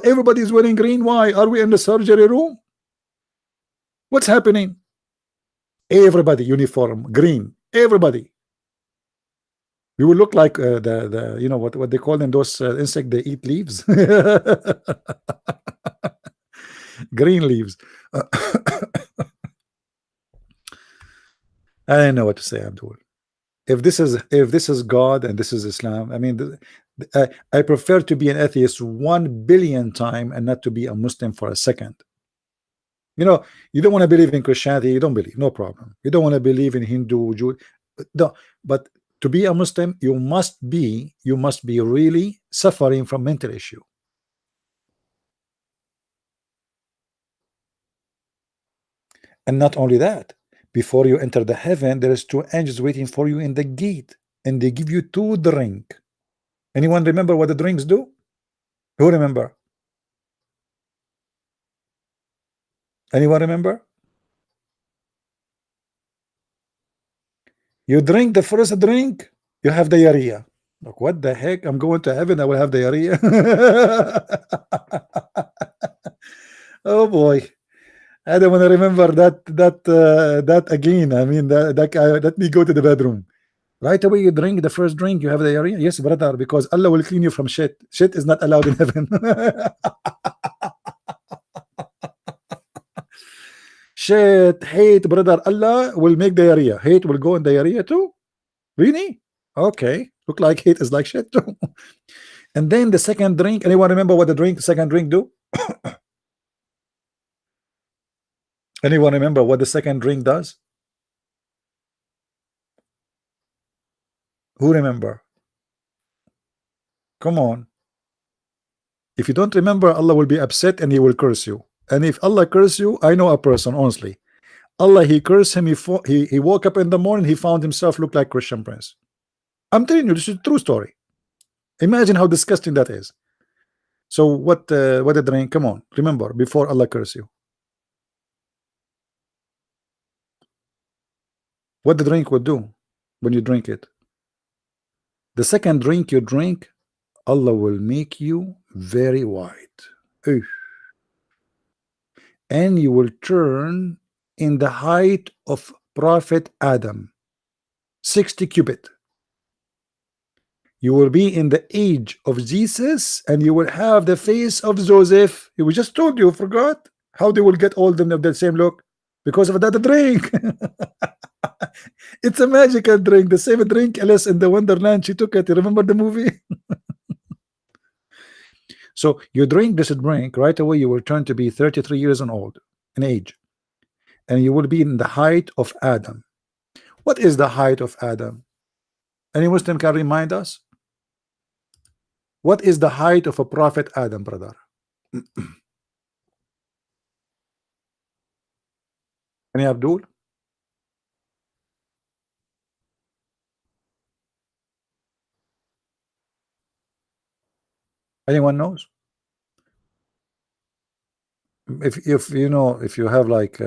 everybody is wearing green. Why are we in the surgery room? What's happening? Everybody uniform, green, everybody. We will look like the you know what they call them, those insect, they eat leaves. Green leaves. I don't know what to say, Abdul. If this is God and this is Islam, I mean, I prefer to be an atheist 1 billion times and not to be a Muslim for a second. You know, you don't want to believe in Christianity, you don't believe, no problem. You don't want to believe in Hindu, Jew, no. But to be a Muslim, you must be really suffering from mental issue. And not only that, before you enter the heaven, there is two angels waiting for you in the gate, and they give you two drink. Anyone remember what the drinks do? Who remember? Anyone remember? You drink the first drink, you have diarrhea. Like, what the heck? I'm going to heaven, I will have diarrhea. Oh boy, I don't want to remember that again. I mean, that guy, let me go to the bedroom. Right away, you drink the first drink, you have diarrhea. Yes, brother, because Allah will clean you from shit. Shit is not allowed in heaven. Shit, hate, brother. Allah will make diarrhea. Hate will go in diarrhea too. Really? Okay. Look like hate is like shit too. And then the second drink. Anyone remember what the second drink do? Anyone remember what the second drink does? Who remember? Come on. If you don't remember, Allah will be upset and he will curse you. And if Allah curse you, I know a person, honestly. Allah, he cursed him. He woke up in the morning, he found himself look like Christian Prince. I'm telling you, this is a true story. Imagine how disgusting that is. So what the drink? Come on, remember before Allah curse you. What the drink would do when you drink it? The second drink you drink, Allah will make you very white. And you will turn in the height of Prophet Adam, 60 cubit. You will be in the age of Jesus, and you will have the face of Joseph. We just told you, forgot how they will get all of the same look because of that drink. It's a magical drink, the same drink Alice in the Wonderland, she took it. You remember the movie? So you drink this drink, right away you will turn to be 33 years old in age, and you will be in the height of Adam. What is the height of Adam? Any Muslim can remind us? What is the height of a Prophet Adam, brother? Any Abdul? Anyone knows? If you know, if you have like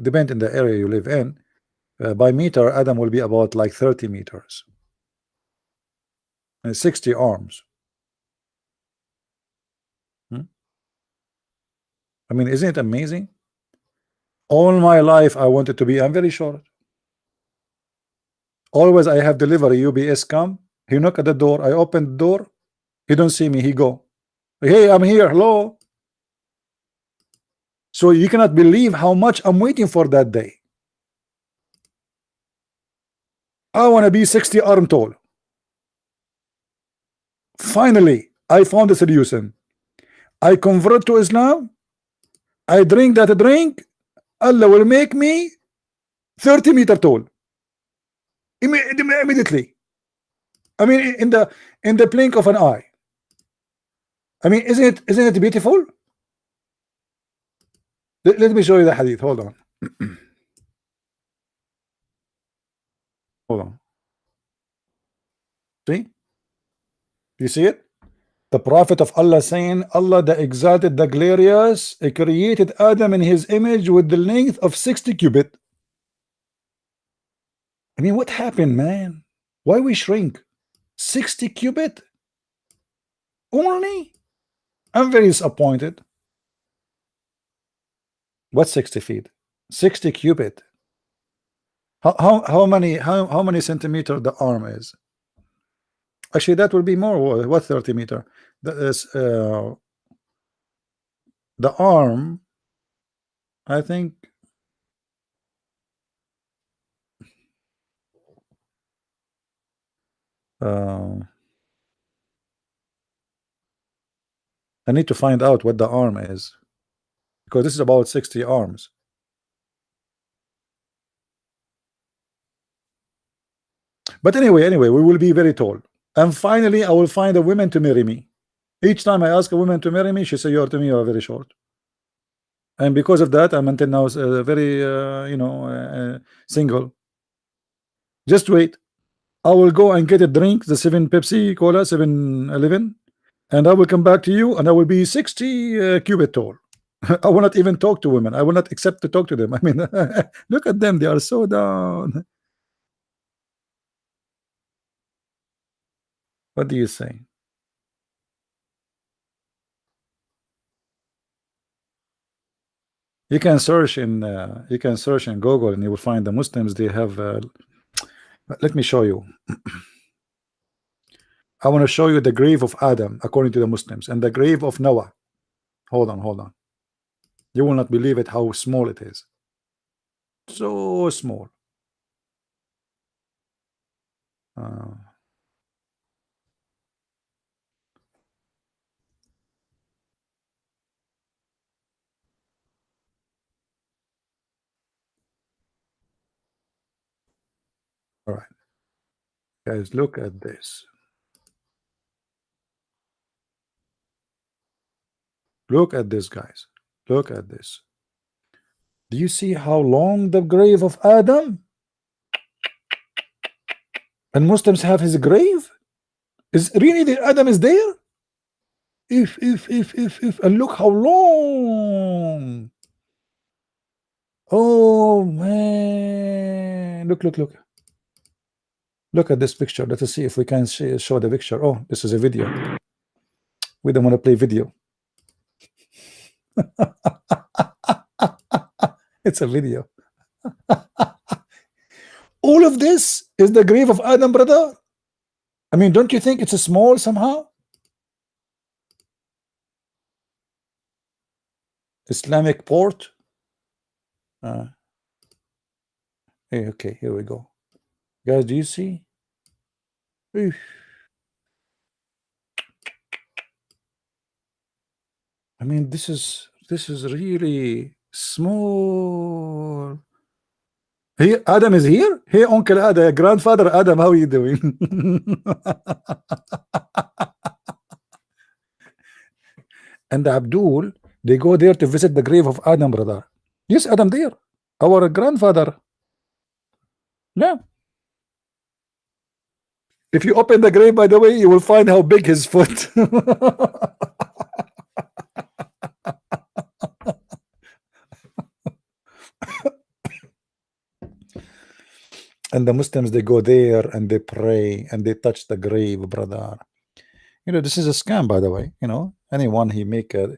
depend in the area you live in, by meter Adam will be about like 30 meters and 60 arms. I mean, isn't it amazing? All my life I wanted to be, I'm very short. Always I have delivery, UPS come, he knock at the door, I open the door, he don't see me, he go, hey, I'm here, hello. So you cannot believe how much I'm waiting for that day. I want to be 60 arm tall. Finally I found a solution. I convert to Islam, I drink that drink, Allah will make me 30 meter tall immediately. I mean, in the blink of an eye. I mean, isn't it beautiful? Let me show you the hadith. Hold on. Hold on. See? You see it? The Prophet of Allah saying, Allah the Exalted, the Glorious, created Adam in his image with the length of 60 cubit. I mean, what happened, man? Why we shrink? 60 cubit? Only? I'm very disappointed. What's 60 feet? 60 cubit. How many centimeter the arm is? Actually, that will be more. What 30 meter? That is the arm. I think I need to find out what the arm is, because this is about 60 arms. But anyway, we will be very tall. And finally, I will find a woman to marry me. Each time I ask a woman to marry me, she say, "You're to me, you're very short." And because of that, I'm until now very, single. Just wait. I will go and get a drink, the 7 Pepsi Cola, 7-Eleven, and I will come back to you, and I will be 60 cubit tall. I will not even talk to women. I will not accept to talk to them. I mean, look at them. They are so down. What do you say? You can search in Google, and you will find the Muslims. They have. Let me show you. I want to show you the grave of Adam according to the Muslims and the grave of Noah. Hold on. You will not believe it how small it is. So small. All right, guys, look at this. Look at this, guys. Look at this. Do you see how long the grave of Adam? And Muslims have his grave? Is really the Adam is there? If and look how long. Oh man, look at this picture. Let us see if we can show the picture. Oh, this is a video. We don't want to play video. It's a video. All of this is the grave of Adam, brother. I mean, don't you think it's a small somehow? Islamic port. Hey, okay, here we go. Guys, do you see? Eesh. I mean, this is really small. Here, Adam is here. Hey, Uncle Adam, grandfather Adam, how are you doing? And Abdul, they go there to visit the grave of Adam, brother. Yes, Adam there, our grandfather. Yeah. If you open the grave, by the way, you will find how big his foot. And the Muslims, they go there and they pray and they touch the grave, brother. You know, this is a scam, by the way. You know, anyone he make a,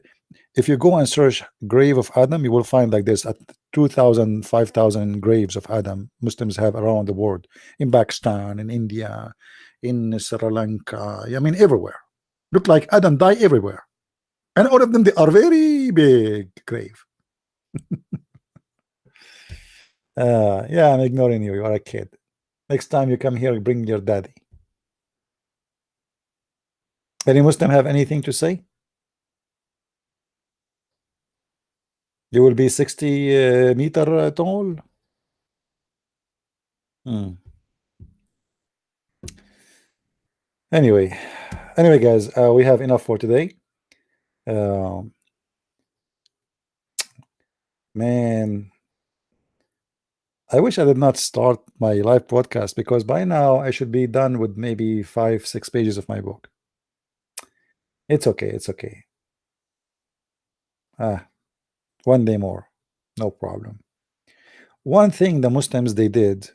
if you go and search grave of Adam, you will find like this at 2,000, 5,000 graves of Adam Muslims have around the world, in Pakistan, in India, in Sri Lanka. I mean, everywhere. Look like Adam died everywhere, and all of them they are very big grave. Yeah, I'm ignoring you. You are a kid. Next time you come here, bring your daddy. Any Muslim have anything to say? You will be 60 meter tall. Anyway, guys, we have enough for today. Man, I wish I did not start my live podcast, because by now I should be done with maybe 5-6 pages of my book. It's okay. It's okay. One day more, no problem. One thing the Muslims they did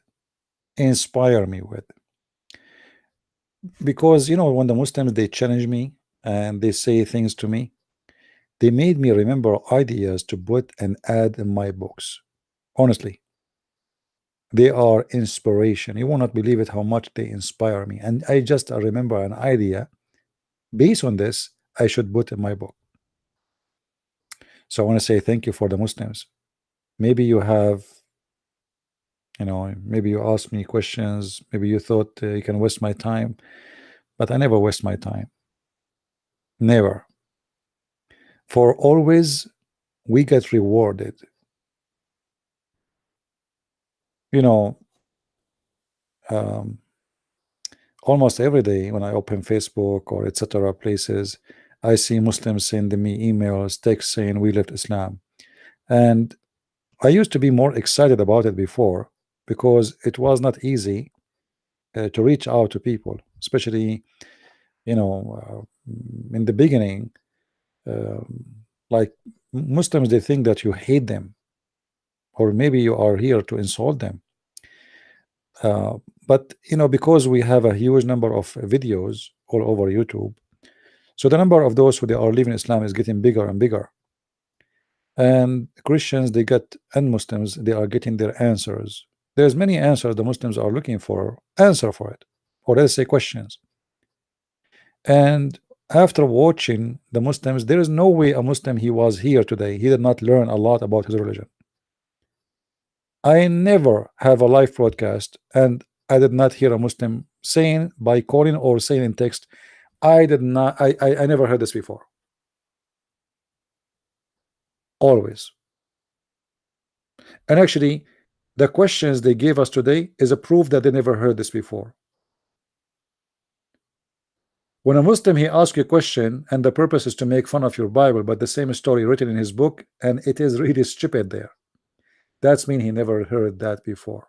inspire me with, because you know, when the Muslims they challenge me and they say things to me, They made me remember ideas to put and add in my books. Honestly, they are inspiration. You will not believe it how much they inspire me. And I just remember an idea based on this I should put in my book. So I want to say thank you for the Muslims. Maybe you have, maybe you asked me questions, maybe you thought you can waste my time, but I never waste my time. Never. For always we get rewarded. You know, um, almost every day when I open Facebook or etc. places, I see Muslims sending me emails, texts saying we left Islam. And I used to be more excited about it before because it was not easy to reach out to people, especially, in the beginning, um, like Muslims, they think that you hate them, or maybe you are here to insult them. But because we have a huge number of videos all over YouTube, so the number of those who they are leaving Islam is getting bigger and bigger. And Christians, they get, and Muslims, they are getting their answers. There's many answers the Muslims are looking for, answer for it, or let's say questions. And after watching the Muslims, there is no way a Muslim he was here today, he did not learn a lot about his religion. I never have a live broadcast and I did not hear a Muslim saying by calling or saying in text, I never heard this before. Always. And actually, the questions they gave us today is a proof that they never heard this before. When a Muslim he asks you a question and the purpose is to make fun of your Bible, but the same story written in his book and it is really stupid there, that's mean he never heard that before.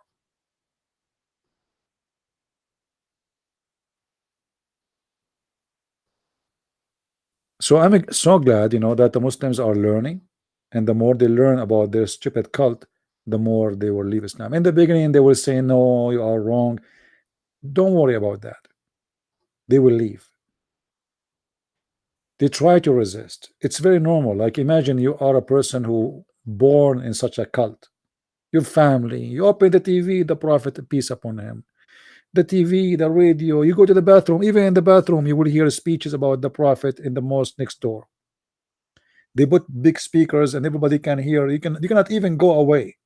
So I'm so glad, that the Muslims are learning, and the more they learn about their stupid cult, the more they will leave Islam. In the beginning, they will say, no, you are wrong. Don't worry about that. They will leave. They try to resist. It's very normal. Like imagine you are a person who born in such a cult. Your family, you open the TV, the Prophet, peace upon him. The TV, the radio, you go to the bathroom, even in the bathroom, you will hear speeches about the Prophet in the mosque next door. They put big speakers and everybody can hear. You cannot even go away.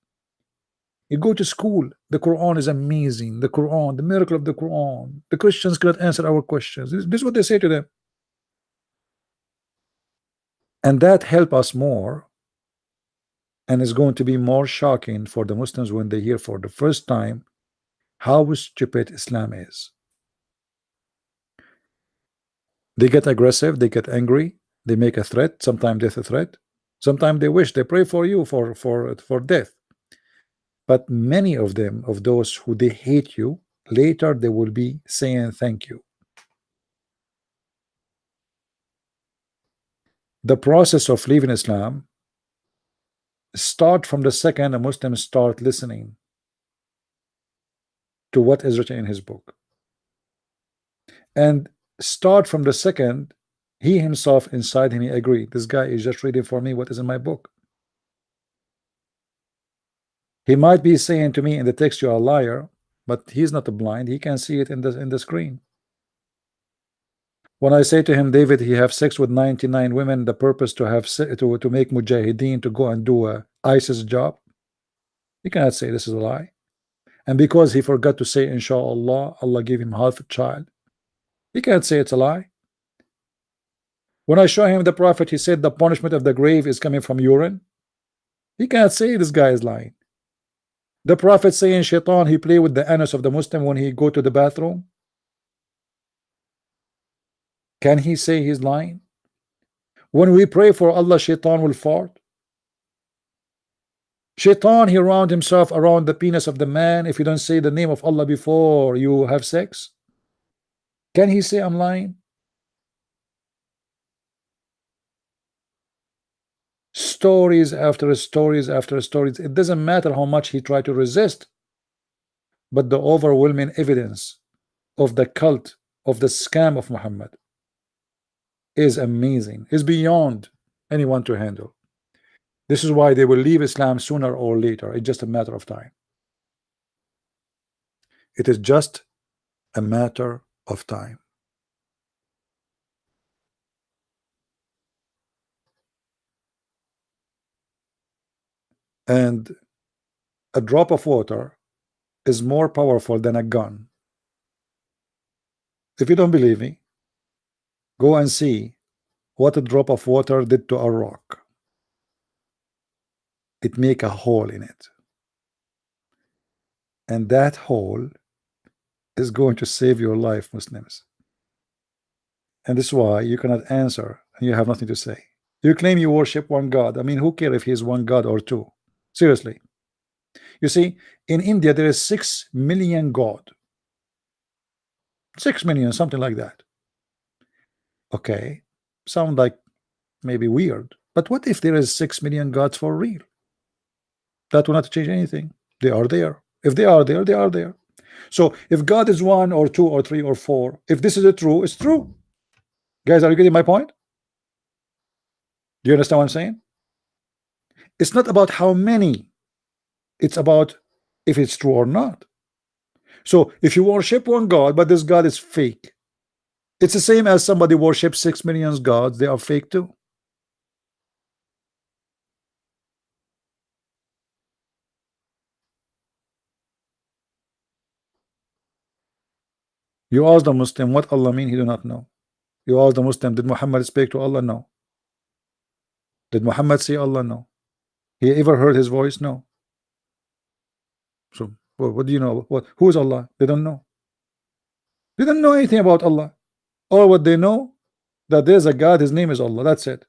You go to school, the Quran is amazing. The Quran, the miracle of the Quran. The Christians cannot answer our questions. This is what they say to them. And that help us more. And it's going to be more shocking for the Muslims when they hear for the first time how stupid Islam is. They get aggressive, they get angry, they make a threat, sometimes death a threat, sometimes they wish, they pray for you for death. But many of them, of those who they hate you, later they will be saying thank you. The process of leaving Islam start from the second a Muslim start listening to what is written in his book, and start from the second he himself inside him he agree, this guy is just reading for me what is in my book. He might be saying to me in the text you are a liar, but he's not blind, he can see it in the screen. When I say to him, David, he have sex with 99 women, the purpose to have to make mujahideen to go and do a ISIS job, he cannot say this is a lie. And because he forgot to say inshallah, Allah gave him half a child, he can't say it's a lie. When I show him the Prophet, he said the punishment of the grave is coming from urine, he can't say this guy is lying. The Prophet saying shaitan he play with the anus of the Muslim when he go to the bathroom, can he say he's lying? When we pray for Allah, shaitan will fart. Shaitan he round himself around the penis of the man if you don't say the name of Allah before you have sex. Can he say I'm lying? Stories after stories after stories. It doesn't matter how much he tried to resist, but the overwhelming evidence of the cult, of the scam of Muhammad is amazing, is beyond. anyone to handle. This is why they will leave Islam sooner or later. It's just a matter of time. It is just a matter of time. And a drop of water is more powerful than a gun. If you don't believe me, go and see what a drop of water did to a rock. It make a hole in it, and that hole is going to save your life, Muslims. And this is why you cannot answer and you have nothing to say. You claim you worship one God. I mean, who cares if he's one God or two? Seriously. You see, in India there is 6 million God. 6 million, something like that. Okay, sound like maybe weird, but what if there is 6 million gods for real? That will not change anything. They are there. If they are there, they are there. So if God is 1 or 2 or 3 or 4, if this is a true, it's true. Guys, are you getting my point? Do you understand what I'm saying? It's not about how many, it's about if it's true or not. So if you worship one God, but this God is fake, it's the same as somebody worships 6 million gods, they are fake too. You ask the Muslim what Allah mean, he do not know. You ask the Muslim, did Muhammad speak to Allah? No. Did Muhammad see Allah? No. He ever heard his voice? No. So what do you know? Who is Allah? They don't know. They don't know anything about Allah. All what they know, that there's a God, his name is Allah. That's it.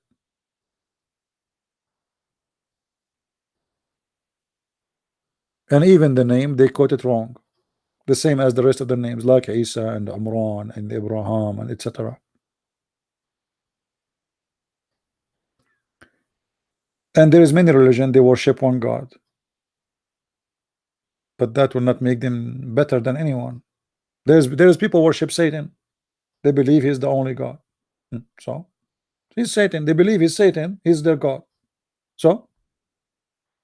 And even the name, they quote it wrong. The same as the rest of the names, like Isa and Imran and Abraham and etc. And there is many religion, they worship one God. But that will not make them better than anyone. There's people worship Satan. They believe he's the only God. So he's Satan. They believe he's Satan. He's their God. So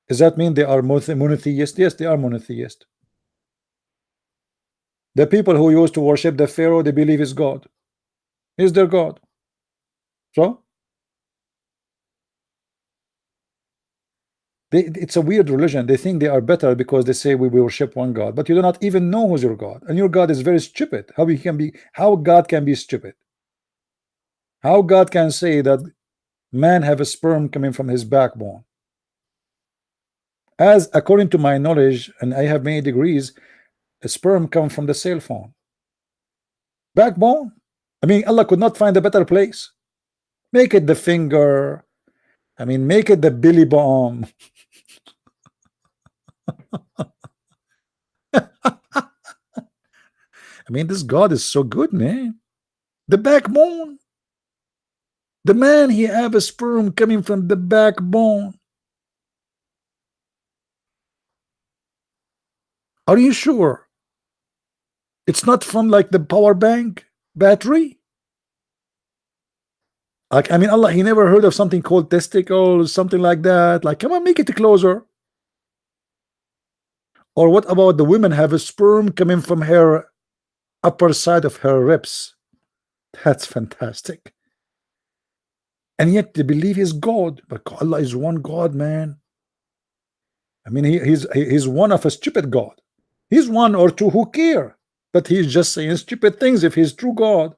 does that mean they are monotheist? Yes, they are monotheist. The people who used to worship the Pharaoh, they believe is God. He's their God. So it's a weird religion. They think they are better because they say we worship one God, but you do not even know who's your God, and your God is very stupid. How God can be stupid? How God can say that man have a sperm coming from his backbone? As according to my knowledge, and I have many degrees, a sperm come from the cell phone. Backbone? I mean, Allah could not find a better place. Make it the finger. I mean, make it the belly bomb. I mean, this God is so good, man. The backbone. The man, he have a sperm coming from the backbone. Are you sure? It's not from like the power bank battery? Like, I mean, Allah, he never heard of something called testicles, something like that. Like, come on, make it closer. Or what about the women have a sperm coming from her upper side of her ribs? That's fantastic. And yet they believe he's God, but Allah is one God, man. I mean, he's one of a stupid God. He's one or two who care, but he's just saying stupid things. If he's true God,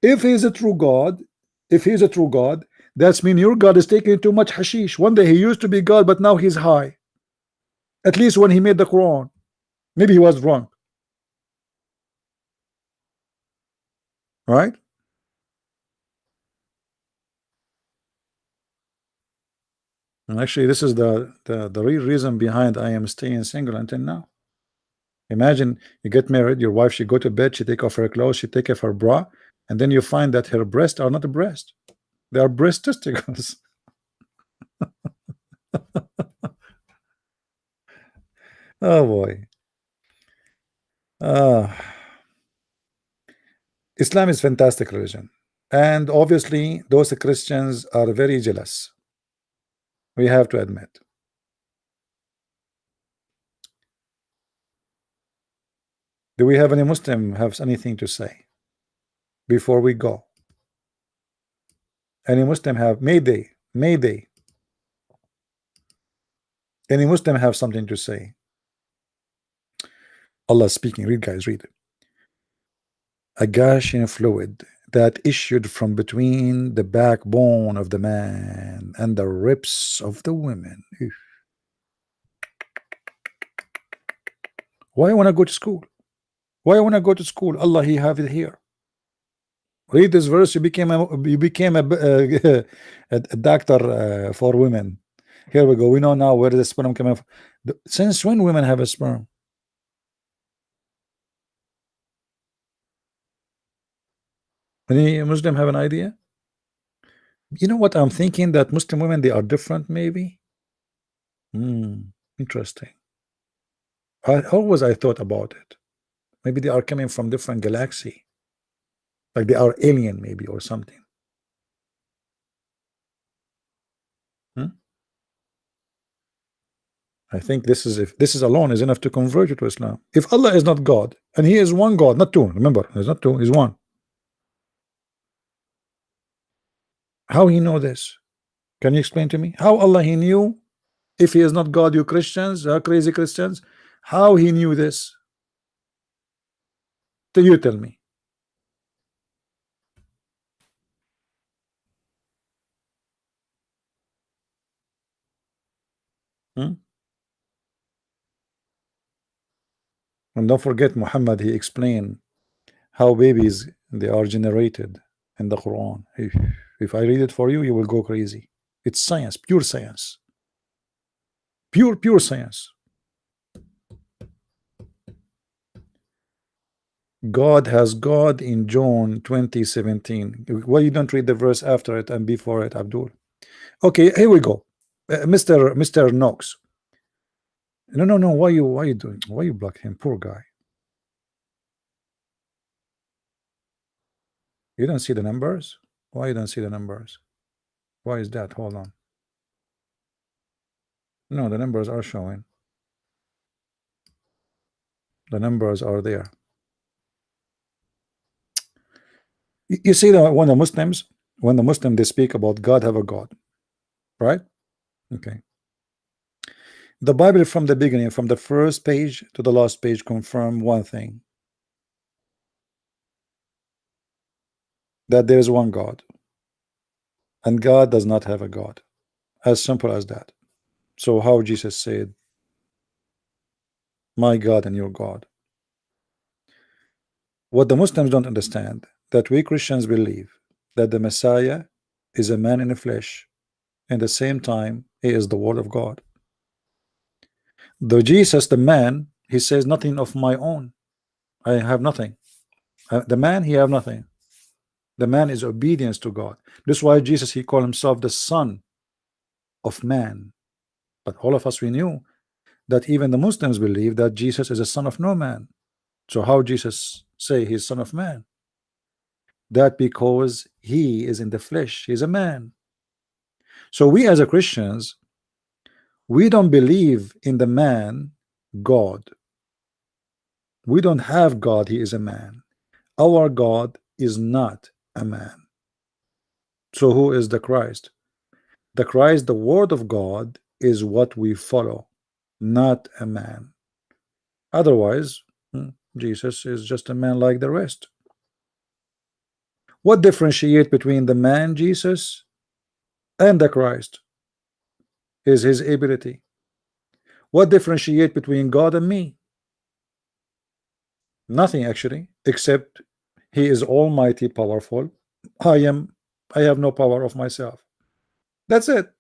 if he's a true God, if he's a true God, that's mean your God is taking too much hashish. One day he used to be God, but now he's high. At least when he made the Quran, maybe he was wrong, right? And actually, this is the real reason behind I am staying single until now. Imagine you get married, your wife, she go to bed, she take off her clothes, she take off her bra, and then you find that her breasts are not a breast, they are breast testicles. Oh boy. Islam is fantastic religion. And obviously those Christians are very jealous, we have to admit. Do we have any Muslim have anything to say before we go? Any Muslim have Mayday? Mayday. Any Muslim have something to say? Allah speaking. Read, guys, read. A gushing fluid that issued from between the backbone of the man and the ribs of the women. Eesh. Why I want to go to school? Why I want to go to school? Allah, He have it here. Read this verse. You became a doctor for women. Here we go. We know now where the sperm coming from. Since when women have a sperm? Any Muslim have an idea? You know what I'm thinking? That Muslim women, they are different, maybe. Interesting. I thought about it. Maybe they are coming from different galaxy, like they are alien, maybe, or something. I think this is, if this is alone is enough to convert you to Islam. If Allah is not God, and He is one God, not two. Remember, He's not two, He's one. How He know this? Can you explain to me? How Allah He knew? If He is not God, you Christians, crazy Christians, how He knew this? You tell me. And don't forget, Muhammad, he explained how babies, they are generated in the Quran. If I read it for you, you will go crazy. It's science, pure science. Pure science. God has God in John 20:17. Why you don't read the verse after it and before it, Abdul? Okay, here we go. Mr. Knox. No. Why you doing? Why you block him? Poor guy. You don't see the numbers? Why you don't see the numbers? Why is that? Hold on. No, the numbers are showing. The numbers are there. You see that when the Muslims they speak about God have a God, right? Okay. The Bible from the beginning, from the first page to the last page, confirm one thing: that there is one God, and God does not have a God. As simple as that. So how Jesus said, my God and your God? What the Muslims don't understand, that we Christians believe that the Messiah is a man in the flesh, and at the same time he is the word of God. The Jesus, the man, he says nothing of my own. I have nothing. The man, he have nothing. The man is obedience to God. This is why Jesus, he called himself the Son of Man. But all of us, we knew that even the Muslims believe that Jesus is a son of no man. So how Jesus say he's son of man? That because he is in the flesh, he's a man. So we as a Christians, we don't believe in the man God. We don't have God, he is a man. Our God is not a man. So who is the Christ? The Christ, the word of God, is what we follow, not a man. Otherwise, Jesus is just a man like the rest. What differentiates between the man Jesus and the Christ is his ability. What differentiates between God and me? Nothing, actually, except he is almighty powerful. I have no power of myself. That's it.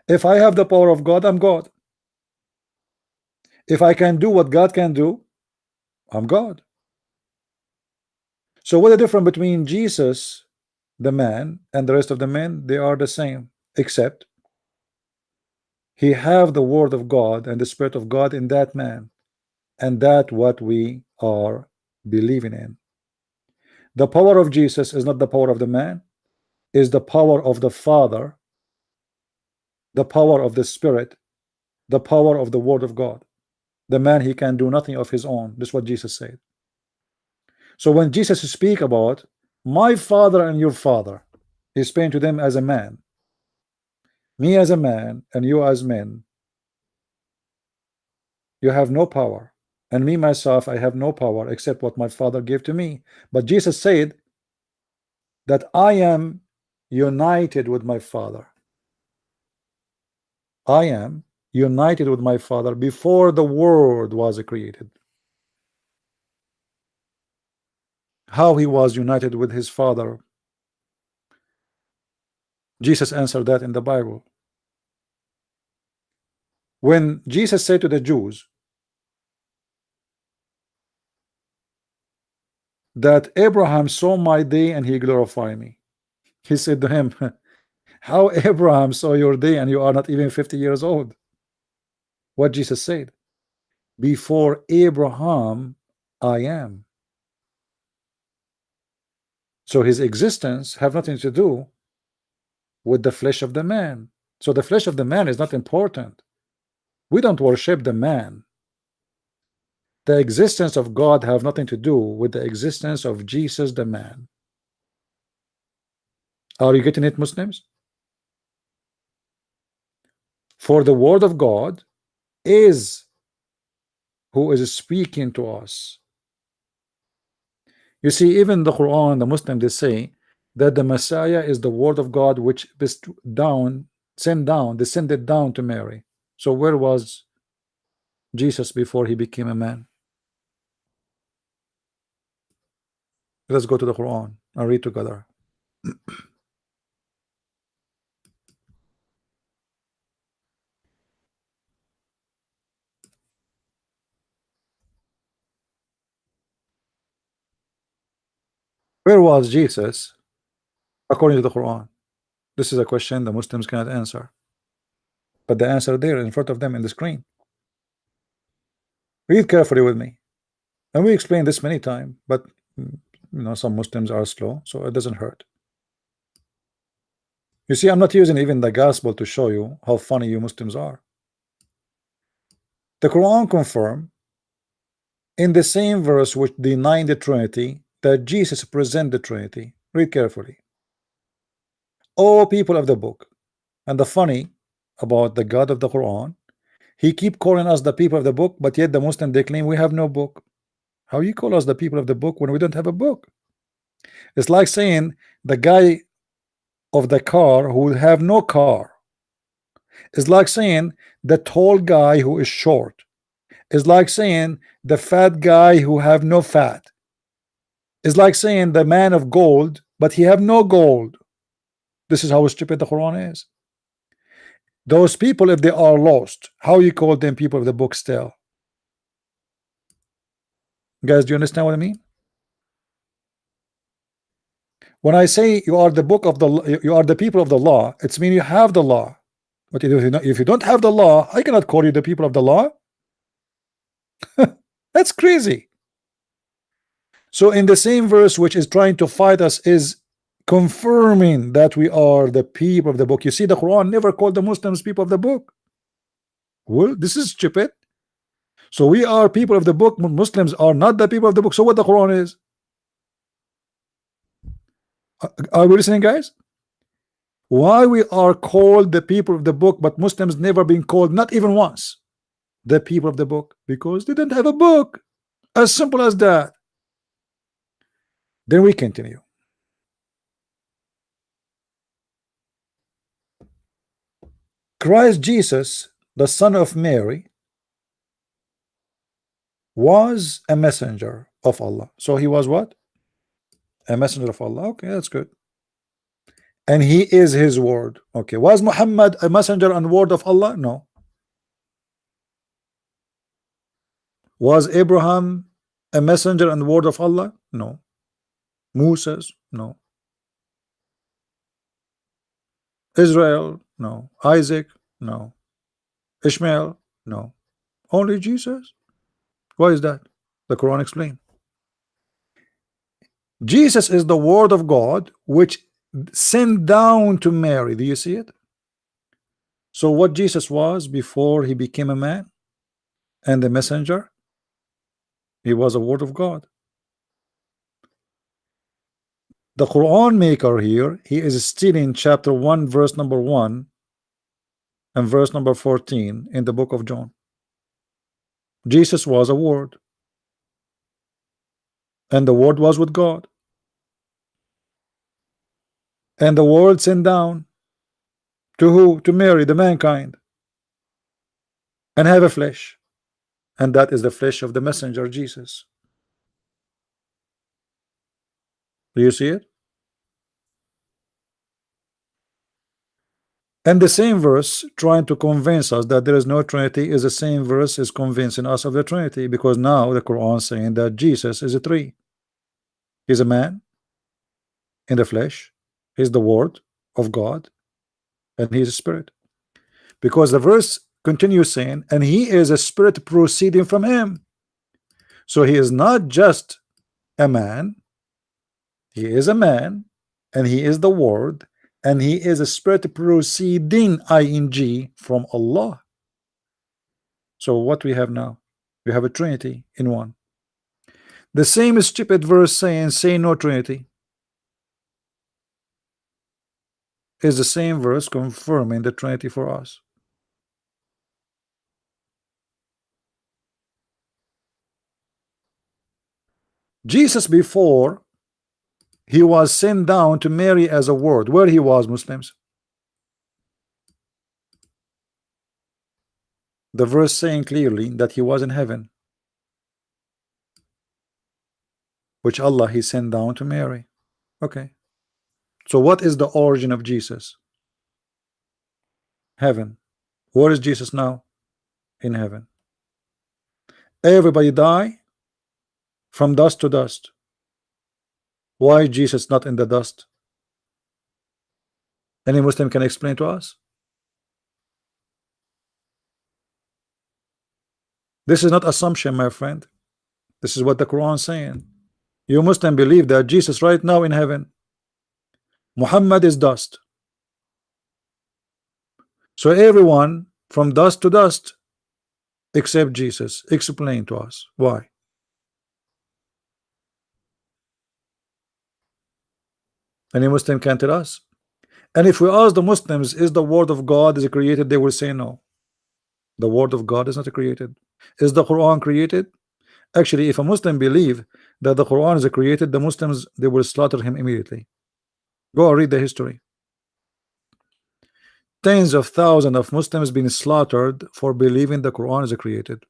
If I have the power of God, I'm God. If I can do what God can do, I'm God. So what the difference between Jesus, the man, and the rest of the men? They are the same, except he have the word of God and the spirit of God in that man, and that what we are believing in. The power of Jesus is not the power of the man, is the power of the Father, the power of the Spirit, the power of the Word of God. The man, he can do nothing of his own. This is what Jesus said. So when Jesus speak about my Father and your Father, he's speaking to them as a man. Me as a man and you as men, you have no power. And me myself, I have no power except what my Father gave to me. But Jesus said that I am united with my Father. I am united with my Father before the world was created. How he was united with his Father, Jesus answered that in the Bible. When Jesus said to the Jews that Abraham saw my day and he glorified me, he said to him, how Abraham saw your day and you are not even 50 years old? What Jesus said, before Abraham I am. So his existence have nothing to do with the flesh of the man. So the flesh of the man is not important. We don't worship the man. The existence of God have nothing to do with the existence of Jesus the man. Are you getting it, Muslims? For the word of God is who is speaking to us. You see, even the Quran, the Muslims, they say that the Messiah is the word of God which descended down to Mary. So where was Jesus before he became a man? Let's go to the Quran and read together. Where was Jesus according to the Quran? This is a question the Muslims cannot answer, but the answer there in front of them in the screen. Read carefully with me, and we explained this many times, but some Muslims are slow, so it doesn't hurt. You see, I'm not using even the gospel to show you how funny you Muslims are. The Quran confirm in the same verse which denied the Trinity that Jesus present the Trinity. Read carefully. All people of the book. And the funny about the God of the Quran, he keep calling us the people of the book, but yet the Muslim they claim we have no book. How you call us the people of the book when we don't have a book? It's like saying the guy of the car who will have no car. It's like saying the tall guy who is short. It's like saying the fat guy who have no fat. It's like saying the man of gold, but he have no gold. This is how stupid the Quran is. Those people, if they are lost, how you call them people of the book still? Guys, do you understand what I mean? When I say you are the book of the, you are the people of the law, it's mean you have the law. But if you don't have the law, I cannot call you the people of the law. That's crazy. So in the same verse which is trying to fight us is confirming that we are the people of the book. You see, the Quran never called the Muslims people of the book. Well, this is stupid. So we are people of the book. Muslims are not the people of the book. So what the Quran is? Are we listening, guys? Why we are called the people of the book, but Muslims never been called, not even once, the people of the book? Because they didn't have a book. As simple as that. Then we continue. Christ Jesus, the son of Mary, was a messenger of Allah. So he was what? A messenger of Allah. Okay, that's good. And he is his word. Okay, was Muhammad a messenger and word of Allah? No. Was Abraham a messenger and word of Allah? No. Moses? No. Israel? No. Isaac? No. Ishmael? No. Only Jesus? Why is that? The Quran explains. Jesus is the word of God which sent down to Mary. Do you see it? So what Jesus was before he became a man and a messenger, he was a word of God. The Quran maker here, he is still in chapter 1 verse number 1 and verse number 14 in the book of John. Jesus was a word, and the word was with God, and the word sent down to who? To Mary, the mankind, and have a flesh, and that is the flesh of the messenger Jesus. Do you see it? And the same verse trying to convince us that there is no Trinity is the same verse is convincing us of the Trinity, because now the Quran saying that Jesus is a three. He's a man in the flesh, he's the word of God, and he's a spirit. Because the verse continues saying, and he is a spirit proceeding from him. So he is not just a man, he is a man, and he is the word, and he is a spirit proceeding ing from Allah. So what we have now, we have a Trinity in one. The same stupid verse saying say no Trinity is the same verse confirming the Trinity for us. Jesus before he was sent down to Mary as a word, where he was, Muslims? The verse saying clearly that he was in heaven, which Allah he sent down to Mary. Okay, so what is the origin of Jesus? Heaven. Where is Jesus now? In heaven. Everybody die from dust to dust. Why Jesus not in the dust? Any Muslim can explain to us? This is not assumption, my friend. This is what the Quran is saying. You Muslim believe that Jesus right now in heaven, Muhammad is dust. So everyone from dust to dust except Jesus. Explain to us why. Any Muslim can tell us? And if we ask the Muslims, is the word of God is created? They will say no. The word of God is not created. Is the Quran created? Actually, if a Muslim believe that the Quran is created, the Muslims they will slaughter him immediately. Go read the history. Tens of thousands of Muslims been slaughtered for believing the Quran is created.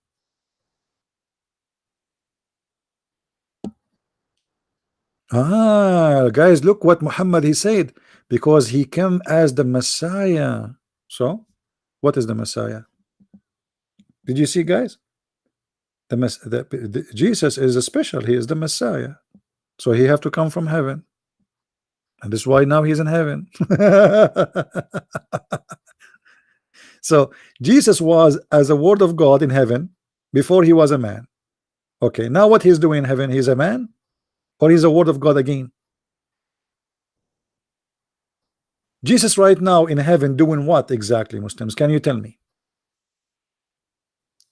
Guys, look what Muhammad he said, because he came as the Messiah. So what is the Messiah? Did you see, guys? Jesus is a special. He is the Messiah, so he have to come from heaven, and that's why now he's in heaven. So Jesus was as a word of God in heaven before he was a man. Okay, now what he's doing in heaven, he's a man, or he's a word of God again? Jesus right now in heaven doing what exactly, Muslims? Can you tell me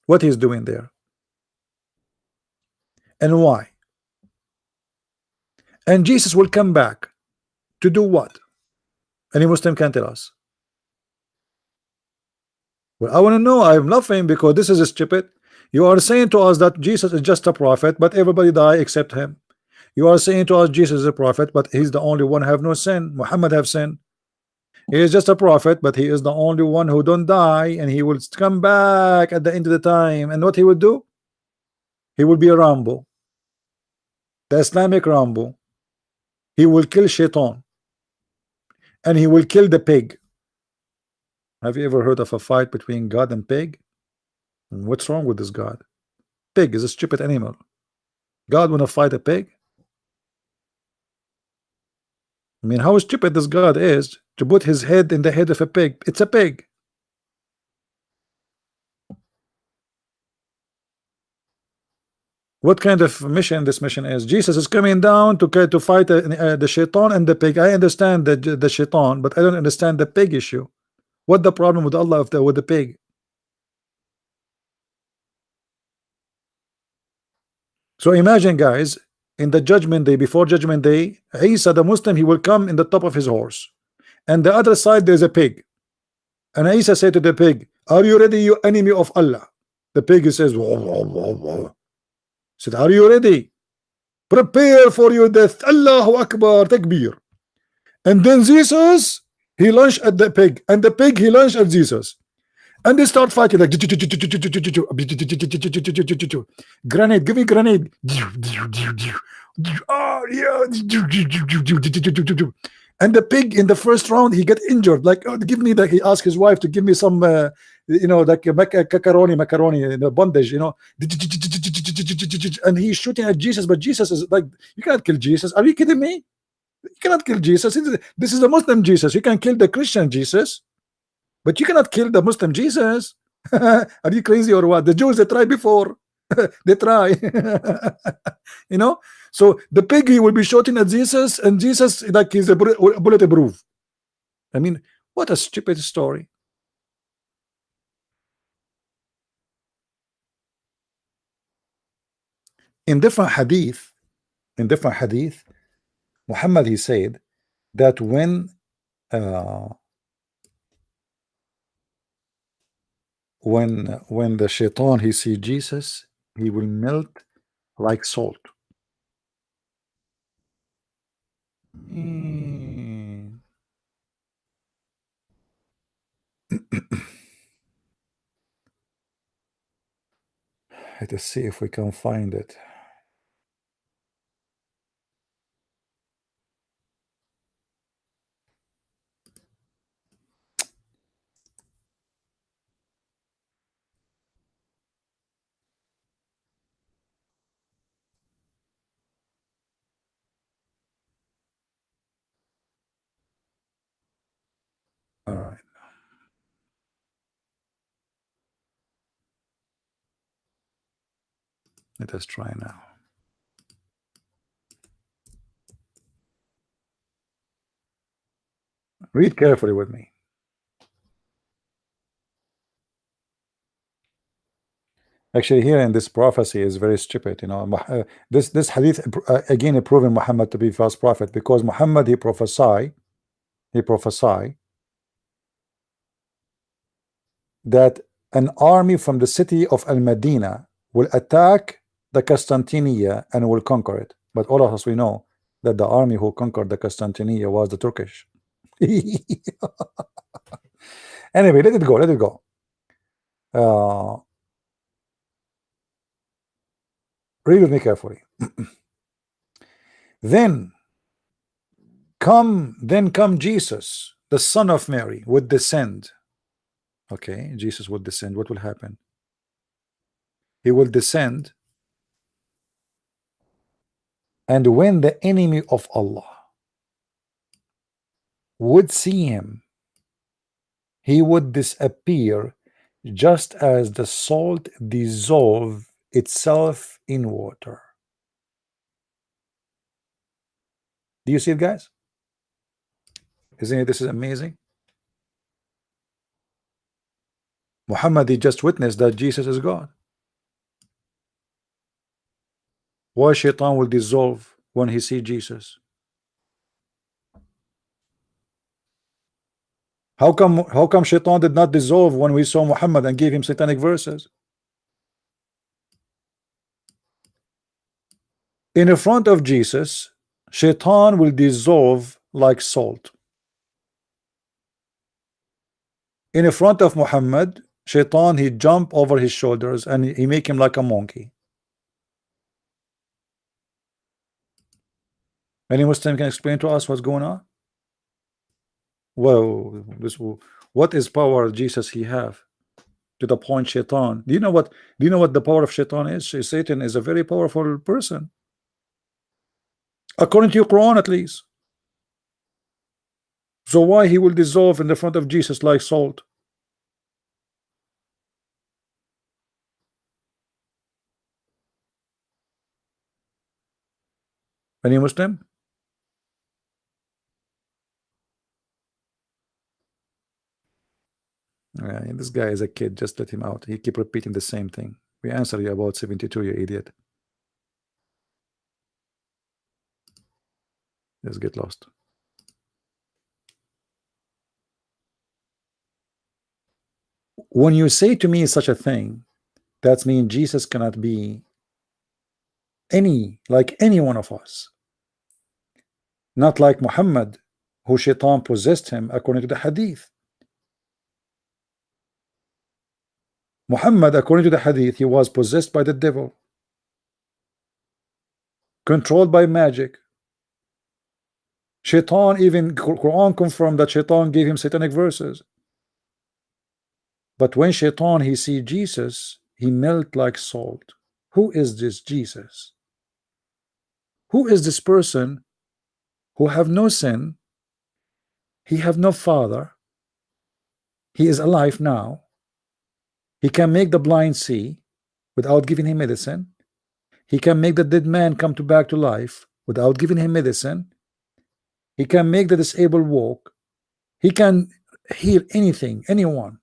what he's doing there and why? And Jesus will come back to do what? Any Muslim can tell us. Well, I want to know. I'm laughing because this is stupid. You are saying to us that Jesus is just a prophet, but everybody die except him. You are saying to us Jesus is a prophet, but he's the only one who have no sin. Muhammad have sin. He is just a prophet, but he is the only one who don't die, and he will come back at the end of the time. And what he would do? He will be a Rambo, the Islamic Rambo. He will kill Shaitan, and he will kill the pig. Have you ever heard of a fight between God and pig? What's wrong with this God? Pig is a stupid animal. God wanna fight a pig? I mean, how stupid this God is to put his head in the head of a pig. It's a pig. What kind of mission this mission is? Jesus is coming down to fight the shaitan and the pig. I understand the shaitan, but I don't understand the pig issue. What the problem with Allah with the pig? So imagine, guys, in the judgment day, before judgment day, Isa the Muslim, he will come in the top of his horse, and the other side there's a pig, and Isa said to the pig, "Are you ready, you enemy of Allah?" The pig says, "Whoa, whoa, whoa, whoa." Said, "Are you ready? Prepare for your death. Allahu Akbar, takbir." And then Jesus, he lunged at the pig, and the pig, he lunged at Jesus, and they start fighting like grenade, give me grenade. Oh, yeah. And the pig in the first round, he get injured. Like, oh, give me that. He asked his wife to give me some, like macaroni in the bondage, and he's shooting at Jesus, but Jesus is like, you cannot kill Jesus. Are you kidding me? You cannot kill Jesus. This is a Muslim Jesus. You can kill the Christian Jesus, but you cannot kill the Muslim Jesus. Are you crazy or what? The Jews, they tried before. They try. So the pig, he will be shooting at Jesus, and Jesus, like, he's a bulletproof. I mean, what a stupid story. In different hadith, Muhammad, he said that when the shaitan, he see Jesus, he will melt like salt. Let us see if we can find it. All right. Let us try now. Read carefully with me. Actually, here in this prophecy is very stupid. This hadith again proving Muhammad to be false prophet, because Muhammad, he prophesy that an army from the city of Al-Madinah will attack the Constantinia and will conquer it. But all of us, we know that the army who conquered the Constantinia was the Turkish. Anyway, let it go. Read with me carefully. Then come Jesus, the son of Mary, would descend. Okay, Jesus would descend. What will happen? He will descend, and when the enemy of Allah would see him, he would disappear, just as the salt dissolve itself in water. Do you see it, guys? Isn't it? This is amazing. Muhammad, he just witnessed that Jesus is God. Why shaitan will dissolve when he see Jesus? How come shaitan did not dissolve when we saw Muhammad and gave him satanic verses? In the front of Jesus, shaitan will dissolve like salt. In the front of Muhammad, shaitan, he jump over his shoulders and he make him like a monkey. Any Muslim can explain to us what's going on? Well, what is power Jesus he have to the point shaitan? Do you know what the power of shaitan is? Satan is a very powerful person, according to your Quran at least. So why he will dissolve in the front of Jesus like salt? Any Muslim? This guy is a kid. Just let him out. He keep repeating the same thing. We answer you about 72, you idiot. Just get lost. When you say to me such a thing, that means Jesus cannot be like any one of us. Not like Muhammad, who shaitan possessed him according to the hadith. Muhammad, according to the hadith, he was possessed by the devil, controlled by magic. Shaitan, even Quran confirmed that shaitan gave him satanic verses. But when shaitan he see Jesus, he melt like salt. Who is this Jesus? Who is this person who have no sin? He have no father. He is alive now. He can make the blind see without giving him medicine. He can make the dead man come back to life without giving him medicine. He can make the disabled walk. He can heal anything, anyone.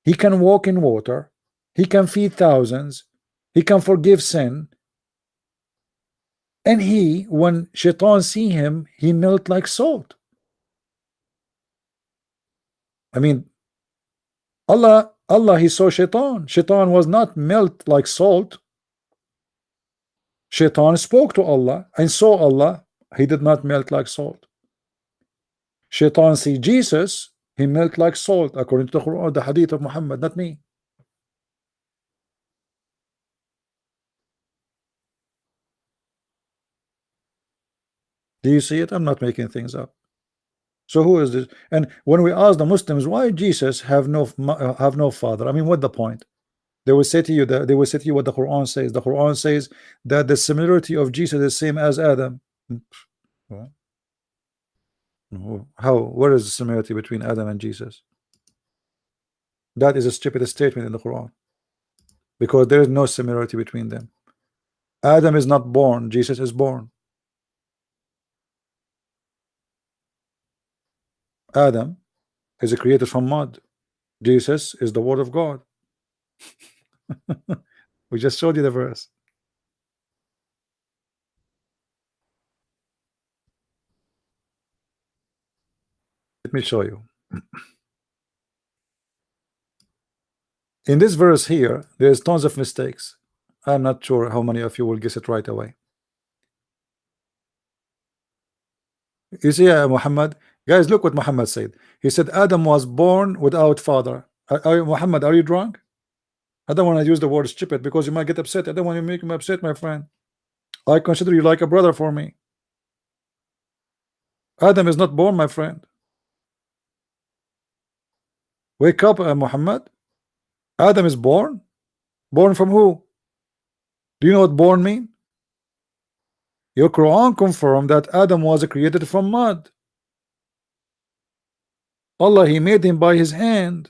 He can walk in water. He can feed thousands. He can forgive sin. And he, when shaitan see him, he melt like salt. I mean, Allah, he saw shaitan. Shaitan was not melt like salt. Shaitan spoke to Allah and saw Allah. He did not melt like salt. Shaitan see Jesus, he melt like salt, according to the Quran, the hadith of Muhammad, not me. Do you see it? I'm not making things up. So who is this? And when we ask the Muslims why Jesus have no father, I mean, what the point? They will say to you that what the Quran says. The Quran says that the similarity of Jesus is same as Adam. How? Where is the similarity between Adam and Jesus? That is a stupid statement in the Quran, because there is no similarity between them. Adam is not born, Jesus is born. Adam is created from mud. Jesus is the word of God. We just showed you the verse. Let me show you. In this verse here, there's tons of mistakes. I'm not sure how many of you will guess it right away. You see, Muhammad, guys, look what Muhammad said. He said Adam was born without father. Muhammad, are you drunk? I don't want to use the word stupid because you might get upset. I don't want to make him upset, my friend. I consider you like a brother for me. Adam is not born, my friend. Wake up, Muhammad. Adam is born. Born from who? Do you know what born mean? Your Quran confirmed that Adam was created from mud. Allah, he made him by his hand.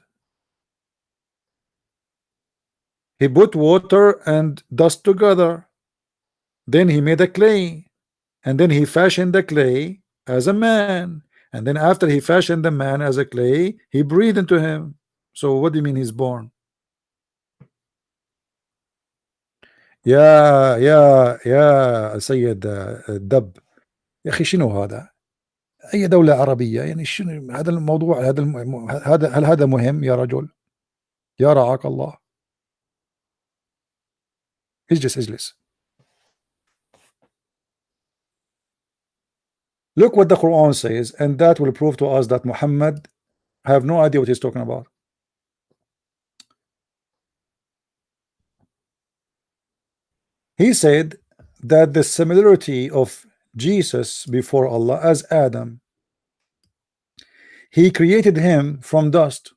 He put water and dust together. Then he made a clay. And then he fashioned the clay as a man. And then after he fashioned the man as a clay, he breathed into him. So what do you mean he's born? يا سيد الدب يا أخي شنو هذا؟ أي دولة عربية يعني شنو هذا الموضوع هل هذا مهم يا رجل؟ يا رعاك الله. اجلس. Look what the Quran says, and that will prove to us that Muhammad have no idea what he's talking about. He said that the similarity of Jesus before Allah as Adam, he created him from dust.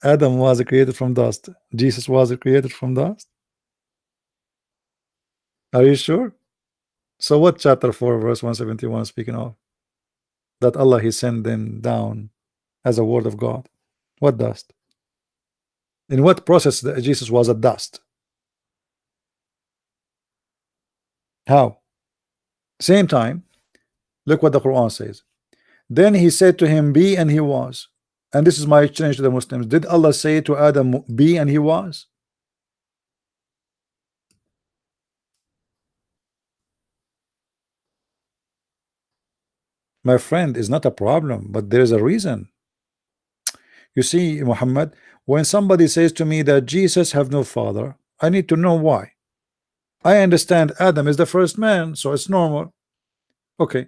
Adam was created from dust. Jesus was created from dust. Are you sure? So what chapter 4 verse 171 speaking of? That Allah he sent them down as a word of God. What dust? In what process that Jesus was a dust? How? Same time, look what the Quran says. Then he said to him, be, and he was. And this is my challenge to the Muslims. Did Allah say to Adam, be, and he was? My friend, is not a problem, but there is a reason. You see, Muhammad, when somebody says to me that Jesus have no father, I need to know why. I understand Adam is the first man, so it's normal. Okay,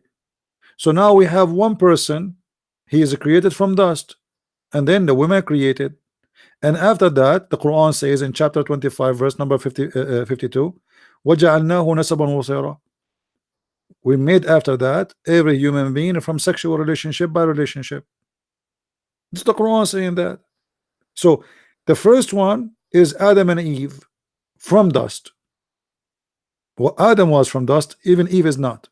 so now we have one person, he is created from dust, and then the women created, and after that the Quran says in chapter 25 verse number 52, وَجَعَلْنَاهُ نَسَبًا وَصِيرًا. We made after that every human being from sexual relationship by relationship. It's the Quran saying that. So the first one is Adam and Eve from dust. Well, Adam was from dust, even Eve is not.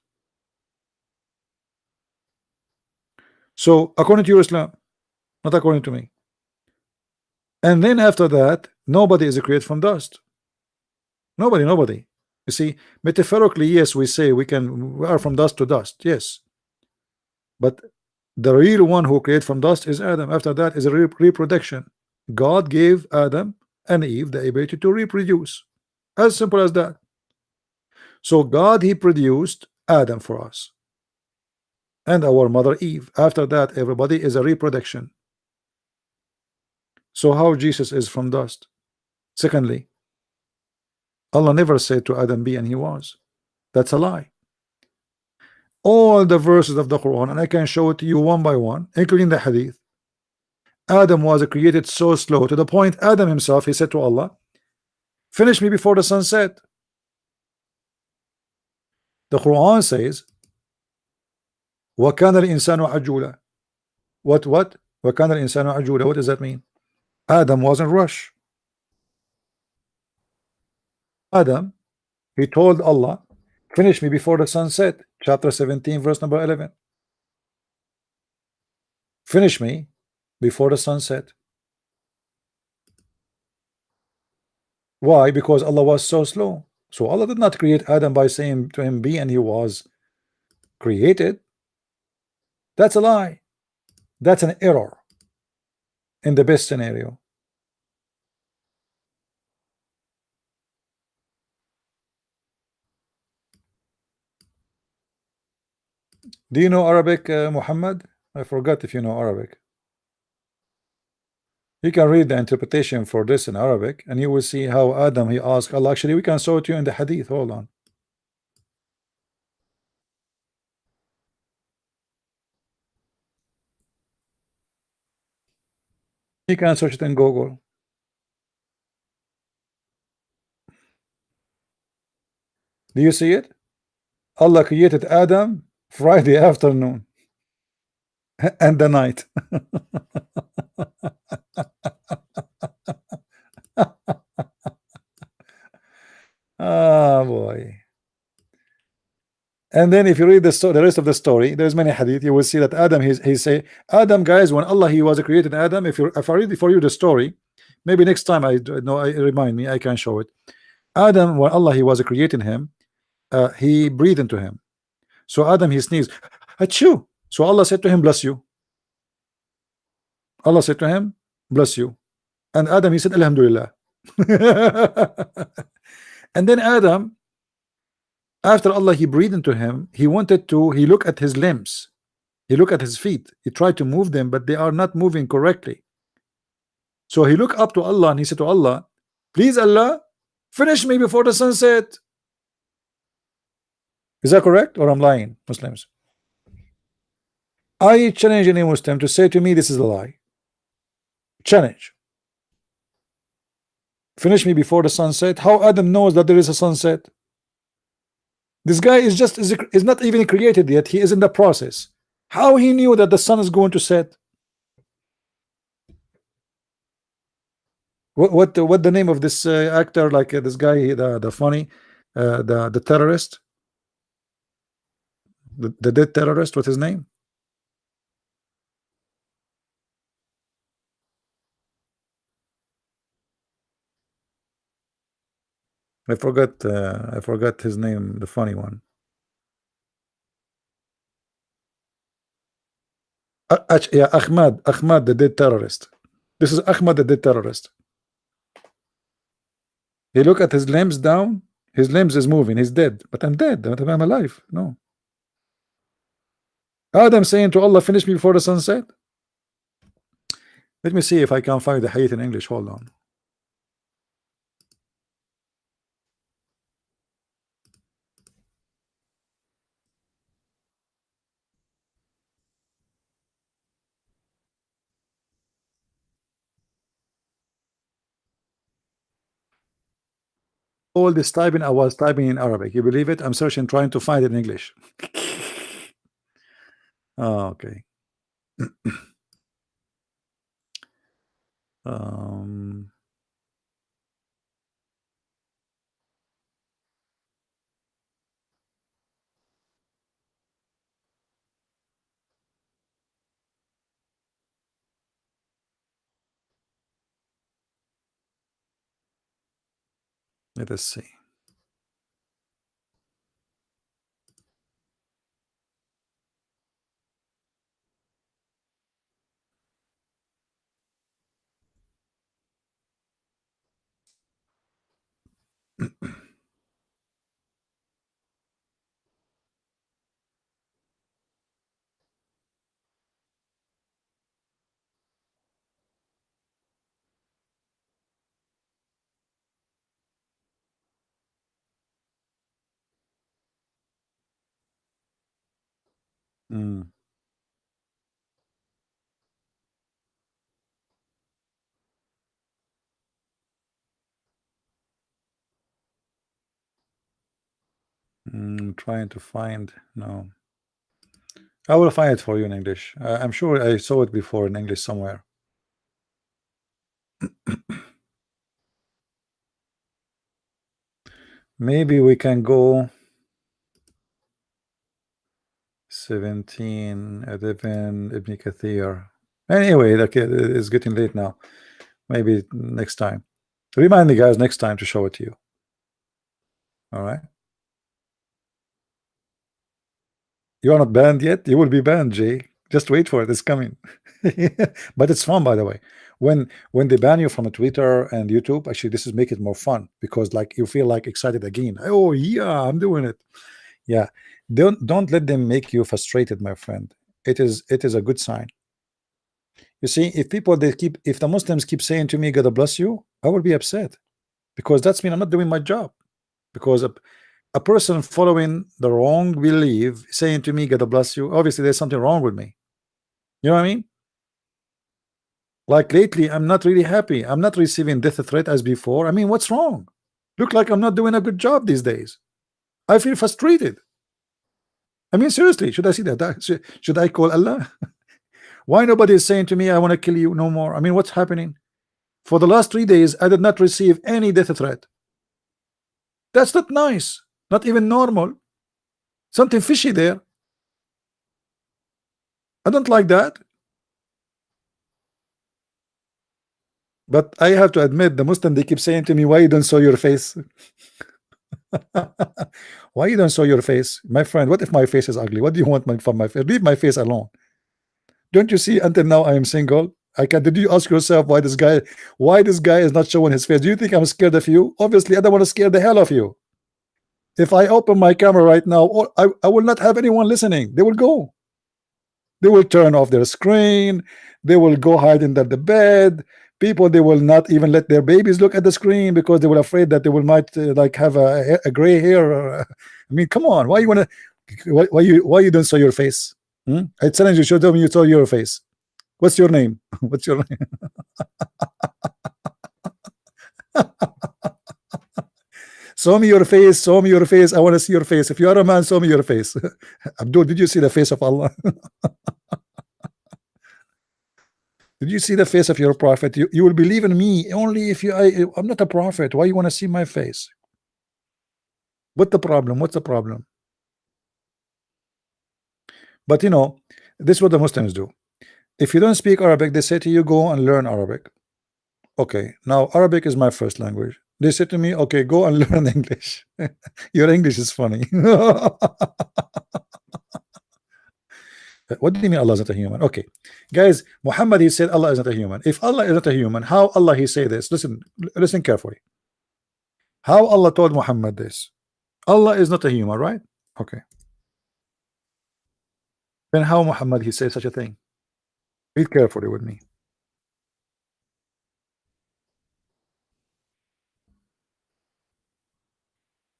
So according to your Islam, not according to me. And then after that, nobody is created from dust. Nobody. You see, metaphorically, yes, we say we are from dust to dust, yes. But the real one who created from dust is Adam. After that is a reproduction. God gave Adam and Eve the ability to reproduce. As simple as that. So God, he produced Adam for us and our mother Eve. After that, everybody is a reproduction. So how Jesus is from dust? Secondly, Allah never said to Adam be, and he was. That's a lie. All the verses of the Quran, and I can show it to you one by one, including the hadith. Adam was created so slow, to the point Adam himself, he said to Allah, finish me before the sun set. The Quran says, وَكَانَ الْإِنسَانُ عَجُولًا. What? وَكَانَ الْإِنسَانُ عَجُولًا. What does that mean? Adam wasn't rush. Adam, he told Allah, finish me before the sun set. Chapter 17 verse number 11. Finish me before the sun set. Why? Because Allah was so slow. So Allah did not create Adam by saying to him be, and he was created. That's a lie. That's an error in the best scenario. Do you know Arabic, Muhammad? I forgot if you know Arabic. You can read the interpretation for this in Arabic, and you will see how Adam, he asked Allah. Actually, we can show it to you in the hadith. Hold on. You can search it in Google. Do you see it? Allah created Adam Friday afternoon and the night. Ah, boy. And then if you read the rest of the story, there's many hadith, you will see that Adam, he say, Adam, guys, when Allah, he was created Adam, if I read for you the story, maybe next time I remind me, I can show it. Adam, when Allah, he was creating him, he breathed into him. So Adam, he sneezed, achoo. So Allah said to him, bless you. Allah said to him, bless you. And Adam, he said, Alhamdulillah. And then Adam, after Allah, he breathed into him, he looked at his limbs, he looked at his feet, he tried to move them, but they are not moving correctly. So he looked up to Allah and he said to Allah, please Allah, finish me before the sunset. Is that correct, or I'm lying, Muslims? I challenge any Muslim to say to me this is a lie. Challenge. Finish me before the sunset. How Adam knows that there is a sunset? This guy is not even created yet. He is in the process. How he knew that the sun is going to set? What the name of this actor, like this guy, the funny, the terrorist, the dead terrorist? What's his name? I forgot his name, the funny one. Yeah, Ahmad, the dead terrorist. This is Ahmad, the dead terrorist. He look at his limbs down. His limbs is moving. He's dead, but I'm dead. But I'm alive. No. Adam saying to Allah, finish me before the sunset. Let me see if I can find the hadith in English. Hold on. All this typing, I was typing in Arabic. You believe it? I'm searching, trying to find it in English. Oh, okay. um, Let us see. Trying to find. No, I will find it for you in English. I'm sure I saw it before in English somewhere. Maybe we can go 17, 11, Ibn Kathir. Anyway, it's getting late now. Maybe next time. Remind me, guys, next time to show it to you. All right. You are not banned yet. You will be banned, Jay. Just wait for it. It's coming. But it's fun, by the way. When they ban you from a Twitter and YouTube, actually, this is make it more fun because like you feel like excited again. Oh yeah, I'm doing it. Yeah. Don't let them make you frustrated, my friend. It is a good sign. You see, if the Muslims keep saying to me, God bless you, I will be upset because that's mean I'm not doing my job. Because a person following the wrong belief saying to me, God bless you, obviously there's something wrong with me. You know what I mean? Like lately, I'm not really happy. I'm not receiving death threat as before. I mean, what's wrong? Look like I'm not doing a good job these days. I feel frustrated. I mean, seriously, should I see that? Should I call Allah? Why nobody is saying to me, I want to kill you no more? I mean, what's happening? For the last 3 days, I did not receive any death threat. That's not nice. Not even normal. Something fishy there. I don't like that. But I have to admit, the Muslim, they keep saying to me, why you don't show your face? Why you don't show your face? My friend, what if my face is ugly? What do you want from my face? Leave my face alone. Don't you see, until now I am single? Did you ask yourself why this guy is not showing his face? Do you think I'm scared of you? Obviously, I don't want to scare the hell of you. If I open my camera right now, I will not have anyone listening. They will go. They will turn off their screen. They will go hide under the bed. People, they will not even let their babies look at the screen because they were afraid that they will might like have a gray hair. I mean, come on. Why you wanna? Why you don't show your face? I challenge you. Show them you show your face. What's your name? What's your name? Show me your face. Show me your face. I want to see your face. If you are a man, show me your face. Abdul, did you see the face of Allah? Did you see the face of your prophet? You will believe in me only if I'm not a prophet. Why you want to see my face? What the problem? What's the problem? But you know, this is what the Muslims do. If you don't speak Arabic, they say to you, go and learn Arabic. Okay, now Arabic is my first language. They said to me, okay, go and learn English. Your English is funny. What do you mean Allah is not a human? Okay, guys, Muhammad, he said Allah is not a human. If Allah is not a human, how Allah he say this? Listen carefully. How Allah told Muhammad this? Allah is not a human, right? Okay. Then how Muhammad he said such a thing? Read carefully with me.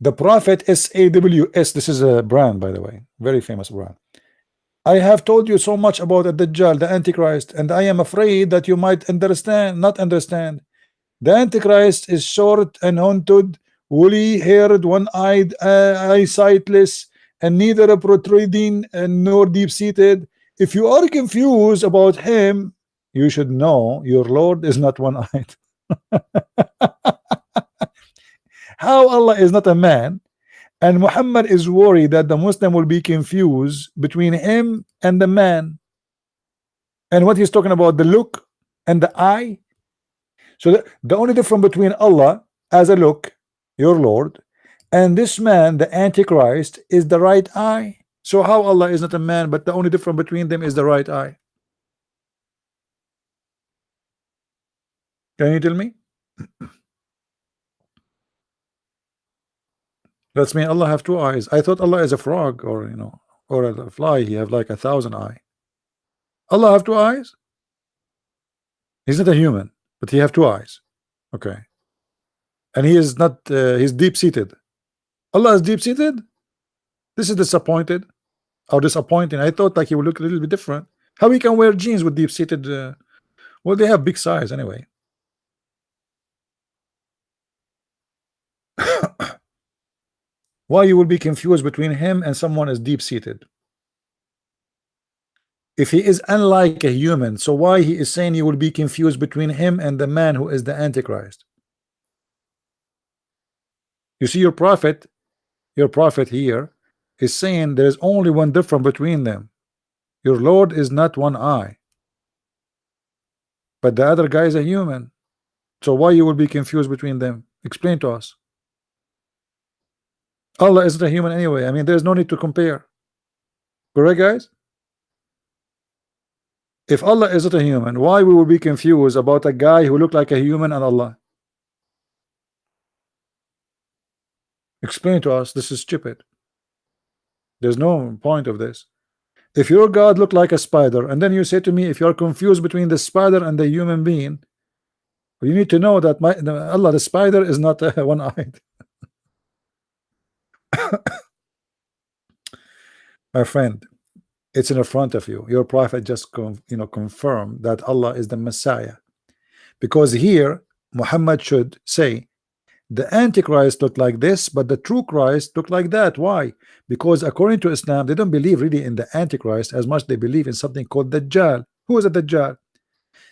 The Prophet SAWS, this is a brand, by the way, very famous brand. I have told you so much about the Dajjal, the Antichrist, and I am afraid that you might not understand. The Antichrist is short and haunted, woolly-haired, one-eyed, eyesightless, and neither protruding nor deep-seated. If you are confused about him, you should know your Lord is not one-eyed. How Allah is not a man, and Muhammad is worried that the Muslim will be confused between him and the man, and what he's talking about, the look and the eye. So the only difference between Allah as a look, your Lord, and this man, the Antichrist, is the right eye. So how Allah is not a man, but the only difference between them is the right eye? Can you tell me? That's mean Allah have two eyes. I thought Allah is a frog, or or a fly. He have like 1,000 eyes. Allah have two eyes. He's not a human, but he have two eyes. Okay. And he is not. He's deep-seated. Allah is deep-seated. This is disappointed or disappointing. I thought like he would look a little bit different. How he can wear jeans with deep-seated? Well, they have big size anyway. Why you will be confused between him and someone is deep-seated? If he is unlike a human, so why he is saying you will be confused between him and the man who is the Antichrist? You see, your prophet here is saying there is only one difference between them. Your Lord is not one eye, but the other guy is a human. So why you will be confused between them? Explain to us. Allah isn't a human anyway. I mean, there's no need to compare. Correct, guys? If Allah isn't a human, why we will be confused about a guy who looked like a human and Allah? Explain to us. This is stupid. There's no point of this. If your God looked like a spider, and then you say to me, if you're confused between the spider and the human being, you need to know that Allah, the spider, is not one-eyed. My friend, it's in front of you. Your prophet just confirmed that Allah is the Messiah, because here Muhammad should say the Antichrist looked like this, but the true Christ looked like that. Why? Because according to Islam, they don't believe really in the Antichrist as much they believe in something called Dajjal. Who is the Dajjal?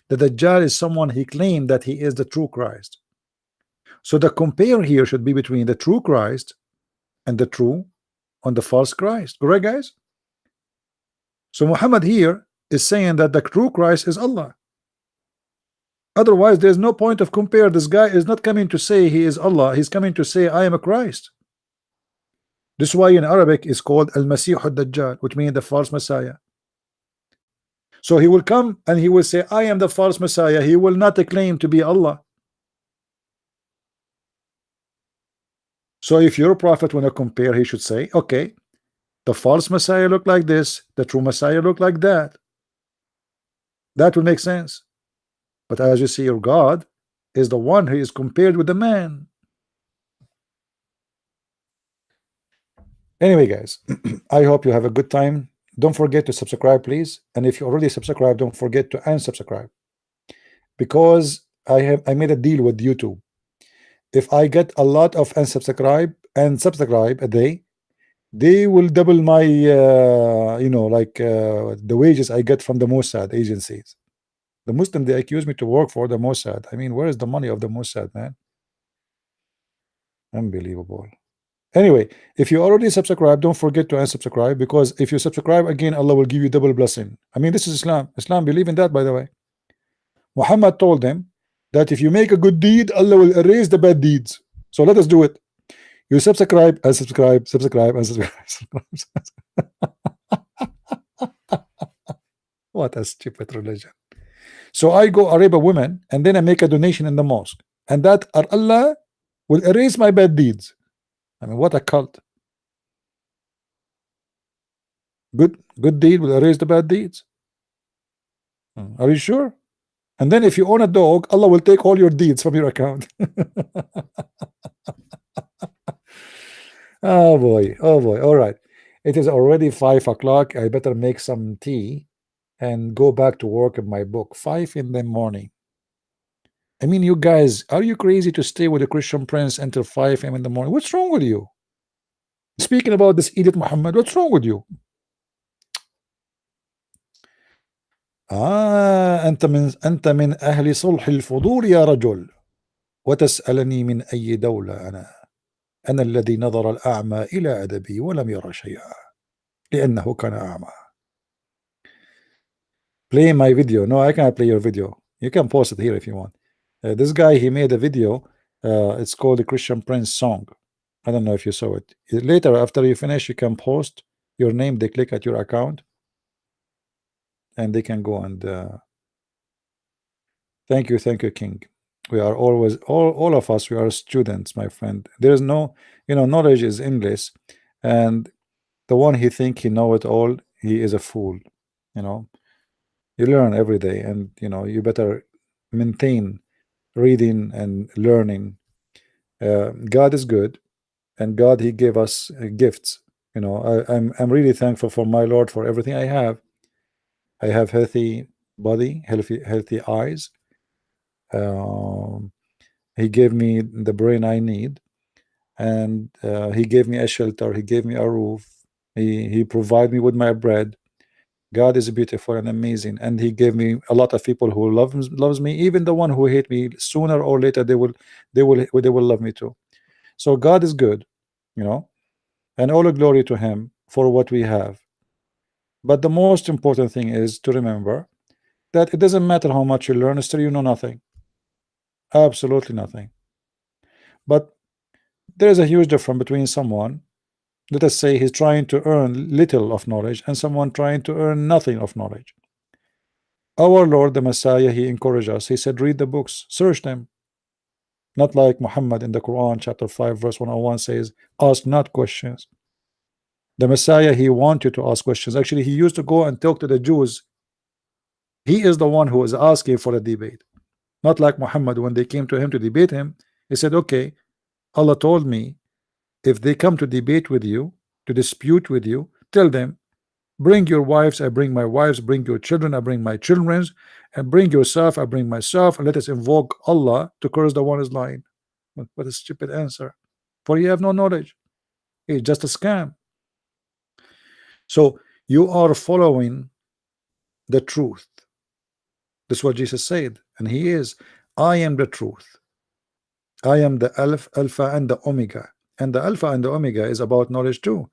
The Dajjal is someone he claimed that he is the true Christ. So the compare here should be between the true Christ and the true on the false Christ. Correct, guys? So Muhammad here is saying that the true Christ is Allah. Otherwise, there's no point of compare. This guy is not coming to say he is Allah. He's coming to say I am a Christ. This is why in Arabic is called Al-Masih Ad-Dajjal, which means the false Messiah. So he will come and he will say I am the false Messiah. He will not claim to be Allah. So if your prophet want to compare, he should say, okay, the false Messiah look like this, the true Messiah look like that. That will make sense. But as you see, your God is the one who is compared with the man. Anyway, guys, I hope you have a good time. Don't forget to subscribe, please. And if you already subscribed, don't forget to unsubscribe, because I made a deal with YouTube. If I get a lot of unsubscribe and subscribe a day, they will double my the wages I get from the Mossad agencies. The Muslim, they accuse me to work for the Mossad. I mean, where is the money of the Mossad, man? Unbelievable. Anyway, if you already subscribed, don't forget to unsubscribe, because if you subscribe again, Allah will give you double blessing. I mean, this is Islam. Islam believe in that, by the way. Muhammad told them that if you make a good deed, Allah will erase the bad deeds. So let us do it. You subscribe and subscribe, subscribe and subscribe. What a stupid religion. So I go rape a woman and then I make a donation in the mosque, and that Allah will erase my bad deeds. I mean, what a cult. Good deed will erase the bad deeds. Are you sure? And then if you own a dog, Allah will take all your deeds from your account. Oh boy, oh boy. All right, it is already 5 o'clock. I better make some tea and go back to work at my book. 5 in the morning. I mean, you guys, are you crazy to stay with a Christian Prince until 5 a.m. in the morning? What's wrong with you? Speaking about this Edith Muhammad, what's wrong with you? أنت من أهل صلح الفضول يا رجل، وتسألني من أي دولة أنا الذي نظر الأعمى إلى أدبي ولم يرى شيئا لأنه كان أعمى. Play my video. No, I can't play your video. You can post it here if you want. This guy, he made a video. It's called the Christian Prince song. I don't know if you saw it. Later, after you finish, you can post your name. They click at your account and they can go and thank you, King. We are always all of us, we are students, my friend. There is no, knowledge is endless, and the one he think he know it all, he is a fool. You learn every day, and you better maintain reading and learning. God is good, and God, he gave us gifts. I'm really thankful for my Lord for everything I have. I have healthy body, healthy eyes. He gave me the brain I need, and he gave me a shelter. He gave me a roof. He provided me with my bread. God is beautiful and amazing, and he gave me a lot of people who loves me. Even the one who hate me, sooner or later they will love me too. So God is good, and all the glory to him for what we have. But the most important thing is to remember that it doesn't matter how much you learn, still you know nothing. Absolutely nothing. But there is a huge difference between someone, let us say, he's trying to earn little of knowledge, and someone trying to earn nothing of knowledge. Our Lord, the Messiah, he encouraged us. He said, read the books, search them. Not like Muhammad in the Quran, chapter 5, verse 101 says, ask not questions. The Messiah, he wanted you to ask questions. Actually, he used to go and talk to the Jews. He is the one who is asking for a debate. Not like Muhammad, when they came to him to debate him, he said, okay, Allah told me, if they come to debate with you, to dispute with you, tell them, bring your wives, I bring my wives, bring your children, I bring my children's, and bring yourself, I bring myself, and let us invoke Allah to curse the one is lying. What a stupid answer. For you have no knowledge. It's just a scam. So you are following the truth. That's what Jesus said, and he is, I am the truth. I am the Alpha and the Omega. And the Alpha and the Omega is about knowledge too.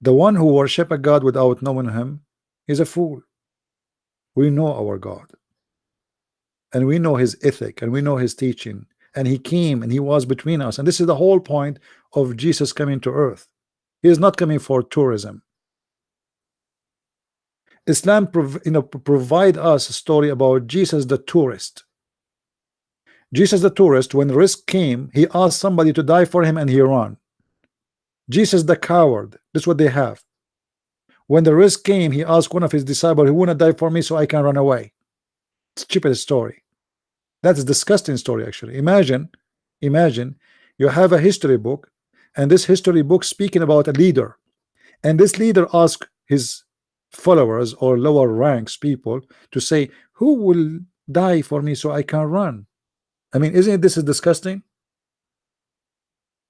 The one who worship a God without knowing him is a fool. We know our God, and we know his ethic, and we know his teaching, and he came and he was between us. And this is the whole point of Jesus coming to earth. He is not coming for tourism. Islam provide us a story about Jesus the tourist. Jesus the tourist, when risk came, he asked somebody to die for him and he ran. Jesus the coward, that's what they have. When the risk came, he asked one of his disciples, who wanna die for me so I can run away? It's the cheapest story. That's a disgusting story, actually. Imagine you have a history book, and this history book speaking about a leader, and this leader asked his followers or lower ranks people to say, who will die for me so I can run? I mean, isn't this disgusting?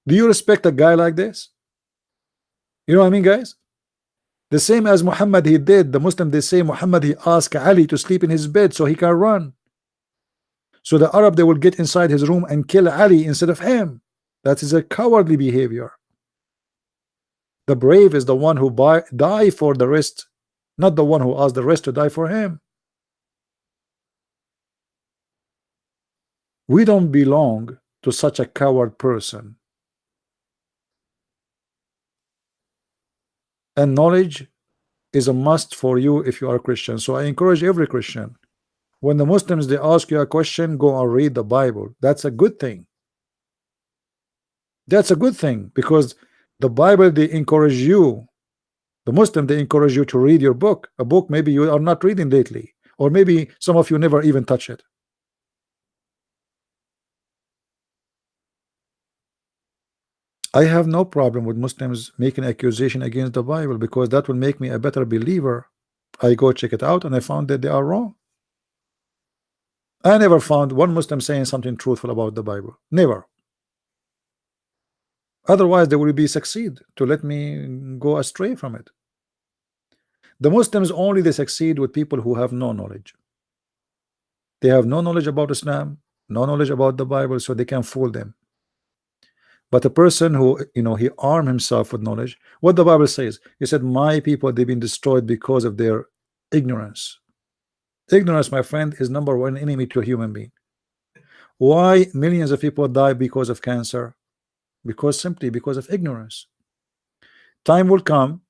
Do you respect a guy like this? You know what I mean, guys? The same as Muhammad, he did. The Muslim, they say Muhammad, he asked Ali to sleep in his bed so he can run. So the Arab, they will get inside his room and kill Ali instead of him. That is a cowardly behavior. The brave is the one who die for the rest, not the one who asked the rest to die for him. We don't belong to such a coward person. And knowledge is a must for you if you are a Christian. So I encourage every Christian, when the Muslims they ask you a question, go and read the Bible. That's a good thing. That's a good thing, because the Bible they encourage you, the Muslim they encourage you to read your book, a book maybe you are not reading lately, or maybe some of you never even touch it. I have no problem with Muslims making accusation against the Bible, because that will make me a better believer. I go check it out and I found that they are wrong. I never found one Muslim saying something truthful about the Bible. Never. Otherwise, they will be succeed to let me go astray from it. The Muslims only they succeed with people who have no knowledge. They have no knowledge about Islam, no knowledge about the Bible, so they can fool them. But a person who, he armed himself with knowledge, what the Bible says, he said, my people, they've been destroyed because of their ignorance. Ignorance, my friend, is number one enemy to a human being. Why millions of people die because of cancer? Simply because of ignorance. Time will come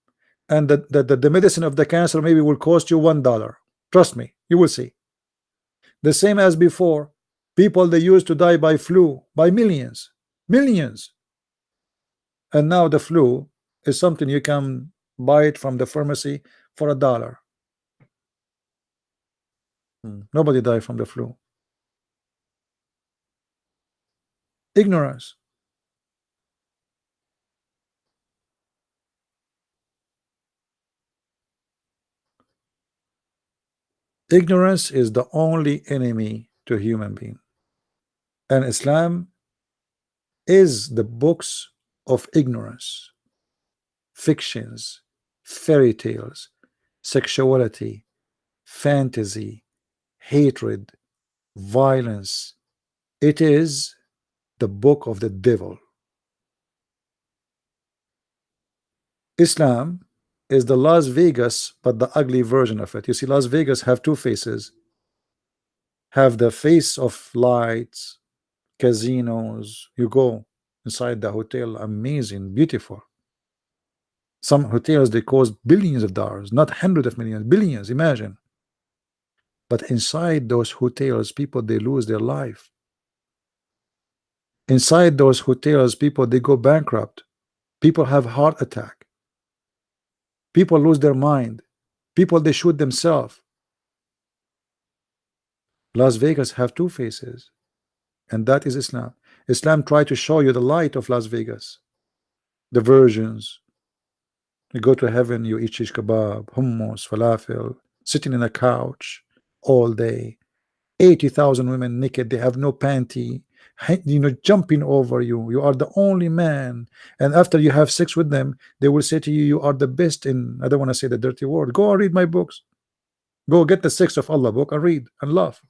and the medicine of the cancer maybe will cost you $1. Trust me, you will see. The same as before, people they used to die by flu by millions. And now the flu is something you can buy it from the pharmacy for $1. Nobody died from the flu. Ignorance. Ignorance is the only enemy to a human being, and Islam is the books of ignorance, fictions, fairy tales, sexuality, fantasy, hatred, violence. It is the book of the devil. Islam is the Las Vegas, but the ugly version of it. You see, Las Vegas have two faces. Have the face of lights, casinos. You go inside the hotel, amazing, beautiful. Some hotels they cost billions of dollars, not hundreds of millions, billions. Imagine. But inside those hotels, people they lose their life. Inside those hotels, people they go bankrupt. People have heart attack. People lose their mind. People they shoot themselves. Las Vegas have two faces, and that is Islam. Islam try to show you the light of Las Vegas, the versions. You go to heaven, you eat shish kebab, hummus, falafel, sitting in a couch all day. 80,000 women naked, they have no panty, jumping over you. You are the only man, and after you have sex with them, they will say to you, you are the best in, I don't want to say the dirty word. Go and read my books. Go get the Sex of Allah book and read and laugh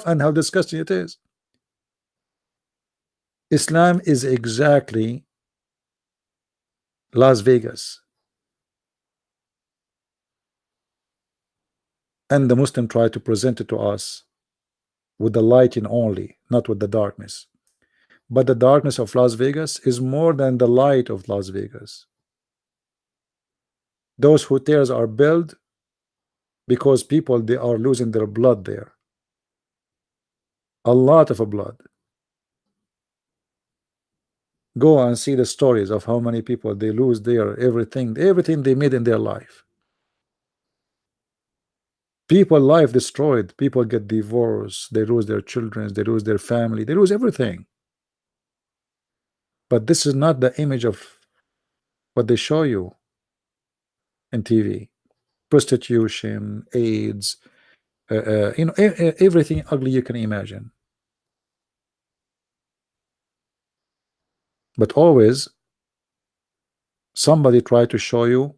and how disgusting it is. Islam is exactly Las Vegas, and the Muslim try to present it to us with the lighting only, not with the darkness. But the darkness of Las Vegas is more than the light of Las Vegas. Those hotels are built because people they are losing their blood there, a lot of blood. Go and see the stories of how many people they lose their everything they made in their life. People life destroyed, people get divorced, they lose their children, they lose their family, they lose everything. But this is not the image of what they show you in TV. Prostitution, AIDS, everything ugly you can imagine. But always somebody try to show you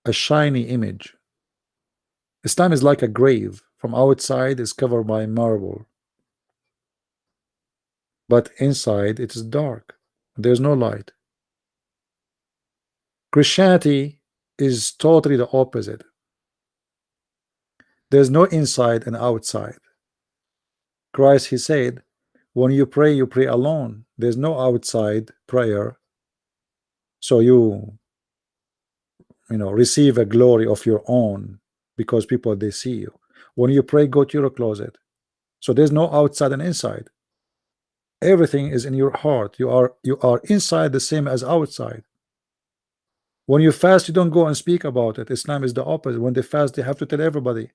a shiny image. Islam is like a grave. From outside is covered by marble, but inside it is dark. There's no light. Christianity is totally the opposite. There's no inside and outside. Christ he said, When you pray alone. There's no outside prayer. So you know, receive a glory of your own because people they see you. When you pray, go to your closet. So there's no outside and inside. Everything is in your heart. You are inside the same as outside. When you fast, you don't go and speak about it. Islam is the opposite. When they fast, they have to tell everybody.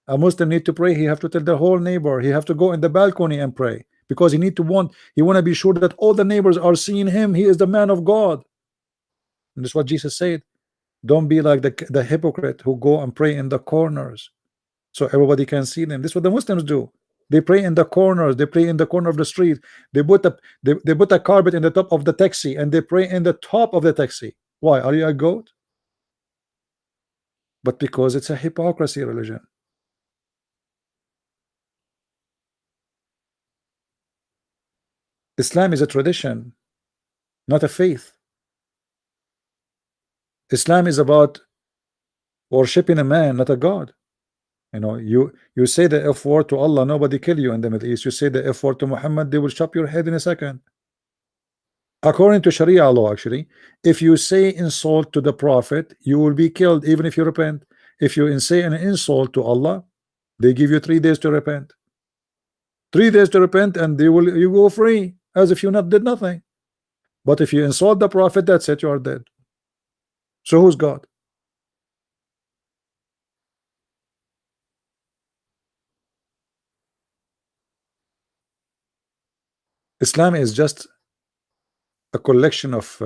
A Muslim need to pray, he have to tell the whole neighbor. He have to go in the balcony and pray because he want to be sure that all the neighbors are seeing him. He is the man of God. And that's what Jesus said. Don't be like the hypocrite who go and pray in the corners so everybody can see them. This is what the Muslims do. They pray in the corners. They pray in the corner of the street. They put a carpet in the top of the taxi and they pray in the top of the taxi. Why? Are you a goat? But because it's a hypocrisy religion. Islam is a tradition, not a faith. Islam is about worshiping a man, not a God. You know, you say the F word to Allah, nobody kill you in the Middle East. You say the F word to Muhammad, they will chop your head in a second. According to Sharia law, actually, if you say insult to the Prophet, you will be killed even if you repent. If you say an insult to Allah, they give you 3 days to repent. 3 days to repent, and you go free as if you not did nothing. But if you insult the Prophet, that's it, you are dead. So who's God? Islam is just a collection of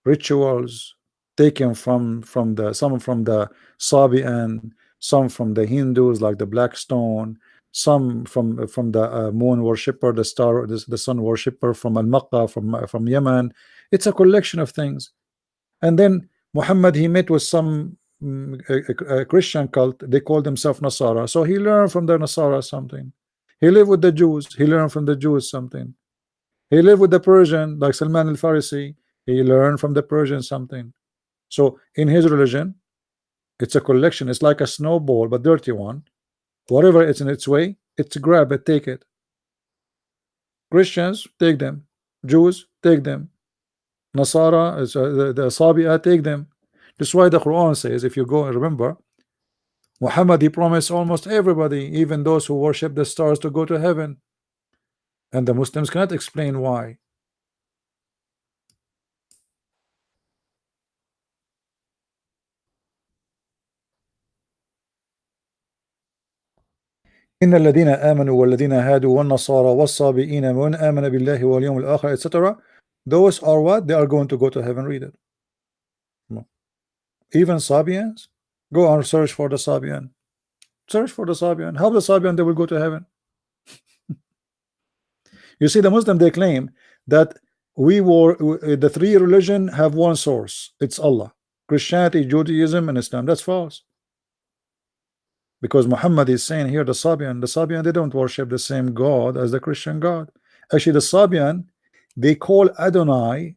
rituals taken from some from the Sabian, some from the Hindus like the black stone, some from the moon worshipper, the sun worshipper from Al-Makkah, from Yemen. It's a collection of things. And then Muhammad, he met with some a Christian cult. They call themselves Nasara, so he learned from the Nasara something. He lived with the Jews, he learned from the Jews something. He lived with the Persian like Salman al-Farisi, he learned from the Persian something. So in his religion, it's a collection. It's like a snowball, but dirty one. Whatever it's in its way, it's grab it, take it. Christians take them, Jews take them, Nasara, the Sabi'a take them. That's why the Quran says, if you go and remember, Muhammad, he promised almost everybody, even those who worship the stars, to go to heaven. And the Muslims cannot explain why. إن الذين آمنوا والذين هادوا والنصارى والصابئين ومن آمن بالله واليوم الآخر etc. Those are what? They are going to go to heaven. Read it. Even Sabians, go and search for the Sabian. Search for the Sabian. How the Sabian they will go to heaven? You see, the Muslim, they claim that the 3 religion have one source. It's Allah. Christianity, Judaism, and Islam. That's false. Because Muhammad is saying here, the Sabian, they don't worship the same God as the Christian God. Actually, the Sabian, they call Adonai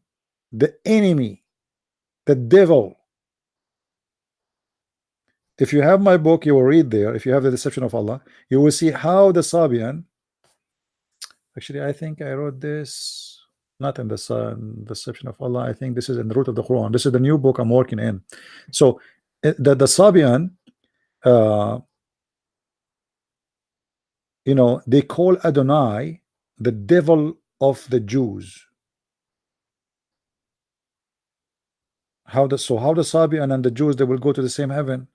the enemy, the devil. If you have my book, you will read there. If you have the Deception of Allah, you will see how the Sabian. Actually, I think I wrote this not in the Deception of Allah. I think this is in the Root of the Quran. This is the new book I'm working in. So the Sabian, you know, they call Adonai the devil of the Jews. How the Sabian and the Jews, they will go to the same heaven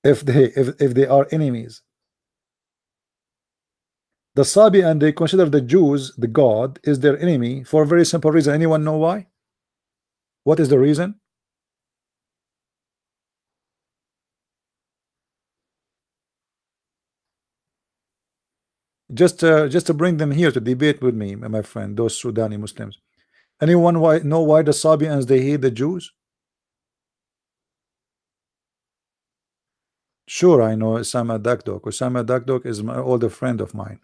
if they are enemies. The Sabian, they consider the Jews, the God is their enemy for a very simple reason. Anyone know why? What is the reason? Just to bring them here to debate with me, my friend, those Sudani Muslims. Anyone know why the Sabians they hate the Jews? Sure, I know Osama Dakdok. Osama Dakdok is my older friend of mine.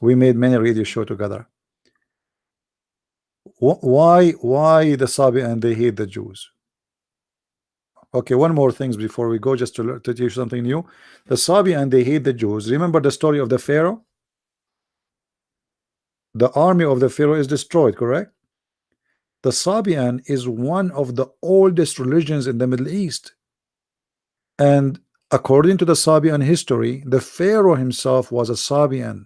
We made many radio show together. Why the Sabian they hate the Jews? Okay, one more things before we go, just to teach you something new. The Sabian they hate the Jews. Remember the story of the Pharaoh? the army of the Pharaoh is destroyed, correct? The Sabian is one of the oldest religions in the Middle East. And according to the Sabian history, the Pharaoh himself was a Sabian.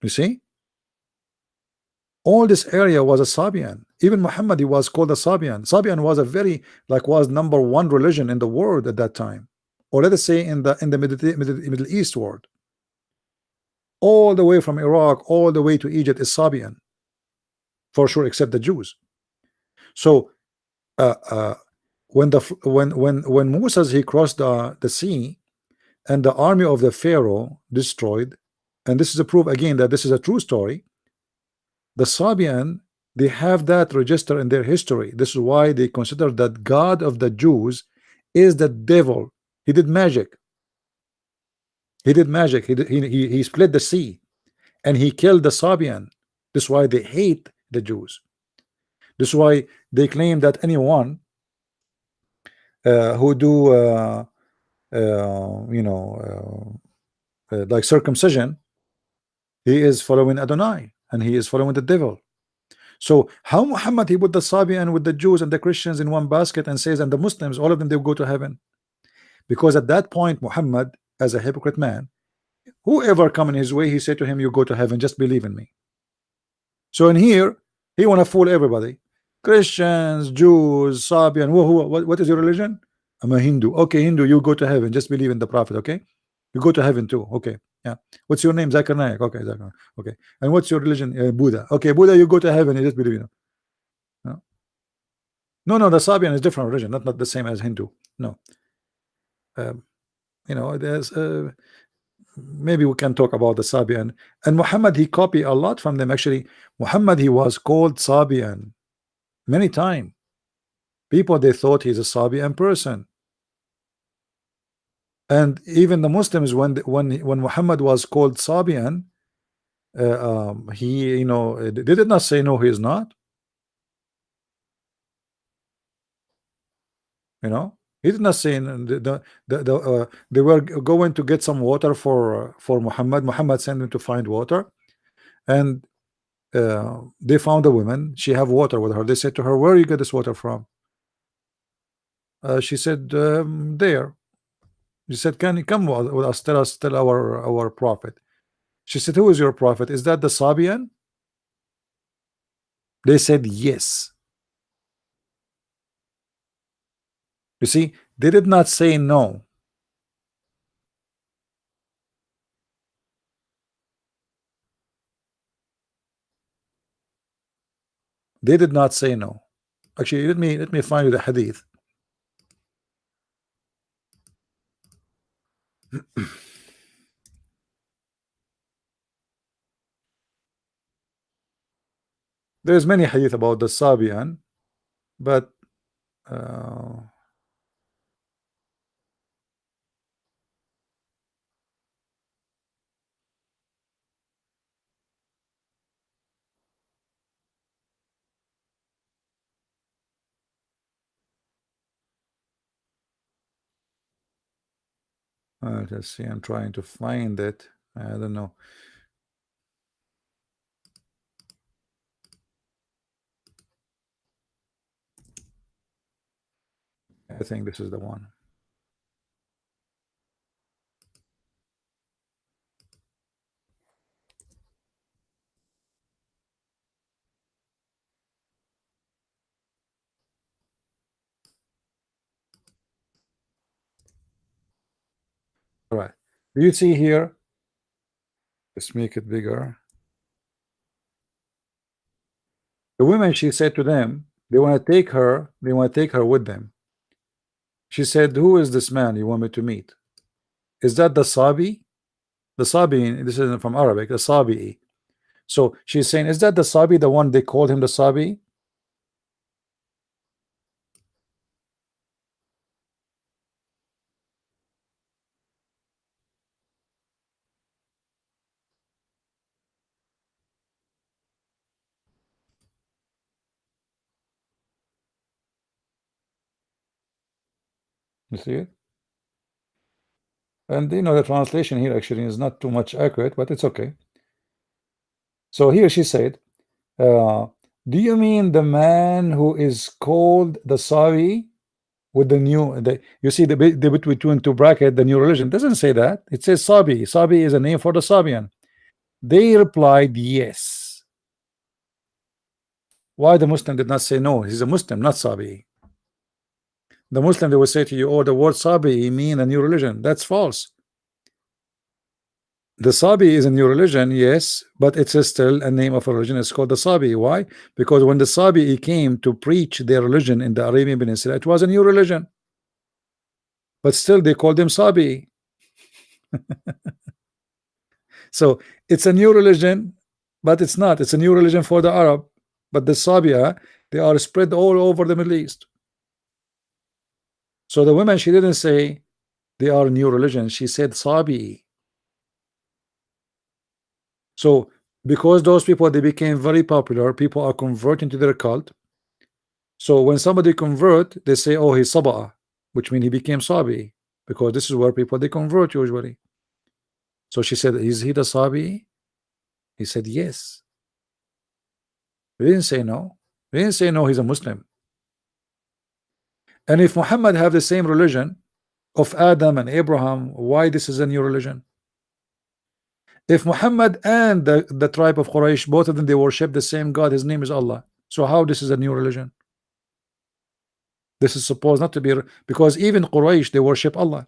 You see? All this area was a Sabian. Even Muhammad, he was called a Sabian. Sabian was a very, like, was number one religion in the world at that time. Or let us say in the Middle East world. All the way from Iraq, all the way to Egypt is Sabian. For sure, except the Jews. So when Moses he crossed the sea and the army of the Pharaoh destroyed, and this is a proof again that this is a true story. The Sabian, they have that register in their history. This is why they consider that God of the Jews is the devil. He did magic. He did magic. He split the sea and he killed the Sabian. This is why they hate the Jews. This is why they claim that anyone who do like circumcision, he is following Adonai and he is following the devil. So how Muhammad he put the Sabian with the Jews and the Christians in one basket and says, and the Muslims, all of them, they will go to heaven? Because at that point, Muhammad, as a hypocrite man, whoever come in his way, he said to him, you go to heaven, just believe in me. So in here, he want to fool everybody. Christians, Jews, Sabian, what is your religion? I'm a Hindu. Okay, Hindu, you go to heaven, just believe in the prophet, okay? You go to heaven too, okay. Yeah. What's your name? Zakir Naik. Okay, Zakir. Okay. And what's your religion? Buddha. Okay, Buddha, you go to heaven, you just believe in him. No, the Sabian is different religion, not the same as Hindu. No. There's maybe we can talk about the Sabian. And Muhammad, he copied a lot from them. Actually, Muhammad, he was called Sabian many times. People, they thought he's a Sabian person. And even the Muslims, when Muhammad was called Sabian, he, they did not say no, he is not. He did not say they were going to get some water for Muhammad. Muhammad sent them to find water, and they found a woman. She have water with her. They said to her, "Where you get this water from?" She said, "There." He said, "Can you come with us? Tell our prophet." She said, "Who is your prophet? Is that the Sabian?" They said, "Yes." You see, they did not say no. They did not say no. Actually, let me find you the hadith. There's many hadith about the Sabian, but let's see. I'm trying to find it. I don't know. I think this is the one. All right. Do you see here? Let's make it bigger. The women, she said to them, they want to take her. They want to take her with them. She said, "Who is this man you want me to meet? Is that the Sabi? The Sabi. This is from Arabic. The Sabi." So she's saying, "Is that the Sabi? The one they called him the Sabi?" You see it? And the translation here actually is not too much accurate, but it's okay. So here she said, uh, do you mean the man who is called the Sabi with the new you see the between two bracket the new religion doesn't say that, it says Sabi. Sabi is a name for the Sabian. They replied yes. Why the Muslim did not say no? He's a Muslim, not Sabi. The Muslim, they will say to you, oh, the word Sabi mean a new religion. That's false. The Sabi is a new religion, yes, but it's still a name of a religion. It's called the Sabi. Why? Because when the Sabi came to preach their religion in the Arabian Peninsula, it was a new religion, but still they called them Sabi. So it's a new religion, but it's not. It's a new religion for the Arab, but the Sabia, they are spread all over the Middle East. So the women, she didn't say they are new religion. She said Sabi. So because those people, they became very popular, people are converting to their cult. So when somebody convert, they say, oh, he's Saba'a, which means he became Sabi, because this is where people they convert usually. So she said, is he the Sabi? He said yes. He didn't say no. He didn't say no, he's a Muslim. And if Muhammad have the same religion of Adam and Abraham, why this is a new religion? If Muhammad and the tribe of Quraysh, both of them, they worship the same God, his name is Allah. So how this is a new religion? This is supposed not to be, because even Quraysh, they worship Allah.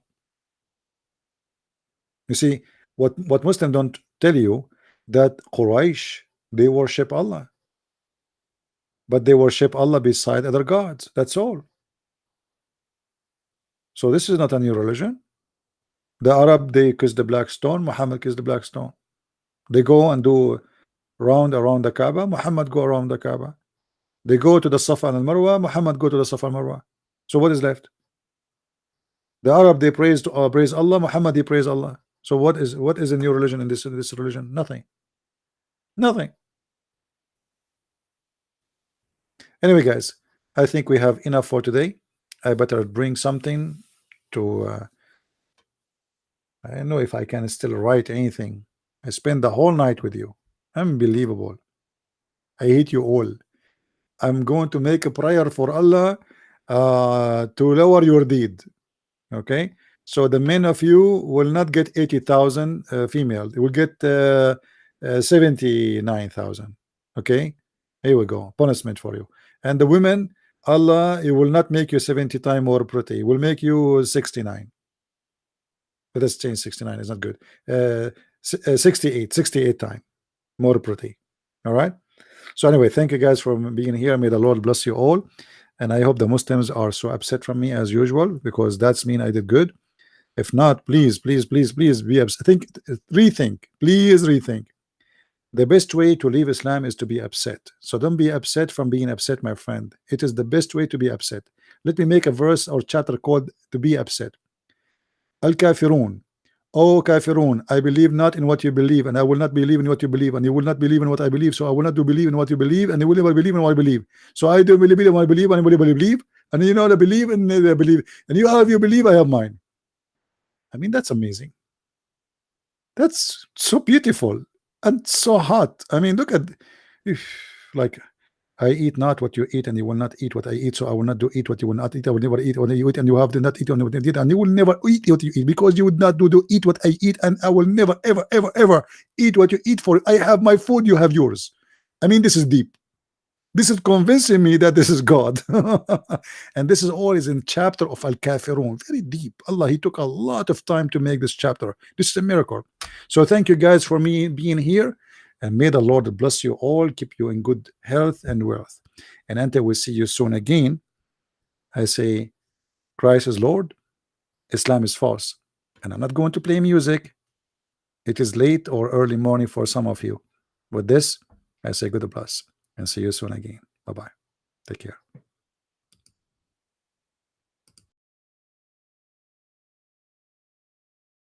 You see, what Muslims don't tell you, that Quraysh, they worship Allah, but they worship Allah beside other gods. That's all. So this is not a new religion. The Arab, they kiss the black stone, Muhammad kiss the black stone. They go and do round around the Kaaba, Muhammad go around the Kaaba. They go to the Safa and Marwa, Muhammad go to the Safa and Marwa. So what is left? The Arab, they praise Allah, Muhammad, he praise Allah. So what is a new religion in this religion? Nothing. Nothing. Anyway, guys, I think we have enough for today. I better bring something to I don't know if I can still write anything. I spent the whole night with you. Unbelievable. I hate you all. I'm going to make a prayer for Allah to lower your deed. Okay, so the men of you will not get 80,000 female. They will get 79,000. Okay, here we go. Punishment for you. And the women, Allah, it will not make you 70 times more pretty. It will make you 69. But let's change 69. It's not good. 68 times more pretty. All right. So anyway, thank you guys for being here. May the Lord bless you all. And I hope the Muslims are so upset from me as usual, because that's mean I did good. If not, please be upset. Rethink. Please rethink. The best way to leave Islam is to be upset. So don't be upset from being upset, my friend. It is the best way to be upset. Let me make a verse or chapter called to be upset. Al-Kafirun. Oh Kafirun, I believe not in what you believe, and I will not believe in what you believe, and you will not believe in what I believe, so I will not do believe in what you believe, and you will never believe in what I believe. So I do believe in what I believe, and I believe, and you know I believe, and I believe, and you have your believe, I have mine. I mean, that's amazing. That's so beautiful and so hot. I mean, look at, like, I eat not what you eat, and you will not eat what I eat, so I will not do eat what you will not eat. I will never eat what you eat, and you have to not eat what you eat, and you will never eat what you eat, because you would not do eat what I eat, and I will never ever eat what you eat. For I have my food, you have yours. I mean, this is deep. This is convincing me that this is God. And this is always in chapter of Al-Kafirun. Very deep. Allah, he took a lot of time to make this chapter. This is a miracle. So thank you guys for me being here. And may the Lord bless you all, keep you in good health and wealth. And until we see you soon again, I say, Christ is Lord, Islam is false. And I'm not going to play music. It is late or early morning for some of you. With this, I say good bless and see you soon again. Bye-bye. Take care.